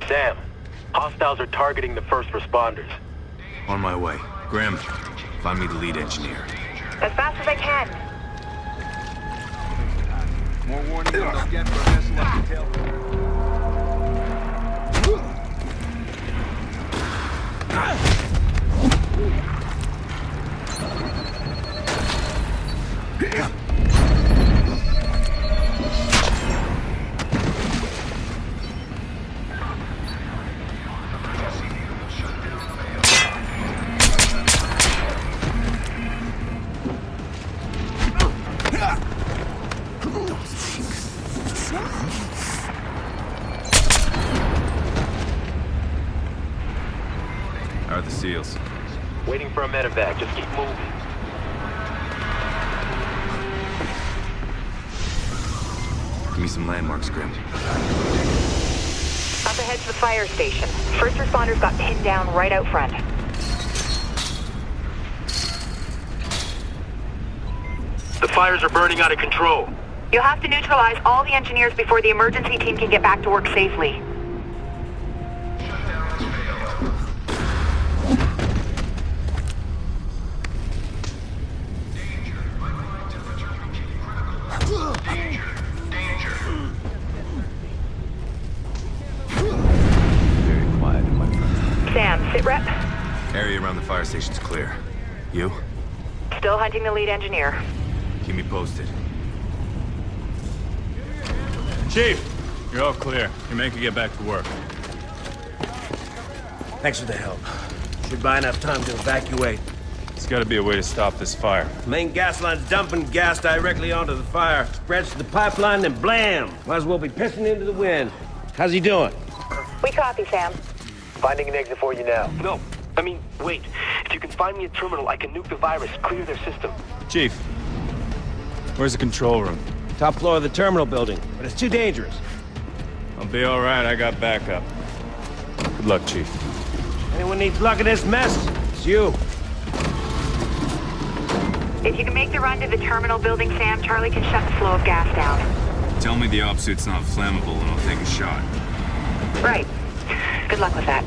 Sam, hostiles are targeting the first responders. On my way. Grim, find me the lead engineer. As fast as I can. More warning than they'll get for a mess left to tail. How are the SEALs? Waiting for a medevac. Just keep moving. Give me some landmarks, Grim. Up ahead's the fire station. First responders got pinned down right out front. The fires are burning out of control. You'll have to neutralize all the engineers before the emergency team can get back to work safely. Very quiet, my friend. Sam, sitrep. Area around the fire station's clear. You? Still hunting the lead engineer. Keep me posted. Chief, you're all clear. Your men can get back to work. Thanks for the help. Should buy enough time to evacuate. There's gotta be a way to stop this fire. Main gas line's dumping gas directly onto the fire. Spreads to the pipeline, then blam! Might as well be pissing into the wind. How's he doing? We copy, Sam. Finding an exit for you now. No. I mean, wait. If you can find me a terminal, I can nuke the virus, clear their system. Chief, Where's the control room? Top floor of the terminal building, but it's too dangerous. I'll be all right. I got backup. Good luck, Chief. Anyone needs luck in this mess, it's you. If you can make the run to the terminal building, Sam, Charlie can shut the flow of gas down. Tell me the op suit's not flammable and I'll take a shot. Right. Good luck with that.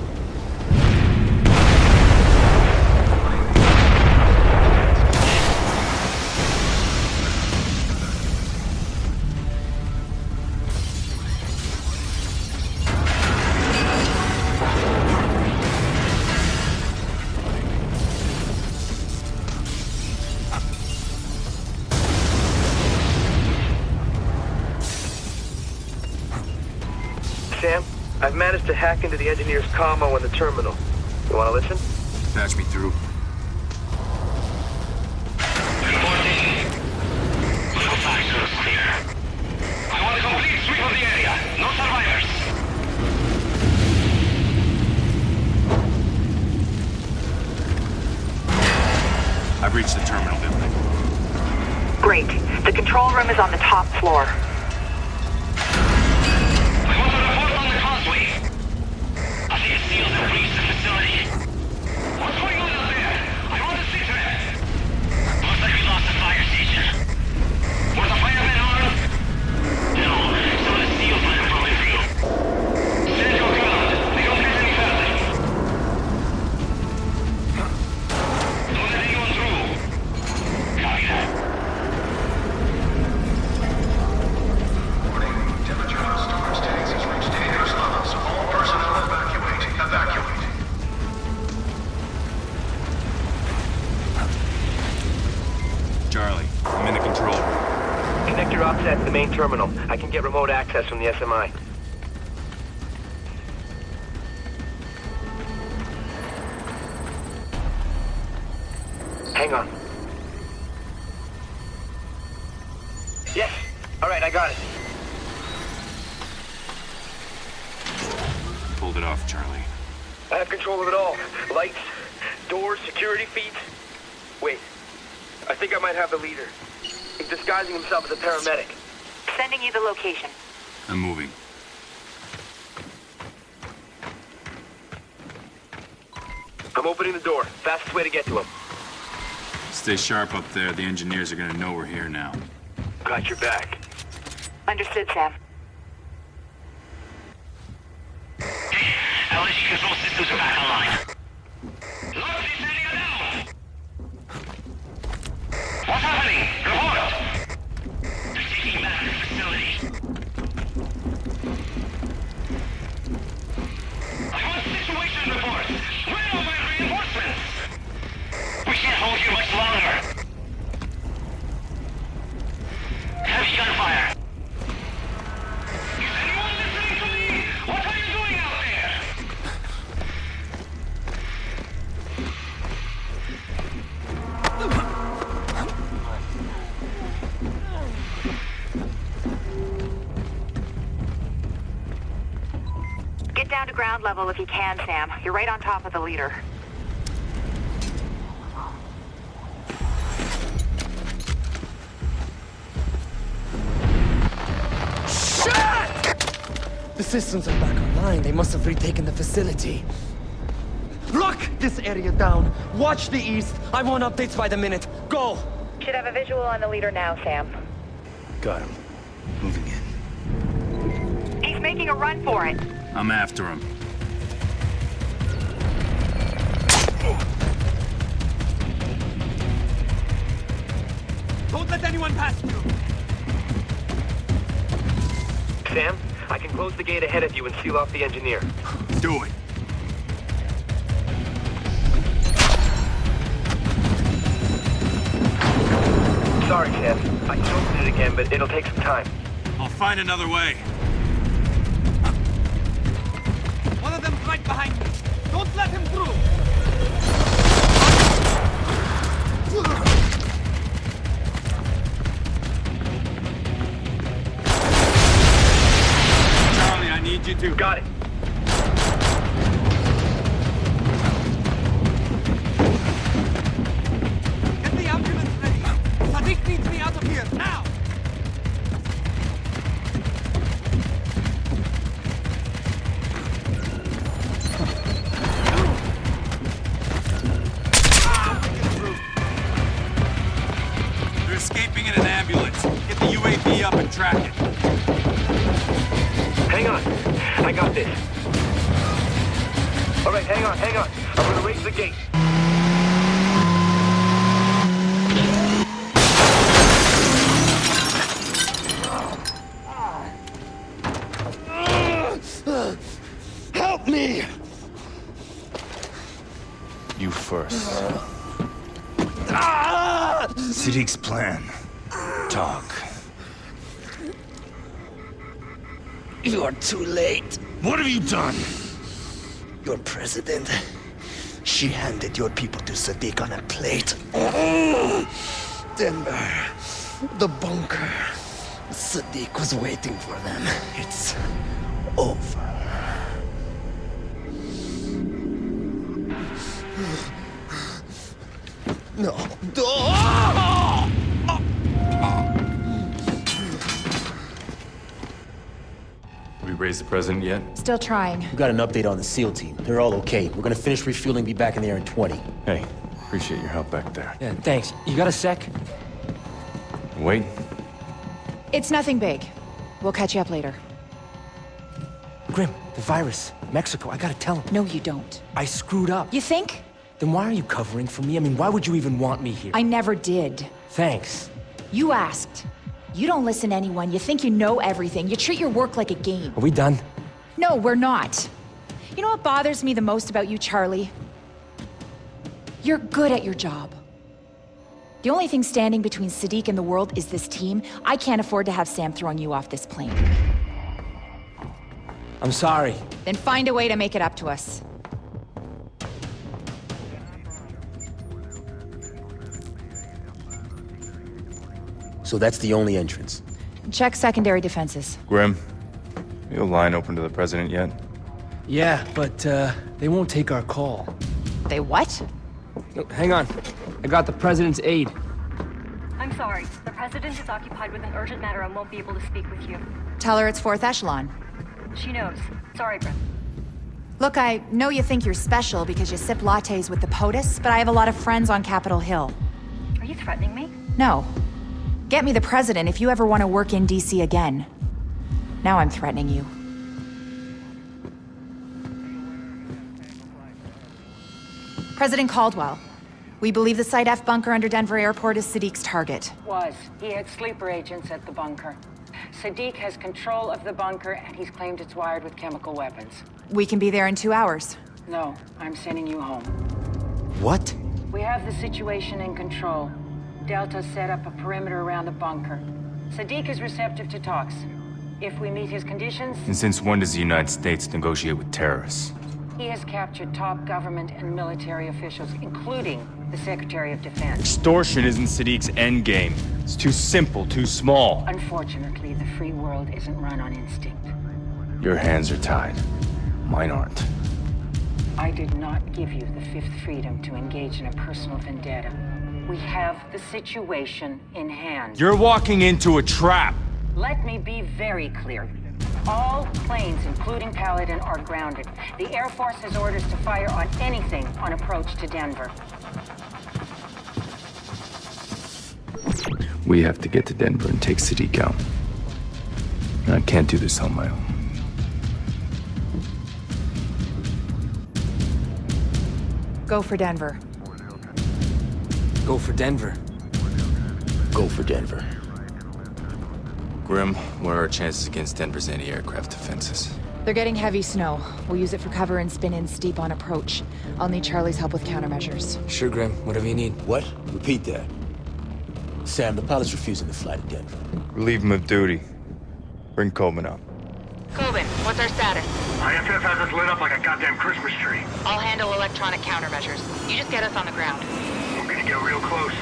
Sam, I've managed to hack into the engineer's commo in the terminal. You want to listen? Patch me through. I want a complete sweep of the area. No survivors. I've reached the terminal building. Great. The control room is on the top floor. I think it's sealed and breached the facility. What's going on out there? I want to see to it. Looks like we lost the fire station. Were the firemen armed? No, some of the steel might have broken through. Stand your ground. We don't get any further. Don't let anyone through. Copy that. Temperature on storage tanks has reached dangerous levels. All personnel evacuate. Evacuate. Charlie, I'm in the control room. Connect your offset to the main terminal. I can get remote access from the SMI. Hang on. Yes. All right, I got it. Pulled it off, Charlie. I have control of it all. Lights, doors, security feeds. Wait. I think I might have the leader. He's disguising himself as a paramedic. Sending you the location. I'm moving. I'm opening the door. Fastest way to get to him. Stay sharp up there. The engineers are gonna know we're here now. Got your back. Understood, Sam. LNG control systems are back online. Look, this area down! What's happening? Report! They're taking back the facility. I want situation reports. Where are my reinforcements? We can't hold here much longer. Heavy gunfire. Is anyone listening to me? What are you doing out there? Get down to ground level if you can, Sam. You're right on top of the leader. The systems are back online. They must have retaken the facility. Lock this area down. Watch the east. I want updates by the minute. Go! Should have a visual on the leader now, Sam. Got him. Moving in. He's making a run for it. I'm after him. Don't let anyone pass through. Sam, I can close the gate ahead of you and seal off the engineer. Do it. Sorry, Sam. I can open it again, but it'll take some time. I'll find another way. One of them's right behind me. Don't let him through. Charlie, I need you to... Got it. Get the ambulance ready. Sadiq needs me out of here, now! tracking. Hang on. I got this. All right, hang on. I'm gonna raise the gate. Help me! You first. Siddiq's plan. Talk. You are too late. What have you done? Your president. She handed your people to Siddiq on a plate. Denver. The bunker. Siddiq was waiting for them. It's over. No. We raised the president yet? Still trying. We got an update on the SEAL team. They're all okay. We're gonna finish refueling, be back in the air in 20. Hey, appreciate your help back there. Yeah, thanks. You got a sec? Wait. It's nothing big. We'll catch you up later. Grim, the virus. Mexico, I gotta tell him. No, you don't. I screwed up. You think? Then why are you covering for me? I mean, why would you even want me here? I never did. Thanks. You asked. You don't listen to anyone. You think you know everything. You treat your work like a game. Are we done? No, we're not. You know what bothers me the most about you, Charlie? You're good at your job. The only thing standing between Siddiq and the world is this team. I can't afford to have Sam throwing you off this plane. I'm sorry. Then find a way to make it up to us. So that's the only entrance. Check secondary defenses. Grim, you a line open to the president yet? Yeah, but they won't take our call. They what? No, hang on. I got the president's aide. I'm sorry. The president is occupied with an urgent matter and won't be able to speak with you. Tell her it's 4th echelon. She knows. Sorry, Brent. Look, I know you think you're special because you sip lattes with the POTUS, but I have a lot of friends on Capitol Hill. Are you threatening me? No. Get me the president if you ever want to work in DC again. Now I'm threatening you. President Caldwell, we believe the Site F bunker under Denver Airport is Siddiq's target. Was. He had sleeper agents at the bunker. Siddiq has control of the bunker, and he's claimed it's wired with chemical weapons. We can be there in 2 hours. No, I'm sending you home. What? We have the situation in control. Delta set up a perimeter around the bunker. Siddiq is receptive to talks. If we meet his conditions... And since when does the United States negotiate with terrorists? He has captured top government and military officials, including the Secretary of Defense. Extortion isn't Siddiq's endgame. It's too simple, too small. Unfortunately, the free world isn't run on instinct. Your hands are tied. Mine aren't. I did not give you the fifth freedom to engage in a personal vendetta. We have the situation in hand. You're walking into a trap. Let me be very clear. All planes, including Paladin, are grounded. The Air Force has orders to fire on anything on approach to Denver. We have to get to Denver and take Siddiq out. I can't do this on my own. Go for Denver. Go for Denver. Go for Denver. Grim, what are our chances against Denver's anti-aircraft defenses? They're getting heavy snow. We'll use it for cover and spin in steep on approach. I'll need Charlie's help with countermeasures. Sure, Grim. Whatever you need. What? Repeat that. Sam, the pilot's refusing to fly to Denver. Relieve him of duty. Bring Coleman up. Coben, what's our status? IFF has us lit up like a goddamn Christmas tree. I'll handle electronic countermeasures. You just get us on the ground. We're gonna get real close.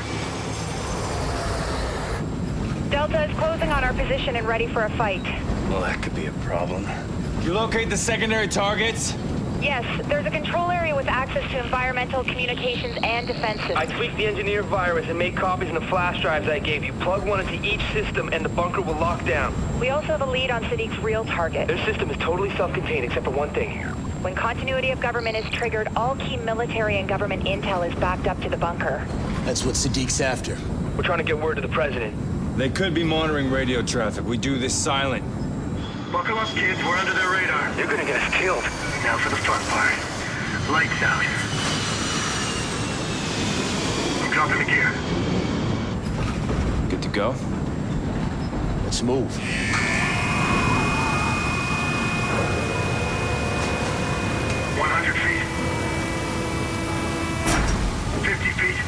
Delta is closing on our position and ready for a fight. Well, that could be a problem. You locate the secondary targets? Yes, there's a control area with access to environmental, communications, and defenses. I tweaked the engineered virus and made copies in the flash drives I gave you. Plug one into each system and the bunker will lock down. We also have a lead on Siddiq's real target. Their system is totally self-contained except for one thing here. When continuity of government is triggered, all key military and government intel is backed up to the bunker. That's what Siddiq's after. We're trying to get word to the president. They could be monitoring radio traffic. We do this silent. Buckle up, kids. We're under their radar. You're gonna get us killed. Now for the fun part. Lights out. I'm dropping the gear. Good to go? Let's move. 100 feet. 50 feet.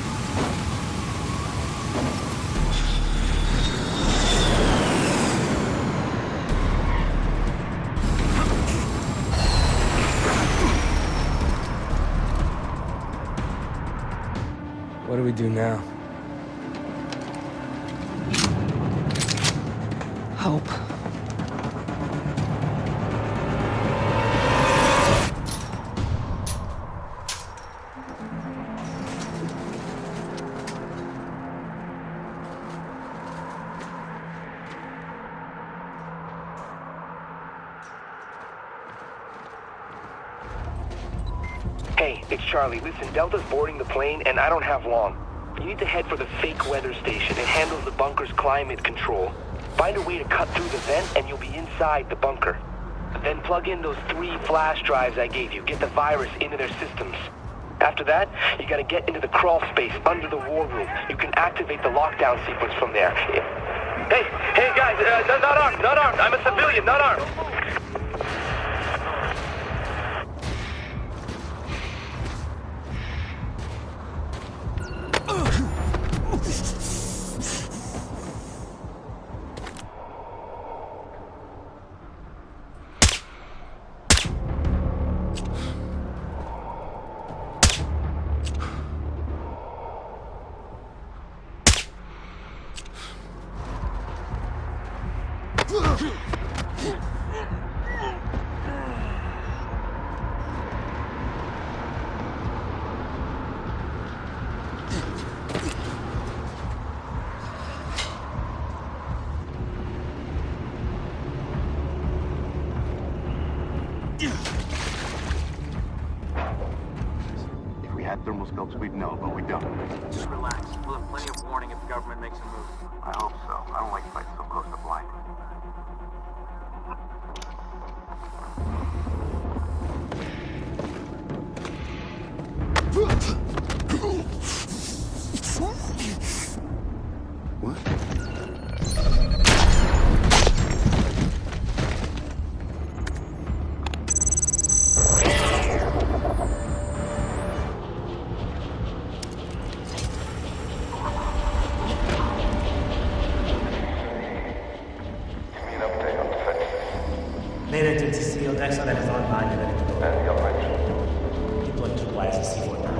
What do we do now? Hope. Hey, it's Charlie. Listen, Delta's boarding the plane, and I don't have long. You need to head for the fake weather station. It handles the bunker's climate control. Find a way to cut through the vent, and you'll be inside the bunker. Then plug in those 3 flash drives I gave you. Get the virus into their systems. After that, you gotta get into the crawl space under the war room. You can activate the lockdown sequence from there. Hey guys, not armed. I'm a civilian, not armed. If we had thermal scopes, we'd know, but we don't. Just relax. We'll have plenty of warning if the government makes a move. I hope so. I don't like fighting so close to blind. Made it to seal Dexter that is online and ready to go. And the operation? Deployed to wires to C4 now.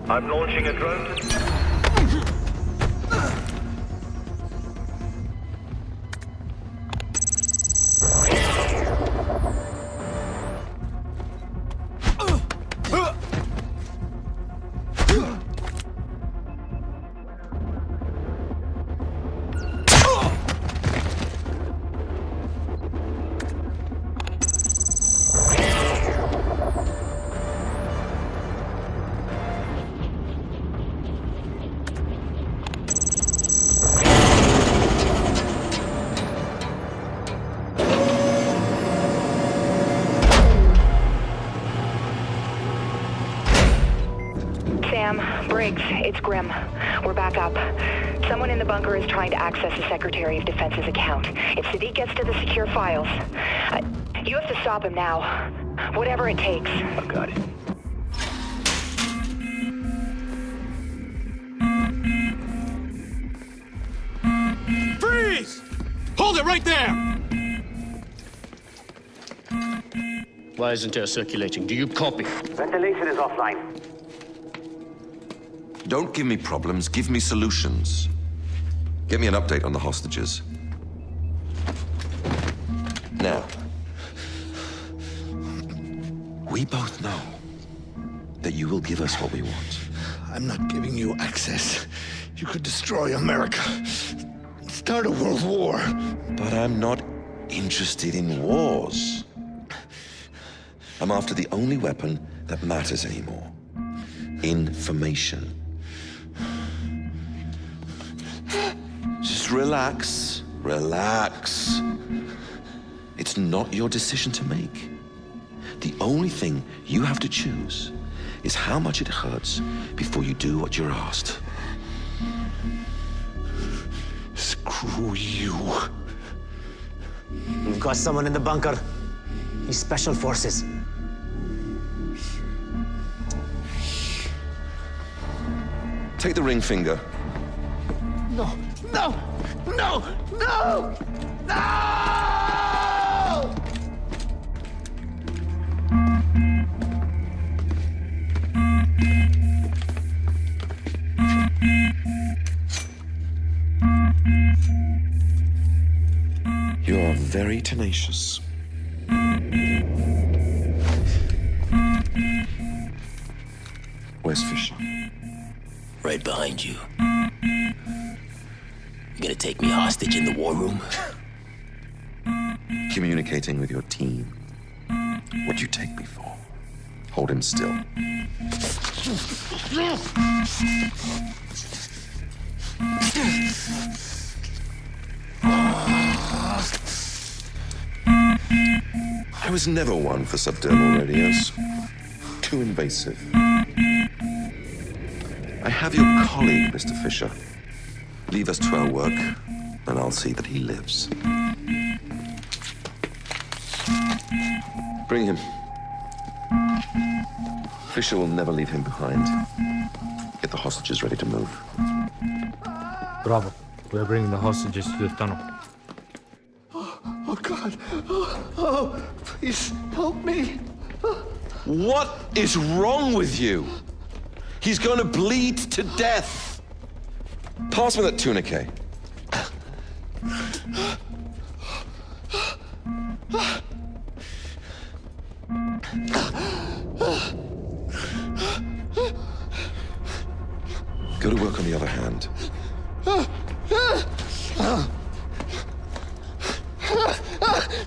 I'm launching a drone to... Briggs, it's Grim. We're back up. Someone in the bunker is trying to access the Secretary of Defense's account. If Sadiq gets to the secure files, you have to stop him now. Whatever it takes. I got it. Freeze! Hold it right there! Why isn't air circulating? Do you copy? Ventilation is offline. Don't give me problems, give me solutions. Get me an update on the hostages. Now, we both know that you will give us what we want. I'm not giving you access. You could destroy America. Start a world war. But I'm not interested in wars. I'm after the only weapon that matters anymore. Information. Just relax. Relax. It's not your decision to make. The only thing you have to choose is how much it hurts before you do what you're asked. Screw you. We've got someone in the bunker. He's Special Forces. Take the ring finger. No, no, no, no, no! You are very tenacious. Where's Fisher? Right behind you. You gonna take me hostage in the war room? Communicating with your team. What'd you take me for? Hold him still. I was never one for subdermal radios. Too invasive. I have your colleague, Mr. Fisher. Leave us to our work, and I'll see that he lives. Bring him. Fisher will never leave him behind. Get the hostages ready to move. Bravo. We're bringing the hostages to the tunnel. Oh, God. Oh, please help me. What is wrong with you? He's going to bleed to death. Pass me that tourniquet. Go to work on the other hand.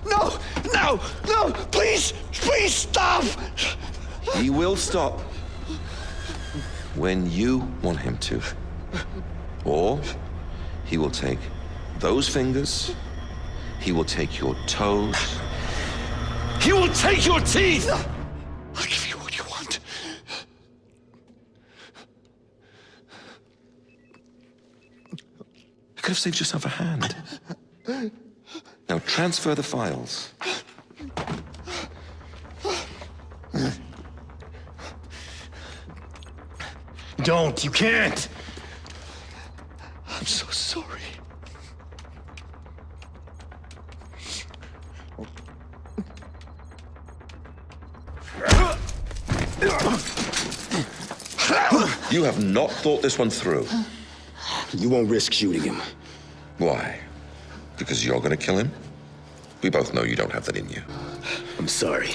No, no, no, please, please stop. He will stop when you want him to. Or he will take those fingers, he will take your toes, he will take your teeth! I'll give you what you want. You could have saved yourself a hand. Now transfer the files. Don't, you can't. I'm so sorry. You have not thought this one through. You won't risk shooting him. Why? Because you're gonna kill him? We both know you don't have that in you. I'm sorry.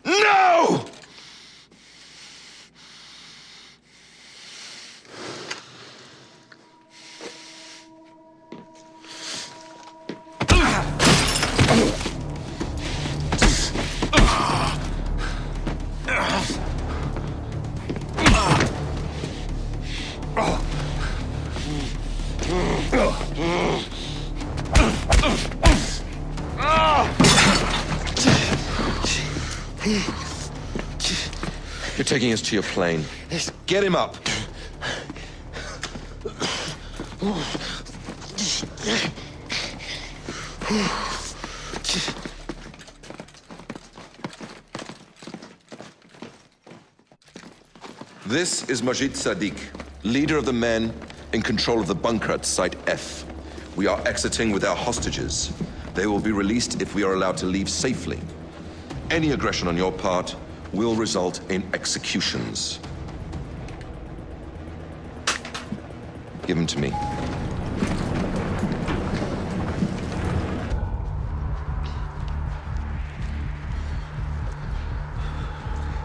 No! You're taking us to your plane. Get him up. This is Majid Sadiq, leader of the men in control of the bunker at Site F. We are exiting with our hostages. They will be released if we are allowed to leave safely. Any aggression on your part will result in executions. Give him to me.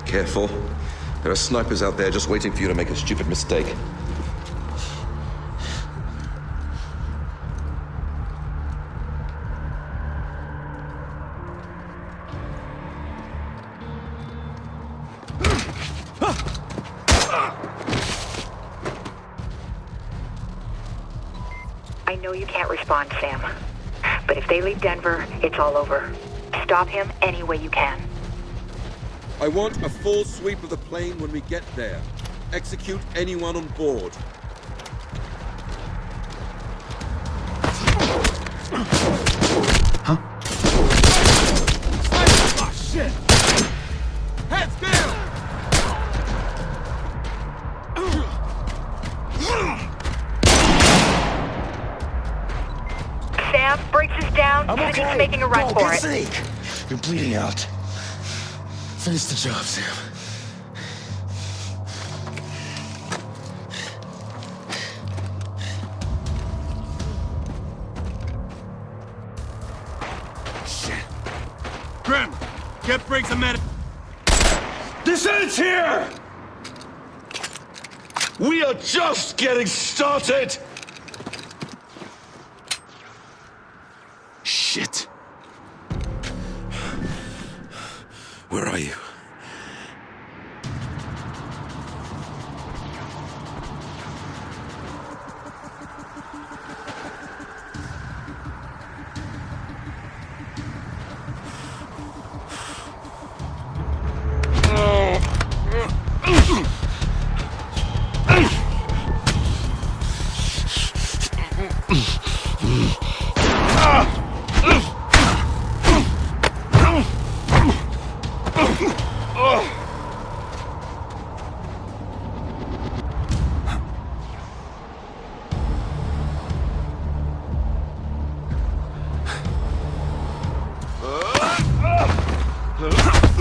Careful. There are snipers out there just waiting for you to make a stupid mistake. I know you can't respond, Sam. But if they leave Denver, it's all over. Stop him any way you can. I want a full sweep of the plane when we get there. Execute anyone on board. Huh? Oh, shit! Heads down! Sam, breaks us down. I'm okay. He's making a run for it. Sneak. You're bleeding out. Finish the job, Sam. Shit. Grim, get Briggs a medic. This ends here! We are just getting started! Shit. Where are you?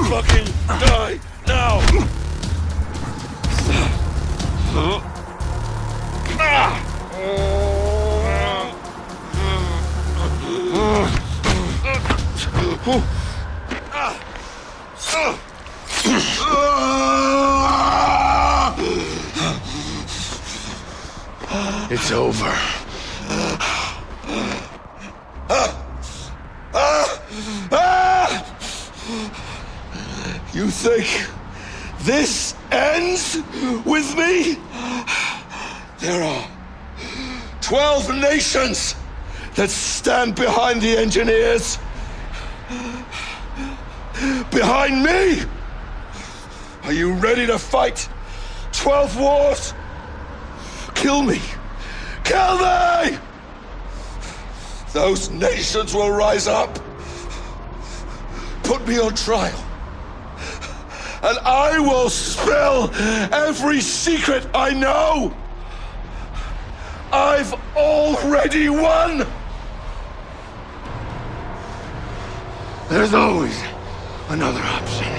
Fucking die now! It's over. You think this ends with me? There are 12 nations that stand behind the engineers. Behind me! Are you ready to fight 12 wars? Kill me! Kill me! Those nations will rise up. Put me on trial. And I will spill every secret I know. I've already won. There's always another option.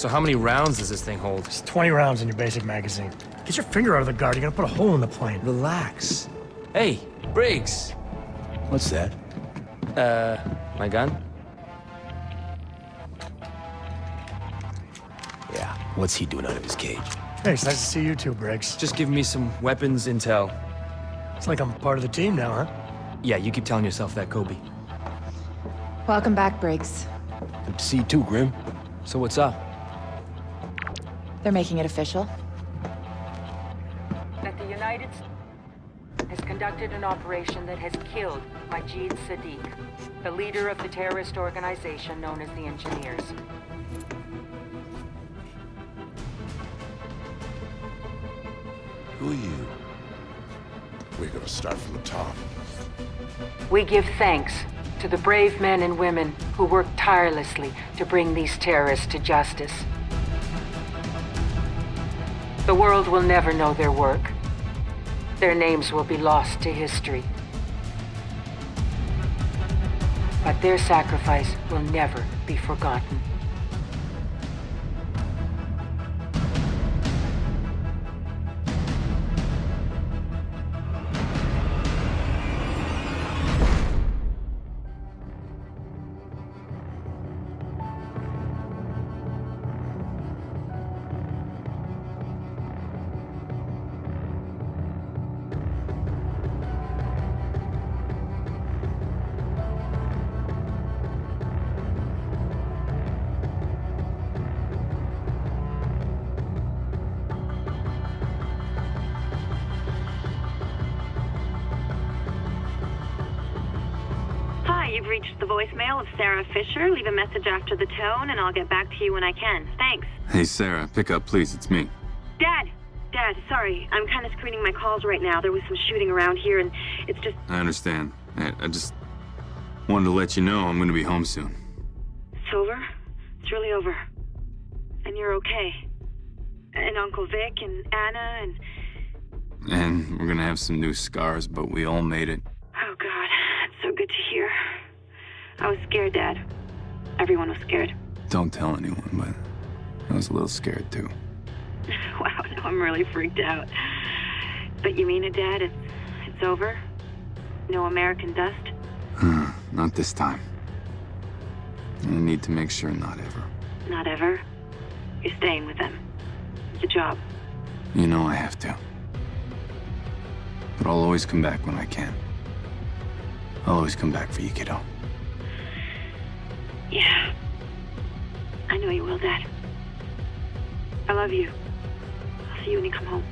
So how many rounds does this thing hold? It's 20 rounds in your basic magazine. Get your finger out of the guard, you're gonna put a hole in the plane. Relax. Hey, Briggs. What's that? My gun? Yeah, what's he doing out of his cage? Hey, it's nice to see you too, Briggs. Just give me some weapons intel. It's like I'm part of the team now, huh? Yeah, you keep telling yourself that, Kobe. Welcome back, Briggs. Good to see you too, Grim. So what's up? They're making it official. That the United States has conducted an operation that has killed Majid Sadiq, the leader of the terrorist organization known as the Engineers. Who are you? We're gonna start from the top. We give thanks to the brave men and women who work tirelessly to bring these terrorists to justice. The world will never know their work. Their names will be lost to history. But their sacrifice will never be forgotten. You've reached the voicemail of Sarah Fisher. Leave a message after the tone, and I'll get back to you when I can. Thanks. Hey, Sarah, pick up, please. It's me. Dad, sorry. I'm kind of screening my calls right now. There was some shooting around here, and it's just... I understand. I just wanted to let you know I'm gonna be home soon. It's over? It's really over. And you're okay. And Uncle Vic and Anna And we're gonna have some new scars, but we all made it. Oh, God. That's so good to hear. I was scared, Dad. Everyone was scared. Don't tell anyone, but I was a little scared, too. Wow, now I'm really freaked out. But you mean it, Dad? It's over? No American dust? Not this time. I need to make sure not ever. Not ever? You're staying with them. It's a job. You know I have to. But I'll always come back when I can. I'll always come back for you, kiddo. Yeah. I know you will, Dad. I love you. I'll see you when you come home.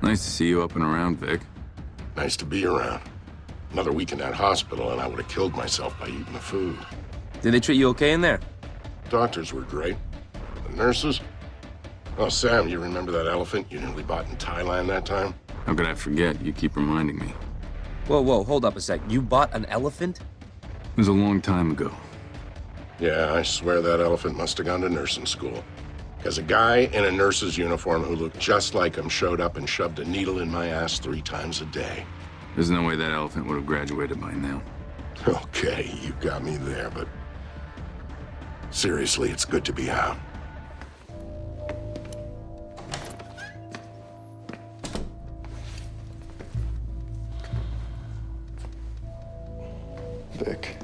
Nice to see you up and around, Vic. Nice to be around. Another week in that hospital and I would have killed myself by eating the food. Did they treat you okay in there? Doctors were great. The nurses? Oh, Sam, you remember that elephant you nearly bought in Thailand that time? How could I forget? You keep reminding me. Whoa, hold up a sec. You bought an elephant? It was a long time ago. Yeah, I swear that elephant must have gone to nursing school. Because a guy in a nurse's uniform who looked just like him showed up and shoved a needle in my ass 3 times a day. There's no way that elephant would have graduated by now. Okay, you got me there, but seriously, it's good to be out. Vic.